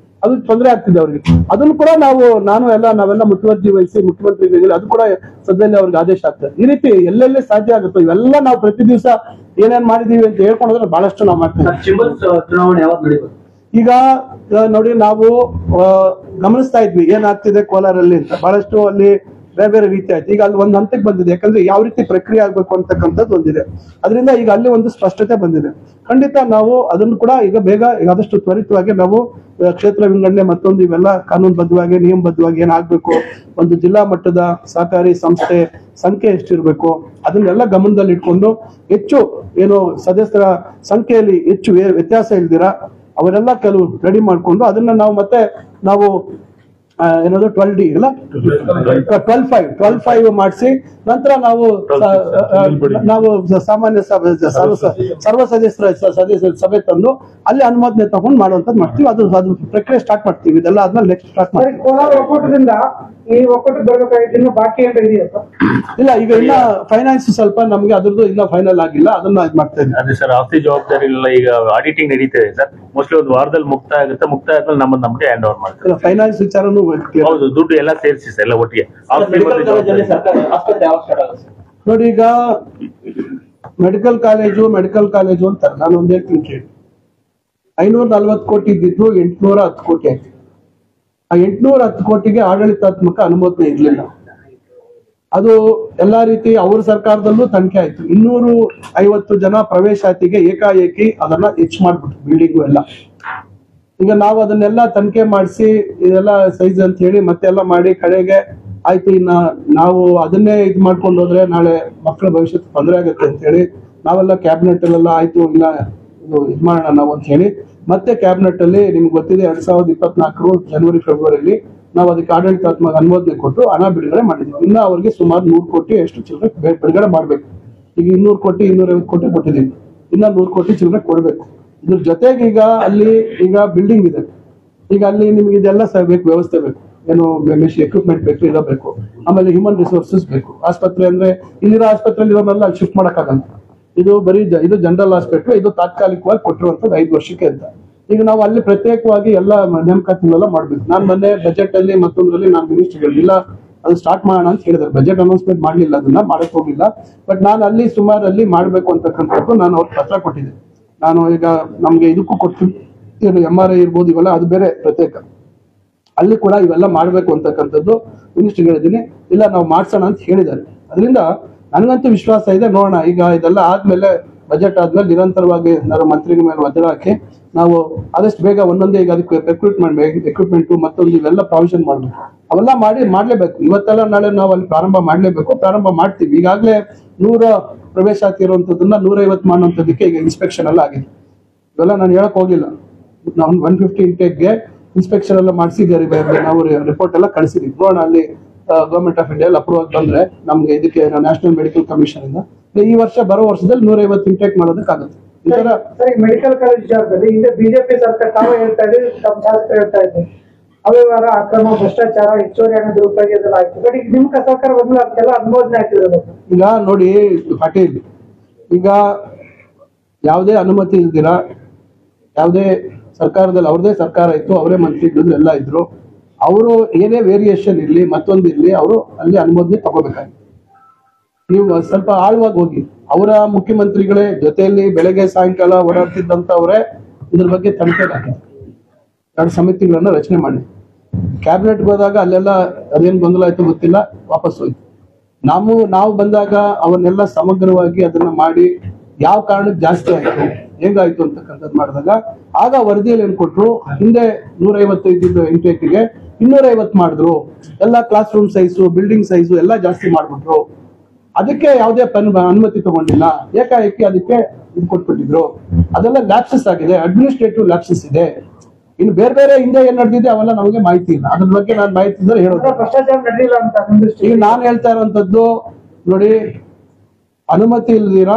ಅದು ತೊಂದರೆ ಆಗ್ತಿದೆ ಅವ್ರಿಗೆ. ಅದನ್ನು ಕೂಡ ನಾವೆಲ್ಲ ಮುತುವರ್ಜಿ ವಹಿಸಿ ಮುಖ್ಯಮಂತ್ರಿಗಳಿಗೆ ಅದು ಕೂಡ ಸದ್ಯದಲ್ಲಿ ಅವ್ರಿಗೆ ಆದೇಶ ಆಗ್ತದೆ. ಈ ರೀತಿ ಎಲ್ಲೆಲ್ಲೇ ಸಾಧ್ಯ ಆಗುತ್ತೋ ಇವೆಲ್ಲ ನಾವು ಪ್ರತಿ ದಿವಸ ಏನೇನ್ ಮಾಡಿದೀವಿ ಅಂತ ಹೇಳ್ಕೊಂಡ್ರೆ ಬಹಳಷ್ಟು ನಾವು ಮಾಡ್ತೀವಿ. ಚುನಾವಣೆ ಯಾವತ್ತು ನಡೀಬೇಕು? ಈಗ ನೋಡಿ, ನಾವು ಗಮನಿಸ್ತಾ ಇದ್ವಿ ಏನಾಗ್ತಿದೆ ಕೋಲಾರಲ್ಲಿ ಅಂತ. ಬಹಳಷ್ಟು ಅಲ್ಲಿ ಬೇರೆ ಬೇರೆ ರೀತಿ ಆಯ್ತು. ಈಗ ಅಲ್ಲಿ ಒಂದು ಹಂತಕ್ಕೆ ಬಂದಿದೆ, ಯಾಕಂದ್ರೆ ಯಾವ ರೀತಿ ಪ್ರಕ್ರಿಯೆ ಆಗ್ಬೇಕು ಅಂತಕ್ಕಂಥದ್ದು ಒಂದಿದೆ. ಅದರಿಂದ ಈಗ ಅಲ್ಲಿ ಒಂದು ಸ್ಪಷ್ಟತೆ ಬಂದಿದೆ. ಖಂಡಿತ ನಾವು ಅದನ್ನು ಕೂಡ ಈಗ ಬೇಗ ಆದಷ್ಟು ತ್ವರಿತವಾಗಿ ನಾವು ಕ್ಷೇತ್ರ ವಿಂಗಡಣೆ ಮತ್ತೊಂದು ಇವೆಲ್ಲ ಕಾನೂನುಬದ್ಧವಾಗಿ ನಿಯಮಬದ್ಧವಾಗಿ ಏನಾಗ್ಬೇಕು, ಒಂದು ಜಿಲ್ಲಾ ಮಟ್ಟದ ಸಹಕಾರಿ ಸಂಸ್ಥೆ ಸಂಖ್ಯೆ ಎಷ್ಟಿರ್ಬೇಕು ಅದನ್ನೆಲ್ಲ ಗಮನದಲ್ಲಿ ಇಟ್ಕೊಂಡು ಹೆಚ್ಚು ಸದಸ್ಯರ ಸಂಖ್ಯೆಯಲ್ಲಿ ಹೆಚ್ಚು ವ್ಯತ್ಯಾಸ ಇಲ್ದಿರ ಅವರೆಲ್ಲ ಕೆಲವು ರೆಡಿ ಮಾಡ್ಕೊಂಡು ಅದನ್ನ ನಾವು ಏನಾದ್ರು 12D ಇಲ್ಲ 12-5 ಮಾಡಿಸಿ ನಂತರ ನಾವು ಸಾಮಾನ್ಯ ಸರ್ವ ಸದಸ್ಯರ ಸಭೆ ತಂದು ಅಲ್ಲಿ ಅನುಮೋದನೆ ತಗೊಂಡು ಮಾಡುವಂತದ್ದು ಮಾಡ್ತೀವಿ. ಅದು ಪ್ರಕ್ರಿಯೆ ಸ್ಟಾರ್ಟ್ ಮಾಡ್ತೀವಿ. ಇದೆಲ್ಲ ಆದ್ಮೇಲೆ ನೆಕ್ಸ್ಟ್ ಸ್ಟಾರ್ಟ್ ಮಾಡ್ತೀವಿ. ಕೋಲಾರ ಒಕ್ಕೂಟದಿಂದ ಈ ಒಕ್ಕೂಟಕ್ಕೆ ಬರ್ಬೇಕಾಗಿತ್ತು, ಇನ್ನು ಬಾಕಿ ಏನಾದ್ರು ಇದೆಯಾ? ಇಲ್ಲ, ಈಗ ಇನ್ನ ಫೈನಾನ್ಸ್ ಸ್ವಲ್ಪ ನಮ್ಗೆ ಅದ್ರದ್ದು ಇನ್ನ ಫೈನಲ್ ಆಗಿಲ್ಲ, ಅದನ್ನ ಇದು ಮಾಡ್ತಾ ಇದ್ದೀವಿ. ಅದೇ ಸರ್, ಆಸ್ತಿ ಜವಾಬ್ದಾರಿ ಇಲ್ಲ. ಈಗ ಆಡಿಟಿಂಗ್ ನಡೀತಿದೆ ಸರ್, ಮೋಸ್ಟ್ಲಿ ಒಂದು ವಾರದಲ್ಲಿ ಮುಕ್ತಾಯ ಆಗುತ್ತೆ. ಮುಕ್ತಾಯ ಆದ್ಮೇಲೆ ನಮ್ಗೆ ಹ್ಯಾಂಡ್ ಓವರ್ ಮಾಡ್ತಾರೆ. ಫೈನಾನ್ಸ್ ವಿಚಾರನೂ ಹೌದು, ದುಡ್ಡು ಎಲ್ಲ ಸೇರಿಸಿ ಎಲ್ಲ ಒಟ್ಟಿಗೆ. ನೋಡಿ, ಈಗ ಮೆಡಿಕಲ್ ಕಾಲೇಜು ಅಂತ ನಾನು ಒಂದ್ ಹೇಳ್ತೀನಿ ಕೇಳಿ. 540 ಕೋಟಿ ಇದ್ದಿದ್ದು 810 ಕೋಟಿ ಆಯ್ತು. ಆ 810 ಕೋಟಿಗೆ ಆಡಳಿತಾತ್ಮಕ ಅನುಮೋದನೆ ಇರ್ಲಿಲ್ಲ. ಅದು ಎಲ್ಲಾ ರೀತಿ ಅವ್ರ ಸರ್ಕಾರದಲ್ಲೂ ತನಿಖೆ ಆಯ್ತು. 250 ಜನ ಪ್ರವೇಶಾತಿಗೆ ಏಕಾಏಕಿ ಅದನ್ನ ಹೆಚ್ಚು ಮಾಡ್ಬಿಟ್ರು ಬಿಲ್ಡಿಂಗು ಎಲ್ಲ. ಈಗ ನಾವು ಅದನ್ನೆಲ್ಲ ತನಿಖೆ ಮಾಡಿಸಿ ಇದೆಲ್ಲ ಸೈಜ್ ಅಂತ ಹೇಳಿ ಮತ್ತೆಲ್ಲ ಮಾಡಿ ಕಡೆಗೆ ಆಯ್ತು, ಇನ್ನ ನಾವು ಅದನ್ನೇ ಇದು ಮಾಡ್ಕೊಂಡು ಹೋದ್ರೆ ನಾಳೆ ಮಕ್ಕಳ ಭವಿಷ್ಯಕ್ಕೆ ತೊಂದರೆ ಆಗುತ್ತೆ ಅಂತ ಹೇಳಿ ನಾವೆಲ್ಲ ಕ್ಯಾಬಿನೆಟ್ ಅಲ್ಲೆಲ್ಲ ಆಯ್ತು ಇಲ್ಲ ಇದು ಮಾಡೋಣ ನಾವು ಅಂತ ಹೇಳಿ ಮತ್ತೆ ಕ್ಯಾಬಿನೆಟ್ ಅಲ್ಲಿ ನಿಮ್ಗೆ ಗೊತ್ತಿದೆ 2024 ಜನವರಿ ಫೆಬ್ರವರಿಯಲ್ಲಿ ನಾವು ಅದಕ್ಕೆ ಆಡಳಿತಾತ್ಮಕ ಅನುಮೋದನೆ ಕೊಟ್ಟು ಹಣ ಬಿಡುಗಡೆ ಮಾಡಿದ್ವಿ. ಇನ್ನ ಅವ್ರಿಗೆ ಸುಮಾರು 100 ಕೋಟಿ ಎಷ್ಟು ಚಿಲ್ಲರೆ ಬಿಡುಗಡೆ ಮಾಡ್ಬೇಕು. ಈಗ 200 ಕೋಟಿ 250 ಕೋಟಿ ಕೊಟ್ಟಿದ್ದೀವಿ, ಇನ್ನ 100 ಕೋಟಿ ಚಿಲ್ಲರೆ ಕೊಡ್ಬೇಕು. ಇದ್ರ ಜೊತೆಗೆ ಈಗ ಅಲ್ಲಿ ಈಗ ಬಿಲ್ಡಿಂಗ್ ಇದೆ, ಈಗ ಅಲ್ಲಿ ನಿಮ್ಗೆ ಇದೆಲ್ಲ ಬೇಕು, ವ್ಯವಸ್ಥೆ ಬೇಕು, ಏನು ಎಕ್ವಿಪ್ಮೆಂಟ್ ಬೇಕು, ಇದೋ ಬೇಕು, ಆಮೇಲೆ ಹ್ಯೂಮನ್ ರಿಸೋರ್ಸಸ್ ಬೇಕು. ಆಸ್ಪತ್ರೆ ಅಂದ್ರೆ ಇಲ್ಲಿರೋ ಆಸ್ಪತ್ರೆಯಲ್ಲಿ ಇರೋನೆಲ್ಲ ಅಲ್ಲಿ ಶಿಫ್ಟ್ ಮಾಡಕ್ಕಾಗಲ್ಲ. ಇದು ಬರೀ ಇದು ಜನರಲ್ ಹಾಸ್ಪಿಟಲ್, ಇದು ತಾತ್ಕಾಲಿಕವಾಗಿ ಕೊಟ್ಟಿರುವಂತದ್ದು 5 ವರ್ಷಕ್ಕೆ ಅಂತ. ಈಗ ನಾವು ಅಲ್ಲಿ ಪ್ರತ್ಯೇಕವಾಗಿ ಎಲ್ಲ ನೇಮಕಾತಿಗಳೆಲ್ಲ ಮಾಡ್ಬೇಕು. ನಾನು ಮೊನ್ನೆ ಬಜೆಟ್ ಅಲ್ಲಿ ಮತ್ತೊಂದ್ರಲ್ಲಿ ನಾನು ಮಿನಿಸ್ಟರ್ ಇಲ್ಲ ಅದು ಸ್ಟಾರ್ಟ್ ಮಾಡೋಣ ಅಂತ ಹೇಳಿದ್ದಾರೆ. ಬಜೆಟ್ ಅನೌನ್ಸ್ಮೆಂಟ್ ಮಾಡ್ಲಿಲ್ಲ, ಅದನ್ನ ಮಾಡಕ್ ಹೋಗಿಲ್ಲ. ಬಟ್ ನಾನು ಅಲ್ಲಿ ಸುಮಾರು ಅಲ್ಲಿ ಮಾಡ್ಬೇಕು ಅಂತಕ್ಕಂಥದ್ದು ನಾನು ಅವ್ರಿಗೆ ಪತ್ರ ಕೊಟ್ಟಿದ್ದೆ. ನಾನು ಈಗ ನಮ್ಗೆ ಇದಕ್ಕೂ ಕೊಡ್ತೀನಿ, MRI ಇರ್ಬೋದು, ಇವೆಲ್ಲ ಅದು ಬೇರೆ ಪ್ರತ್ಯೇಕ, ಅಲ್ಲಿ ಕೂಡ ಇವೆಲ್ಲ ಮಾಡ್ಬೇಕು ಅಂತಕ್ಕಂಥದ್ದು ಮಿನಿಸ್ಟರ್ ಹೇಳಿದ್ದೀನಿ. ಇಲ್ಲ ನಾವು ಮಾಡ್ಸೋಣ ಅಂತ ಹೇಳಿದ್ದಾರೆ. ಅದರಿಂದ ನನಗಂತೂ ವಿಶ್ವಾಸ ಇದೆ. ನೋಡೋಣ, ಈಗ ಇದೆಲ್ಲ ಆದ್ಮೇಲೆ ಬಜೆಟ್ ಆದ್ಮೇಲೆ ನಿರಂತರವಾಗಿ ನಾವು ಮಂತ್ರಿಗಳ ಮೇಲೆ ಒತ್ತಡ ಹಾಕಿ ನಾವು ಆದಷ್ಟು ಬೇಗ ಒಂದೊಂದೇ ಈಗ ಅದಕ್ಕೆ ಎಕ್ವಿಪ್ಮೆಂಟ್ ಮತ್ತೊಂದು ಇವೆಲ್ಲ ಪ್ರಾವಿಷನ್ ಮಾಡ್ಬೇಕು. ಅವೆಲ್ಲ ಮಾಡ್ಲೇಬೇಕು. ಇವತ್ತೆಲ್ಲ ನಾಳೆ ನಾವು ಅಲ್ಲಿ ಪ್ರಾರಂಭ ಮಾಡ್ಲೇಬೇಕು. ಪ್ರಾರಂಭ ಮಾಡ್ತೀವಿ. ಈಗಾಗಲೇ 100 ಪ್ರವೇಶಾತಿ ಇರುವಂತದನ್ನ 150 ಮಾಡುವಂತದಕ್ಕೆ ಈಗ ಇನ್ಸ್ಪೆಕ್ಷನ್ ಎಲ್ಲ ಆಗಿದೆ. ಇವೆಲ್ಲ ನಾನು ಹೇಳಕ್ ಹೋಗಿಲ್ಲ. ನಾವು 150 ಇಂಟೇಕ್ಗೆ ಇನ್ಸ್ಪೆಕ್ಷನ್ ಎಲ್ಲ ಮಾಡಿಸಿದ್ದಾರೆ. ನಾವು ರಿಪೋರ್ಟ್ ಎಲ್ಲ ಕಳಿಸಿದ್ವಿ. ನೋಡೋಣ ಅಲ್ಲಿ ಗವರ್ಮೆಂಟ್ ಆಫ್ ಇಂಡಿಯಾ ಅಪ್ರೂವಲ್ ಬಂದ್ರೆ ನಮ್ಗೆ ಇದಕ್ಕೆ ನ್ಯಾಷನಲ್ ಮೆಡಿಕಲ್ ಕಮಿಷನ್ ಇಂದ ಈ ವರ್ಷ ಬರೋ ವರ್ಷದಲ್ಲಿ 150 ಇಂಟೇಕ್ ಮಾಡೋದಕ್ಕಾಗುತ್ತೆ. ಈ ತರ ಮೆಡಿಕಲ್ ಕಾಲೇಜ್ ವಿಚಾರದಲ್ಲಿ ಹಿಂದೆ ಬಿಜೆಪಿ ಸರ್ಕಾರ ತಾವೇ ಹೇಳ್ತಾ ಇದೆ, ತಮ್ಮ ಶಾಸಕರು ಹೇಳ್ತಾ ಇದ್ದಾರೆ ಅವ್ಯವಹಾರ, ಅಕ್ರಮ, ಭ್ರಷ್ಟಾಚಾರ, ಹೆಚ್ಚುವರಿ ಹಣ ದುರುಪಯೋಗ ಇದೆಲ್ಲ ಆಯ್ತು. ಬಟ್ ಈಗ ನಿಮ್ಮ ಸರ್ಕಾರ ಬಂದ್ರೆ ಅದಕ್ಕೆಲ್ಲ ಅನುಮೋದನೆ ಆಗ್ತಿದೆ. ಈಗ ನೋಡಿ ಪಾಟೀಲ್, ಈಗ ಯಾವುದೇ ಅನುಮತಿ ಇಲ್ದಿರ ಯಾವುದೇ ಸರ್ಕಾರದಲ್ಲಿ ಅವ್ರದೇ ಸರ್ಕಾರ ಇತ್ತು, ಅವರೇ ಮಂತ್ರಿಗಳು ಎಲ್ಲ ಇದ್ರು, ಅವರು ಏನೇ ವೇರಿಯೇಷನ್ ಇರ್ಲಿ ಮತ್ತೊಂದು ಇರ್ಲಿ ಅವರು ಅಲ್ಲಿ ಅನುಮೋದನೆ ತಗೋಬೇಕಾಗಿತ್ತು. ನೀವು ಸ್ವಲ್ಪ ಆಳವಾಗಿ ಹೋಗಿ ಅವರ ಮುಖ್ಯಮಂತ್ರಿಗಳೇ ಜೊತೆಯಲ್ಲಿ ಬೆಳಗ್ಗೆ ಸಾಯಂಕಾಲ ಓಡಾಡ್ತಿದ್ದಂತವ್ರೆ ಇದ್ರ ಬಗ್ಗೆ ತನಿಖೆ ಹಾಕಿದ್ರು. 2 ಸಮಿತಿಗಳನ್ನ ರಚನೆ ಮಾಡಿ ಕ್ಯಾಬಿನೆಟ್ಗೆ ಹೋದಾಗ ಅಲ್ಲೆಲ್ಲ ಅದೇನು ಗೊಂದಲ ಆಯ್ತು ಗೊತ್ತಿಲ್ಲ, ವಾಪಸ್ ಹೋಯ್ತು. ನಾವು ಬಂದಾಗ ಅವನ್ನೆಲ್ಲ ಸಮಗ್ರವಾಗಿ ಅದನ್ನ ಮಾಡಿ ಯಾವ ಕಾರಣಕ್ಕೆ ಜಾಸ್ತಿ ಆಯ್ತು, ಹೇಗಾಯ್ತು ಅಂತಕ್ಕಂಥದ್ದು ಮಾಡಿದಾಗ ಆಗ ವರದಿಯಲ್ಲಿ ಏನ್ ಕೊಟ್ರು, ಹಿಂದೆ 150 ಇದ್ದಿದ್ದು ಇಂಟೇಕ್ಗೆ 250 ಮಾಡಿದ್ರು. ಎಲ್ಲ class room size, building size ಎಲ್ಲ ಜಾಸ್ತಿ ಮಾಡ್ಬಿಟ್ರು. ಅದಕ್ಕೆ ಯಾವುದೇ ಅನುಮತಿ ತಗೊಂಡಿಲ್ಲ, ಏಕಾಏಕಿ ಅದಕ್ಕೆ ಇದು ಕೊಟ್ಬಿಟ್ಟಿದ್ರು. ಅದೆಲ್ಲ ಲ್ಯಾಪ್ಸಸ್ ಆಗಿದೆ, ಅಡ್ಮಿನಿಸ್ಟ್ರೇಟಿವ್ ಲ್ಯಾಪ್ಸಸ್ ಇದೆ. ಇನ್ನು ಬೇರೆ ಹಿಂದೆ ಏನ್ ನಡೆದಿದೆ ಅವೆಲ್ಲ ನಮಗೆ ಮಾಹಿತಿ ಇಲ್ಲ. ಅದ್ರ ಬಗ್ಗೆ ನಾನು ಮಾಹಿತಿ ಇದ್ರೆ ಹೇಳೋದು. ಭ್ರಷ್ಟಾಚಾರ ನಡೆದಿಲ್ಲ ಅಂತ ಈಗ ನಾನು ಹೇಳ್ತಾ ಇರುವಂತದ್ದು ನೋಡಿ, ಅನುಮತಿ ಇಲ್ದಿರ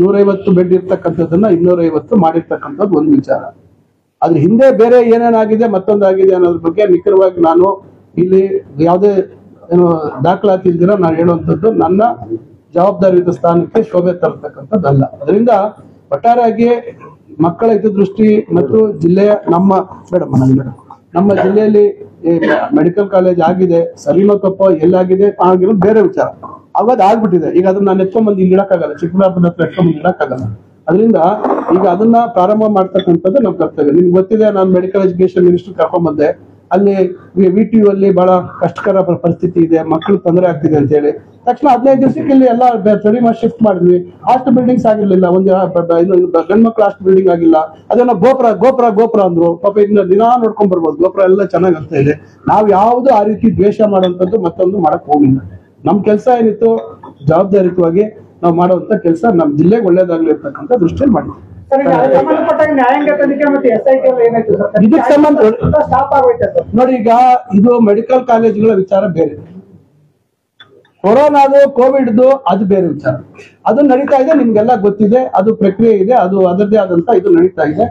150 ಬೆಡ್ ಇರ್ತಕ್ಕಂಥದ್ದನ್ನ 250 ಮಾಡಿರ್ತಕ್ಕಂಥದ್ದು ಒಂದು ವಿಚಾರ. ಅದ್ರ ಹಿಂದೆ ಬೇರೆ ಏನೇನಾಗಿದೆ ಮತ್ತೊಂದಾಗಿದೆ ಅನ್ನೋದ್ರ ಬಗ್ಗೆ ನಿಖರವಾಗಿ ನಾನು ಇಲ್ಲಿ ಯಾವುದೇ ಏನು ದಾಖಲಾತಿ ಇಲ್ದಿರ ನಾನು ಹೇಳುವಂಥದ್ದು ನನ್ನ ಜವಾಬ್ದಾರಿಯುತ ಸ್ಥಾನಕ್ಕೆ ಶೋಭೆ ತರತಕ್ಕಂಥದ್ದಲ್ಲ. ಅದರಿಂದ ಒಟ್ಟಾರೆಯಾಗಿ ಮಕ್ಕಳ ಹಿತದೃಷ್ಟಿ ಮತ್ತು ಜಿಲ್ಲೆಯ ನಮ್ಮ ಜಿಲ್ಲೆಯಲ್ಲಿ ಮೆಡಿಕಲ್ ಕಾಲೇಜ್ ಆಗಿದೆ, ಸರಿನೋ ತಪ್ಪೋ ಎಲ್ಲಾಗಿದೆ ಆಗಿರೋದು ಬೇರೆ ವಿಚಾರ. ಅವಾದ ಆಗ್ಬಿಟ್ಟಿದೆ. ಈಗ ಅದನ್ನ ನಾನು ಎತ್ಕೊಂಡ್ಬಂದು ಇಲ್ಲಿ ಇಡಕ್ಕಾಗಲ್ಲ, ಚಿಕ್ಕಬಳ್ಳಾಪುರದ ಹತ್ರ ಎತ್ಕೊಂಡ್ಬಂದು ಇಡಕ್ಕಾಗಲ್ಲ. ಅದರಿಂದ ಈಗ ಅದನ್ನ ಪ್ರಾರಂಭ ಮಾಡ್ತಕ್ಕಂಥದ್ದು ನಮ್ ಕರ್ತವ್ಯ. ನಿಮ್ಗೆ ಗೊತ್ತಿದೆ, ನಾನು ಮೆಡಿಕಲ್ ಎಜುಕೇಶನ್ ಮಿನಿಸ್ಟರ್ ಕರ್ಕೊಂಡ್ಬಂದೆ. ಅಲ್ಲಿ VTU ಅಲ್ಲಿ ಬಹಳ ಕಷ್ಟಕರ ಪರಿಸ್ಥಿತಿ ಇದೆ, ಮಕ್ಕಳು ತೊಂದರೆ ಆಗ್ತಿದೆ ಅಂತ ಹೇಳಿ ತಕ್ಷಣ 15 ದಿವಸಕ್ಕೆ ಇಲ್ಲಿ ಎಲ್ಲ ರೆಡಿ ಮಾಡಿ ಶಿಫ್ಟ್ ಮಾಡಿದ್ವಿ. ಹಾಸ್ಟ್ ಬಿಲ್ಡಿಂಗ್ಸ್ ಆಗಿರ್ಲಿಲ್ಲ, ಒಂದು ಗಂಡ್ ಮಕ್ಳು ಹಾಸ್ಟ್ ಬಿಲ್ಡಿಂಗ್ ಆಗಿಲ್ಲ. ಅದನ್ನ ಗೋಪುರ ಅಂದ್ರು. ಪಾಪ ಇದನ್ನ ದಿನಾ ನೋಡ್ಕೊಂಡ್ ಬರ್ಬೋದು, ಗೋಪುರ ಎಲ್ಲ ಚೆನ್ನಾಗ್ ಆಗ್ತಾ ಇದೆ. ನಾವ್ ಯಾವ್ದು ಆ ರೀತಿ ದ್ವೇಷ ಮಾಡುವಂತದ್ದು ಮತ್ತೊಂದು ಮಾಡಕ್ ಹೋಗಿಲ್ಲ. ನಮ್ ಕೆಲಸ ಏನಿತ್ತು ಜವಾಬ್ದಾರಿಯುತವಾಗಿ ನಾವು ಮಾಡುವಂತ ಕೆಲಸ ನಮ್ ಜಿಲ್ಲೆಗೆ ಒಳ್ಳೇದಾಗ್ಲಿ ಇರ್ತಕ್ಕಂಥ ದೃಷ್ಟಿಯಲ್ಲಿ ಮಾಡಿದ್ವಿ. ನ್ಯಾಯಾಂಗ ತನಿಖೆ ಮತ್ತೆ SIT ಏನಾಯ್ತು ಸರ್? ಇದಕ್ಕೆ ಸಂಬಂಧ ಸ್ಟಾಪ್ ಆಗೋಯ್ತಾ ಸರ್? ನೋಡಿ, ಈಗ ಇದು ಮೆಡಿಕಲ್ ಕಾಲೇಜುಗಳ ವಿಚಾರ ಬೇರೆ, ಕೊರೋನಾದು ಕೋವಿಡ್ದು ಅದು ಬೇರೆ ವಿಚಾರ. ಅದು ನಡೀತಾ ಇದೆ, ನಿಮ್ಗೆಲ್ಲ ಗೊತ್ತಿದೆ. ಅದು ಪ್ರಕ್ರಿಯೆ ಇದೆ, ಅದು ಅದರದೇ ಆದಂತ ಇದು ನಡೀತಾ ಇದೆ.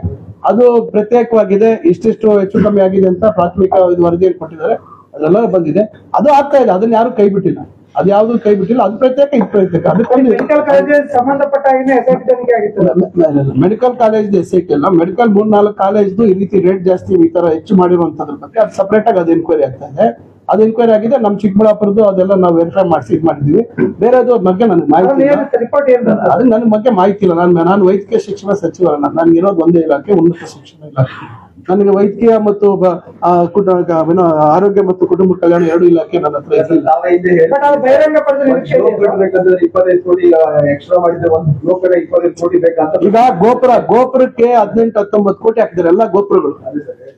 ಅದು ಪ್ರತ್ಯೇಕವಾಗಿದೆ. ಇಷ್ಟಿಷ್ಟು ಹೆಚ್ಚು ಕಮ್ಮಿ ಆಗಿದೆ ಅಂತ ಪ್ರಾಥಮಿಕ ವರದಿಯಲ್ಲಿ ಕೊಟ್ಟಿದ್ದಾರೆ, ಅದೆಲ್ಲ ಬಂದಿದೆ. ಅದು ಆಗ್ತಾ ಇದೆ, ಅದನ್ನ ಯಾರು ಕೈ ಬಿಟ್ಟಿಲ್ಲ. ಅದು ಯಾವ್ದು ಕೈ ಬಿಟ್ಟಿಲ್ಲ. ಅದು ಪ್ರತ್ಯೇಕ, ಇದು ಪ್ರತ್ಯೇಕ. ಮೆಡಿಕಲ್ ಕಾಲೇಜ್ ಸಂಬಂಧಪಟ್ಟ SIT ತನಿಖೆ ಆಗಿತ್ತು. ಮೆಡಿಕಲ್ ಕಾಲೇಜ್ SIT ಅಲ್ಲ, ಮೆಡಿಕಲ್ 3-4 ಕಾಲೇಜ್ದು ಈ ರೀತಿ ರೇಟ್ ಜಾಸ್ತಿ ಈ ತರ ಹೆಚ್ಚು ಮಾಡಿರುವಂತದ್ರ ಬಗ್ಗೆ ಅದು ಸಪರೇಟ್ ಆಗಿ ಅದು ಎನ್ಕ್ವೈರಿ ಆಗ್ತಾ ಇದೆ. ಅದು ಎನ್ಕ್ವೈರಿ ಆಗಿದೆ. ನಮ್ ಚಿಕ್ಕಬಳ್ಳಾಪುರದ್ದು ಅದೆಲ್ಲ ನಾವು ವೆರಿಫೈ ಮಾಡಿಸಿ ಇದು ಮಾಡಿದ್ವಿ. ಬೇರೆದು ಬಗ್ಗೆ ನನಗೆ ಮಾಹಿತಿ ಇಲ್ಲ. ಅದು ನನ್ನ ಬಗ್ಗೆ ಮಾಹಿತಿ ಇಲ್ಲ. ನಾನು ವೈದ್ಯಕೀಯ ಶಿಕ್ಷಣ ಸಚಿವರಲ್ಲ, ನನ್ಗಿರೋದು ಒಂದೇ ಇಲಾಖೆ, ಉನ್ನತ ಶಿಕ್ಷಣ ಇಲಾಖೆ. ನನಗೆ ವೈದ್ಯಕೀಯ ಮತ್ತು ಆರೋಗ್ಯ ಮತ್ತು ಕುಟುಂಬ ಕಲ್ಯಾಣ 2 ಇಲಾಖೆ ನನ್ನ ಹತ್ರ ಇದೆ. ಬಟ್ ಅದು ಬಹಿರಂಗ ಪಡಿಸಿದ ನಿರೀಕ್ಷೆ ಇದೆ. 25 ಕೋಟಿ ಎಕ್ಸ್ಟ್ರಾ ಮಾಡಿದ್ರೆ ಒಂದು ಲೋಕಡೆ 25 ಕೋಟಿ ಬೇಕಂತ. ಈಗ ಗೋಪುರಕ್ಕೆ 18-19 ಕೋಟಿ ಹಾಕಿದ್ದಾರೆ ಎಲ್ಲ ಗೋಪುರಗಳು.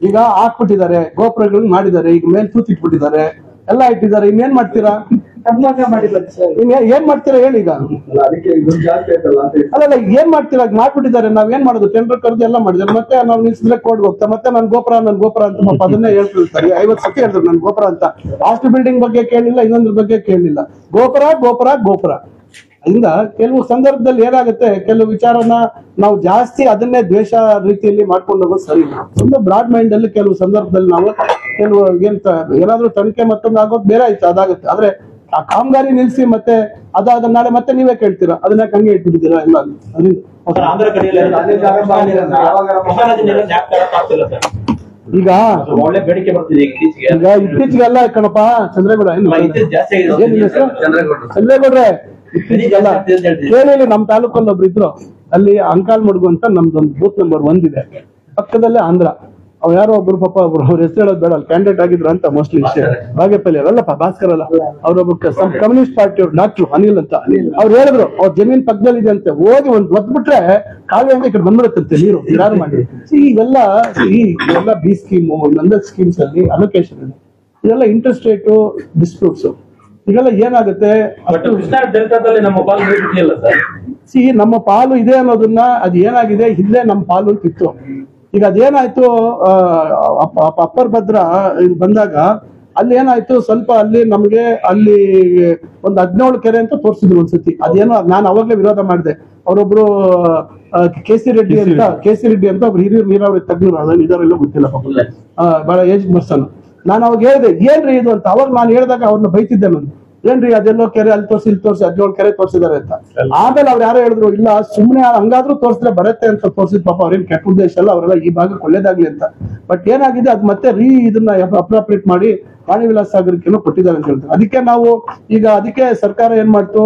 ಈಗ ಹಾಕ್ಬಿಟ್ಟಿದ್ದಾರೆ, ಗೋಪುರಗಳನ್ನ ಮಾಡಿದ್ದಾರೆ, ಈಗ ಮೇಲ್ ತೂತ್ ಇಟ್ಬಿಟ್ಟಿದ್ದಾರೆ, ಎಲ್ಲ ಇಟ್ಟಿದ್ದಾರೆ. ಇನ್ನೇನ್ ಮಾಡ್ತೀರಾ? ಏನ್ ಮಾಡ್ತೀರಾ ಹೇಳಿ? ಈಗ ಅದಕ್ಕೆ ಜಾಸ್ತಿ ಆಯ್ತಲ್ಲ ಅಂತ. ಅಲ್ಲ ಏನ್ ಮಾಡ್ತೀರಾ? ಮಾಡ್ಬಿಟ್ಟಿದ್ದಾರೆ. ನಾವ್ ಏನ್ ಮಾಡೋದು? ಟೆಂಡರ್ ಕರೆದು ಎಲ್ಲ ಮಾಡಿದ್ದಾರೆ. ಮತ್ತೆ ನಾವು ನಿಲ್ಸಿದ್ರೆ ಕೋರ್ಟ್ ಹೋಗ್ತಾ ಮತ್ತೆ ನನ್ ಗೋಪುರ ಅಂತ ಪಾಪ ಅದನ್ನೇ ಹೇಳ್ತಿರ್ತಾರೆ. 50 ಸತಿ ಹೇಳಿದ್ರು ನನ್ ಗೋಪುರ ಅಂತ. ಹಾಸ್ಟೆಲ್ ಬಿಲ್ಡಿಂಗ್ ಬಗ್ಗೆ ಕೇಳಿಲ್ಲ, ಇನ್ನೊಂದ್ರ ಬಗ್ಗೆ ಕೇಳಲಿಲ್ಲ. ಗೋಪುರ. ಅದರಿಂದ ಕೆಲವು ಸಂದರ್ಭದಲ್ಲಿ ಏನಾಗುತ್ತೆ, ಕೆಲವು ವಿಚಾರನ ನಾವು ಜಾಸ್ತಿ ಅದನ್ನೇ ದ್ವೇಷ ರೀತಿಯಲ್ಲಿ ಮಾಡ್ಕೊಂಡು ಹೋಗೋದು ಸರಿ ಇಲ್ಲ. ಒಂದು ಬ್ರಾಡ್ ಮೈಂಡ್ ಅಲ್ಲಿ ಕೆಲವು ಸಂದರ್ಭದಲ್ಲಿ ನಾವು ಕೆಲವು ಏನಾದ್ರೂ ತನಿಖೆ ಮತ್ತೊಂದು ಆಗೋದು ಬೇರೆ ಆಯ್ತು, ಅದಾಗುತ್ತೆ. ಆದ್ರೆ ಆ ಕಾಮಗಾರಿ ನಿಲ್ಸಿ ಮತ್ತೆ ಅದಾದ ನಾಳೆ ಮತ್ತೆ ನೀವೇ ಕೇಳ್ತೀರಾ ಅದನ್ನ ಹಂಗೆ ಇಟ್ಬಿಟ್ಟಿದ್ದೀರಾ ಎಲ್ಲ. ಆಂಧ್ರ ಕಡೆಯಲ್ಲಿ ಈಗ ಒಳ್ಳೆ ಬೇಡಿಕೆ ಬರ್ತಿದೆ ಈಗ ಇತ್ತೀಚೆಗೆಲ್ಲ ಕಣಪ್ಪ ಚಂದ್ರೇಗೌಡ ಚಂದ್ರೇಗೌಡ್ರೆ ಇತ್ತೀಚೆಗೆಲ್ಲ ಕೇಳಿ ನಮ್ ತಾಲೂಕಲ್ಲಿ ಒಬ್ರು ಇದ್ರು. ಅಲ್ಲಿ ಅಂಕಾಲ್ ಮುಡುಗು ಅಂತ ನಮ್ದೊಂದು ಬೂತ್ ನಂಬರ್ 1 ಇದೆ. ಪಕ್ಕದಲ್ಲೇ ಆಂಧ್ರ. ಅವ್ ಯಾರೋ ಒಬ್ರು ಪಾಪ ಅವ್ರ ಹೆಸರು ಹೇಳೋದು ಬೇಡ, ಕ್ಯಾಂಡಿಡೇಟ್ ಆಗಿದ್ರ ಅಂತ ಮೋಸ್ಟ್ಲಿ ಬಾಗೇಪಲ್ಲಿ ಅಲ್ಲಪ್ಪ ಭಾಸ್ಕರ್ ಅಲ್ಲ, ಅವ್ರೊಬ್ಬ ಕಮ್ಯುನಿಸ್ಟ್ ಪಾರ್ಟಿ ಅವ್ರು ಡಾಕ್ಟ್ರು ಅನಿಲ್ ಅಂತ. ಅವ್ರು ಹೇಳಿದ್ರು ಅವ್ರ ಜಮೀನ್ ಪಕ್ಕದಲ್ಲಿ ಇದೆ ಅಂತೆ. ಹೋಗಿ ಒದ್ಬಿಟ್ರೆ ಕಾಲುವೆ ಹಂಗೆ ಈ ಕಡೆ ಬಂದ್ಬಿಡುತ್ತಂತೆ ನೀರು. ಯಾರು ಮಾಡಿ ಇವೆಲ್ಲ ಬಿ ಸ್ಕೀಮು ನಂದಲ್ ಸ್ಕೀಮ್ಸ್ ಅಲ್ಲಿ ಅಲೋಕೇಶನ್ ಇದೆಲ್ಲ ಇಂಟ್ರೆಸ್ಟ್ ರೇಟು ಡಿಸ್ಪ್ಯೂಟ್ಸ್ ಈಗೆಲ್ಲ ಏನಾಗುತ್ತೆ. ನಮ್ಮ ಪಾಲು ಇದೆ ಅನ್ನೋದನ್ನ ಅದು ಏನಾಗಿದೆ, ಹಿಂದೆ ನಮ್ಮ ಪಾಲು ಅಂತ ಇತ್ತು. ಈಗ ಅದೇನಾಯ್ತು, ಅಪ್ಪರ್ ಭದ್ರಾ ಇದು ಬಂದಾಗ ಅಲ್ಲಿ ಏನಾಯ್ತು, ಸ್ವಲ್ಪ ಅಲ್ಲಿ ನಮ್ಗೆ ಅಲ್ಲಿ ಒಂದು 17 ಕೆರೆ ಅಂತ ತೋರಿಸಿದ್ರು ಒಂದ್ಸತಿ. ಅದೇನೋ ನಾನು ಅವಾಗ್ಲೇ ವಿರೋಧ ಮಾಡಿದೆ. ಅವರೊಬ್ರು ಕೆ.ಸಿ. ರೆಡ್ಡಿ ಅಂತ ಒಬ್ರು ಹಿರಿಯ ನೀರಾವರಿ ತಜ್ಞರು ಇದಾರೆಲ್ಲ ಗೊತ್ತಿಲ್ಲ, ಬಹಳ ಏಜ್ ಪರ್ಸನ್. ನಾನು ಅವಾಗ ಹೇಳಿದೆ ಏನ್ರಿ ಇದು ಅಂತ. ಅವಾಗ ನಾನು ಹೇಳಿದಾಗ ಅವ್ರನ್ನ ಬೈತಿದ್ದೆ ನಾನು, ಏನ್ರಿ ಅದೆಲ್ಲೋ ಕೆರೆ ಅಲ್ಲಿ ತೋರಿಸಿ ಇಲ್ಲಿ ತೋರಿಸಿ 17 ಕೆರೆ ತೋರಿಸಿದಾರೆ ಅಂತ. ಆಮೇಲೆ ಅವ್ರು ಯಾರೋ ಹೇಳಿದ್ರು ಇಲ್ಲ ಸುಮ್ನೆ ಹಂಗಾದ್ರೂ ತೋರಿಸಿದ್ರೆ ಬರುತ್ತೆ ಅಂತ ತೋರಿಸಿದ್. ಪಾಪ ಅವ್ರೇನ್ ಕೆಟ್ಟ ಉದ್ದೇಶ ಅಲ್ಲ, ಅವರೆಲ್ಲ ಈ ಭಾಗಕ್ಕೆ ಒಳ್ಳೇದಾಗ್ಲಿ ಅಂತ. ಬಟ್ ಏನಾಗಿದೆ ಅದು ಮತ್ತೆ ಇದನ್ನ ಅಪ್ರಾಪ್ರಿಯೇಟ್ ಮಾಡಿ ವಾಣಿ ವಿಲಾಸ ಸಾಗರಕ್ಕೆ ಕೊಟ್ಟಿದ್ದಾರೆ ಅಂತ ಹೇಳ್ತಾರೆ. ಅದಕ್ಕೆ ಸರ್ಕಾರ ಏನ್ ಮಾಡ್ತು,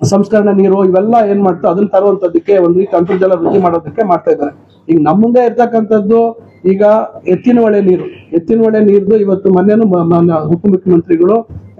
ಸಂಸ್ಕರಣೆ ನೀರು ಇವೆಲ್ಲ ಏನ್ ಮಾಡ್ತು ಅದನ್ನ ತರುವಂತದಕ್ಕೆ ಒಂದು ರೀತಿ ಅಂತರ್ಜಲ ವೃದ್ಧಿ ಮಾಡೋದಕ್ಕೆ ಮಾಡ್ತಾ ಇದ್ದಾರೆ. ಈಗ ನಮ್ಮ ಮುಂದೆ ಇರ್ತಕ್ಕಂಥದ್ದು ಈಗ ಎತ್ತಿನ ಹೊಳೆ ನೀರ್ದು ಇವತ್ತು ಮೊನ್ನೆನು ಉಪಮುಖ್ಯಮಂತ್ರಿಗಳು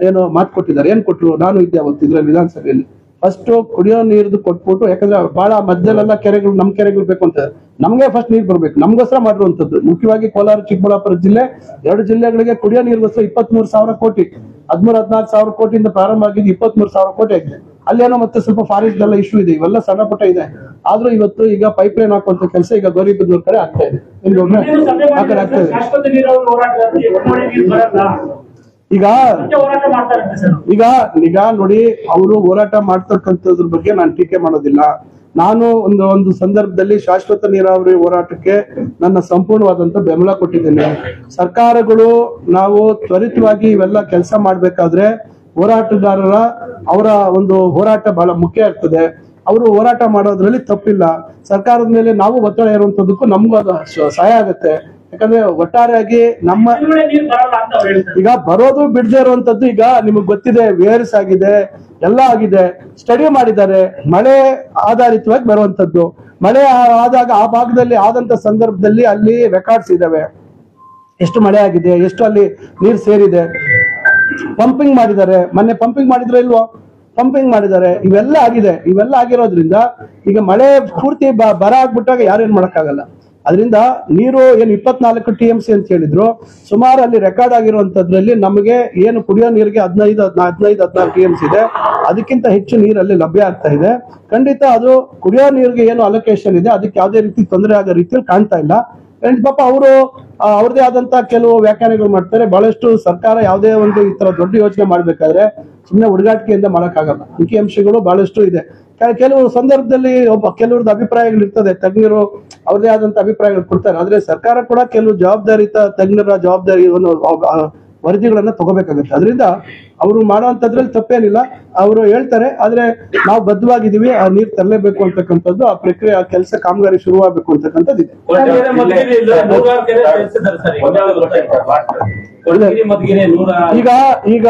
ಏನೋ ಮಾತು ಕೊಟ್ಟಿದ್ದಾರೆ. ಏನ್ ಕೊಟ್ರು, ನಾನು ಇದ್ದೆ ಅವತ್ತು ಇದ್ರ ವಿಧಾನಸಭೆಯಲ್ಲಿ. ಫಸ್ಟ್ ಕುಡಿಯೋ ನೀರ್ದು ಕೊಟ್ಬಿಟ್ಟು, ಯಾಕಂದ್ರೆ ಬಹಳ ಮಧ್ಯದಲ್ಲೆಲ್ಲ ಕೆರೆಗಳು ನಮ್ ಕೆರೆಗಳು ಬೇಕು ಅಂತ, ನಮ್ಗೆ ಫಸ್ಟ್ ನೀರ್ ಬರ್ಬೇಕು, ನಮ್ಗೋಸ್ಕರ ಮಾಡಿರುವಂತದ್ದು. ಮುಖ್ಯವಾಗಿ ಕೋಲಾರ ಚಿಕ್ಕಬಳ್ಳಾಪುರ ಜಿಲ್ಲೆ 2 ಜಿಲ್ಲೆಗಳಿಗೆ ಕುಡಿಯೋ ನೀರಿಗೋಸ್ಕರ 23,000 ಕೋಟಿ 13-14,000 ಕೋಟಿಯಿಂದ ಪ್ರಾರಂಭ ಆಗಿದ್ದು 23,000 ಕೋಟಿ ಆಗಿದೆ. ಅಲ್ಲೇನೋ ಮತ್ತೆ ಸ್ವಲ್ಪ ಫಾರೆಸ್ಟ್ ಎಲ್ಲ ಇಶ್ಯೂ ಇದೆ, ಇವೆಲ್ಲ ಸಣ್ಣ ಪುಟ್ಟ ಇದೆ. ಆದ್ರೂ ಇವತ್ತು ಈಗ ಪೈಪ್ ಲೈನ್ ಹಾಕುವಂತ ಕೆಲಸ ಈಗ ಗೌರಿಬಿದನೂರ್ ಕಡೆ ಆಗ್ತಾ ಇದೆ, ಆ ಕಡೆ ಆಗ್ತಾ ಇದೆ. ಈಗ ನೋಡಿ, ಅವರು ಹೋರಾಟ ಮಾಡ್ತಕ್ಕಂಥದ್ರ ಬಗ್ಗೆ ನಾನು ಟೀಕೆ ಮಾಡೋದಿಲ್ಲ. ನಾನು ಒಂದು ಸಂದರ್ಭದಲ್ಲಿ ಶಾಶ್ವತ ನೀರಾವರಿ ಹೋರಾಟಕ್ಕೆ ನನ್ನ ಸಂಪೂರ್ಣವಾದಂತ ಬೆಂಬಲ ಕೊಟ್ಟಿದ್ದೇನೆ. ಸರ್ಕಾರಗಳು ನಾವು ತ್ವರಿತವಾಗಿ ಇವೆಲ್ಲ ಕೆಲಸ ಮಾಡ್ಬೇಕಾದ್ರೆ ಹೋರಾಟಗಾರರ ಅವರ ಒಂದು ಹೋರಾಟ ಬಹಳ ಮುಖ್ಯ ಇರ್ತದೆ. ಅವರು ಹೋರಾಟ ಮಾಡೋದ್ರಲ್ಲಿ ತಪ್ಪಿಲ್ಲ. ಸರ್ಕಾರದ ಮೇಲೆ ನಾವು ಒತ್ತಡ ಇರುವಂತದಕ್ಕೂ ನಮಗೂ ಅದು ಸಹಾಯ ಆಗುತ್ತೆ. ಯಾಕಂದ್ರೆ ಒಟ್ಟಾರೆಯಾಗಿ ನಮ್ಮ ಈಗ ಬರೋದು ಬಿಡದೆ ಇರುವಂತದ್ದು ಈಗ ನಿಮಗ್ ಗೊತ್ತಿದೆ, ವೇರ್ಸ್ ಆಗಿದೆ, ಎಲ್ಲ ಆಗಿದೆ, ಸ್ಟಡಿ ಮಾಡಿದ್ದಾರೆ. ಮಳೆ ಆಧಾರಿತವಾಗಿ ಬರುವಂತದ್ದು, ಮಳೆ ಆದಾಗ ಆ ಭಾಗದಲ್ಲಿ ಆದಂತ ಸಂದರ್ಭದಲ್ಲಿ ಅಲ್ಲಿ ರೆಕಾರ್ಡ್ಸ್ ಇದಾವೆ, ಎಷ್ಟು ಮಳೆ ಆಗಿದೆ, ಎಷ್ಟು ಅಲ್ಲಿ ನೀರು ಸೇರಿದೆ. ಪಂಪಿಂಗ್ ಮಾಡಿದ್ದಾರೆ, ಮೊನ್ನೆ ಪಂಪಿಂಗ್ ಮಾಡಿದ್ರೆ ಇಲ್ವೋ, ಪಂಪಿಂಗ್ ಮಾಡಿದ್ದಾರೆ. ಇವೆಲ್ಲ ಆಗಿದೆ. ಇವೆಲ್ಲ ಆಗಿರೋದ್ರಿಂದ ಈಗ ಮಳೆ ಪೂರ್ತಿ ಬರ ಆಗ್ಬಿಟ್ಟಾಗ ಯಾರೇನ್ ಮಾಡಕ್ಕಾಗಲ್ಲ. ಅದರಿಂದ ನೀರು ಏನು 24 TMC ಅಂತ ಹೇಳಿದ್ರು, ಸುಮಾರು ಅಲ್ಲಿ ರೆಕಾರ್ಡ್ ಆಗಿರುವಂತದ್ರಲ್ಲಿ ನಮಗೆ ಏನು ಕುಡಿಯೋ ನೀರಿಗೆ 15-16 TMC ಇದೆ. ಅದಕ್ಕಿಂತ ಹೆಚ್ಚು ನೀರಲ್ಲಿ ಲಭ್ಯ ಆಗ್ತಾ ಇದೆ. ಖಂಡಿತ ಅದು ಕುಡಿಯೋ ನೀರಿಗೆ ಏನು ಅಲೋಕೇಶನ್ ಇದೆ ಅದಕ್ಕೆ ಯಾವುದೇ ರೀತಿ ತೊಂದರೆ ಆಗೋ ರೀತಿಯಲ್ಲಿ ಕಾಣ್ತಾ ಇಲ್ಲ. ಪಾಪ ಅವರು ಅವ್ರದೇ ಆದಂತ ಕೆಲವು ವ್ಯಾಖ್ಯಾನಗಳು ಮಾಡ್ತಾರೆ. ಬಹಳಷ್ಟು ಸರ್ಕಾರ ಯಾವುದೇ ಒಂದು ಈ ತರ ದೊಡ್ಡ ಯೋಚನೆ ಮಾಡ್ಬೇಕಾದ್ರೆ ಸುಮ್ಮನೆ ಹುಡುಗಾಟಿಕೆಯಿಂದ ಮಾಡಕ್ಕಾಗಲ್ಲ. ಅಂಕಿಅಂಶಗಳು ಬಹಳಷ್ಟು ಇದೆ. ಕೆಲವು ಸಂದರ್ಭದಲ್ಲಿ ಕೆಲವ್ರದ್ದು ಅಭಿಪ್ರಾಯಗಳು ಇರ್ತದೆ, ತಜ್ಞರು ಅವ್ರದೇ ಆದಂತ ಅಭಿಪ್ರಾಯಗಳು ಕೊಡ್ತಾರೆ. ಆದ್ರೆ ಸರ್ಕಾರ ಕೂಡ ಕೆಲವು ಜವಾಬ್ದಾರಿತ ತಜ್ಞರ ಜವಾಬ್ದಾರಿಯನ್ನು ವರದಿಗಳನ್ನ ತಗೋಬೇಕಾಗುತ್ತೆ. ಅದರಿಂದ ಅವರು ಮಾಡುವಂತದ್ರಲ್ಲಿ ತಪ್ಪೇನಿಲ್ಲ, ಅವರು ಹೇಳ್ತಾರೆ. ಆದ್ರೆ ನಾವು ಬದ್ಧವಾಗಿದ್ದೀವಿ, ಆ ನೀರು ತರಲೇಬೇಕು ಅಂತಕ್ಕಂಥದ್ದು, ಆ ಪ್ರಕ್ರಿಯೆ, ಆ ಕೆಲಸ ಕಾಮಗಾರಿ ಶುರುವಾಗಬೇಕು ಅಂತಕ್ಕಂಥದ್ದು ಇದೆ. ಈಗ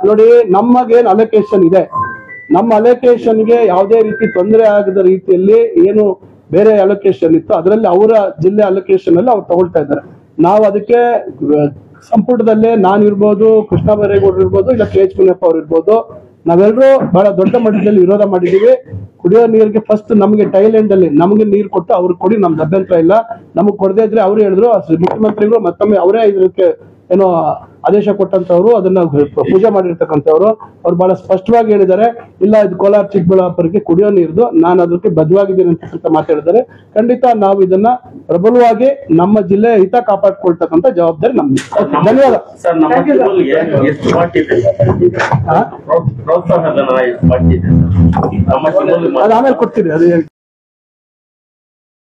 ನೋಡಿ, ನಮಗೇನು ಅಲೋಕೇಶನ್ ಇದೆ, ನಮ್ಮ ಅಲೋಕೇಶನ್ಗೆ ಯಾವುದೇ ರೀತಿ ತೊಂದರೆ ಆಗದ ರೀತಿಯಲ್ಲಿ ಏನು ಬೇರೆ ಅಲೋಕೇಶನ್ ಇತ್ತು, ಅದರಲ್ಲಿ ಅವರ ಜಿಲ್ಲೆ ಅಲೋಕೇಶನ್ ಅಲ್ಲಿ ಅವ್ರು ತಗೊಳ್ತಾ ಇದ್ದಾರೆ. ನಾವು ಅದಕ್ಕೆ ಸಂಪುಟದಲ್ಲೇ ನಾನಿರ್ಬೋದು, ಕೃಷ್ಣ ಬೈರೇಗೌಡರು ಇರ್ಬೋದು, ಇಲ್ಲ ಕೆ ಎಚ್ ಮುನಿಯಪ್ಪ ಅವ್ರು ಇರ್ಬೋದು, ನಾವೆಲ್ಲರೂ ಬಹಳ ದೊಡ್ಡ ಮಟ್ಟದಲ್ಲಿ ವಿರೋಧ ಮಾಡಿದೀವಿ. ಕುಡಿಯೋ ನೀರಿಗೆ ಫಸ್ಟ್ ನಮಗೆ ಥೈಲ್ಯಾಂಡ್ ಅಲ್ಲಿ ನಮಗೆ ನೀರು ಕೊಟ್ಟು ಅವ್ರಿಗೆ ಕೊಡಿ, ನಮ್ದು ಅಭ್ಯಂತರ ಇಲ್ಲ. ನಮಗ್ ಕೊಡದೇ ಇದ್ರೆ ಅವ್ರು ಹೇಳಿದ್ರು, ಮುಖ್ಯಮಂತ್ರಿಗಳು ಮತ್ತೊಮ್ಮೆ ಅವರೇ ಇದಕ್ಕೆ ಏನೋ ಆದೇಶ ಕೊಟ್ಟಂತವ್ರು, ಅದನ್ನ ಪೂಜೆ ಮಾಡಿರ್ತಕ್ಕಂಥವ್ರು. ಅವ್ರು ಬಹಳ ಸ್ಪಷ್ಟವಾಗಿ ಹೇಳಿದ್ದಾರೆ, ಇಲ್ಲ ಇದು ಕೋಲಾರ ಚಿಕ್ಕಬಳ್ಳಾಪುರಕ್ಕೆ ಕುಡಿಯೋ ನೀರ್ದು, ನಾನು ಅದಕ್ಕೆ ಬದ್ಧವಾಗಿದ್ದೀನಿ ಅಂತ ಮಾತಾಡಿದ್ದಾರೆ. ಖಂಡಿತ ನಾವು ಇದನ್ನ ಪ್ರಬಲವಾಗಿ ನಮ್ಮ ಜಿಲ್ಲೆ ಹಿತ ಕಾಪಾಡ್ಕೊಳ್ತಕ್ಕಂಥ ಜವಾಬ್ದಾರಿ ನಮ್ದು. ಧನ್ಯವಾದ ಸರ್. ಎಷ್ಟು ಪಾರ್ಟಿ ಇದೆ ಪ್ರೋತ್ಸಾಹ ಅದು ಆಮೇಲೆ ಕೊಡ್ತೀರಿ, ಅದು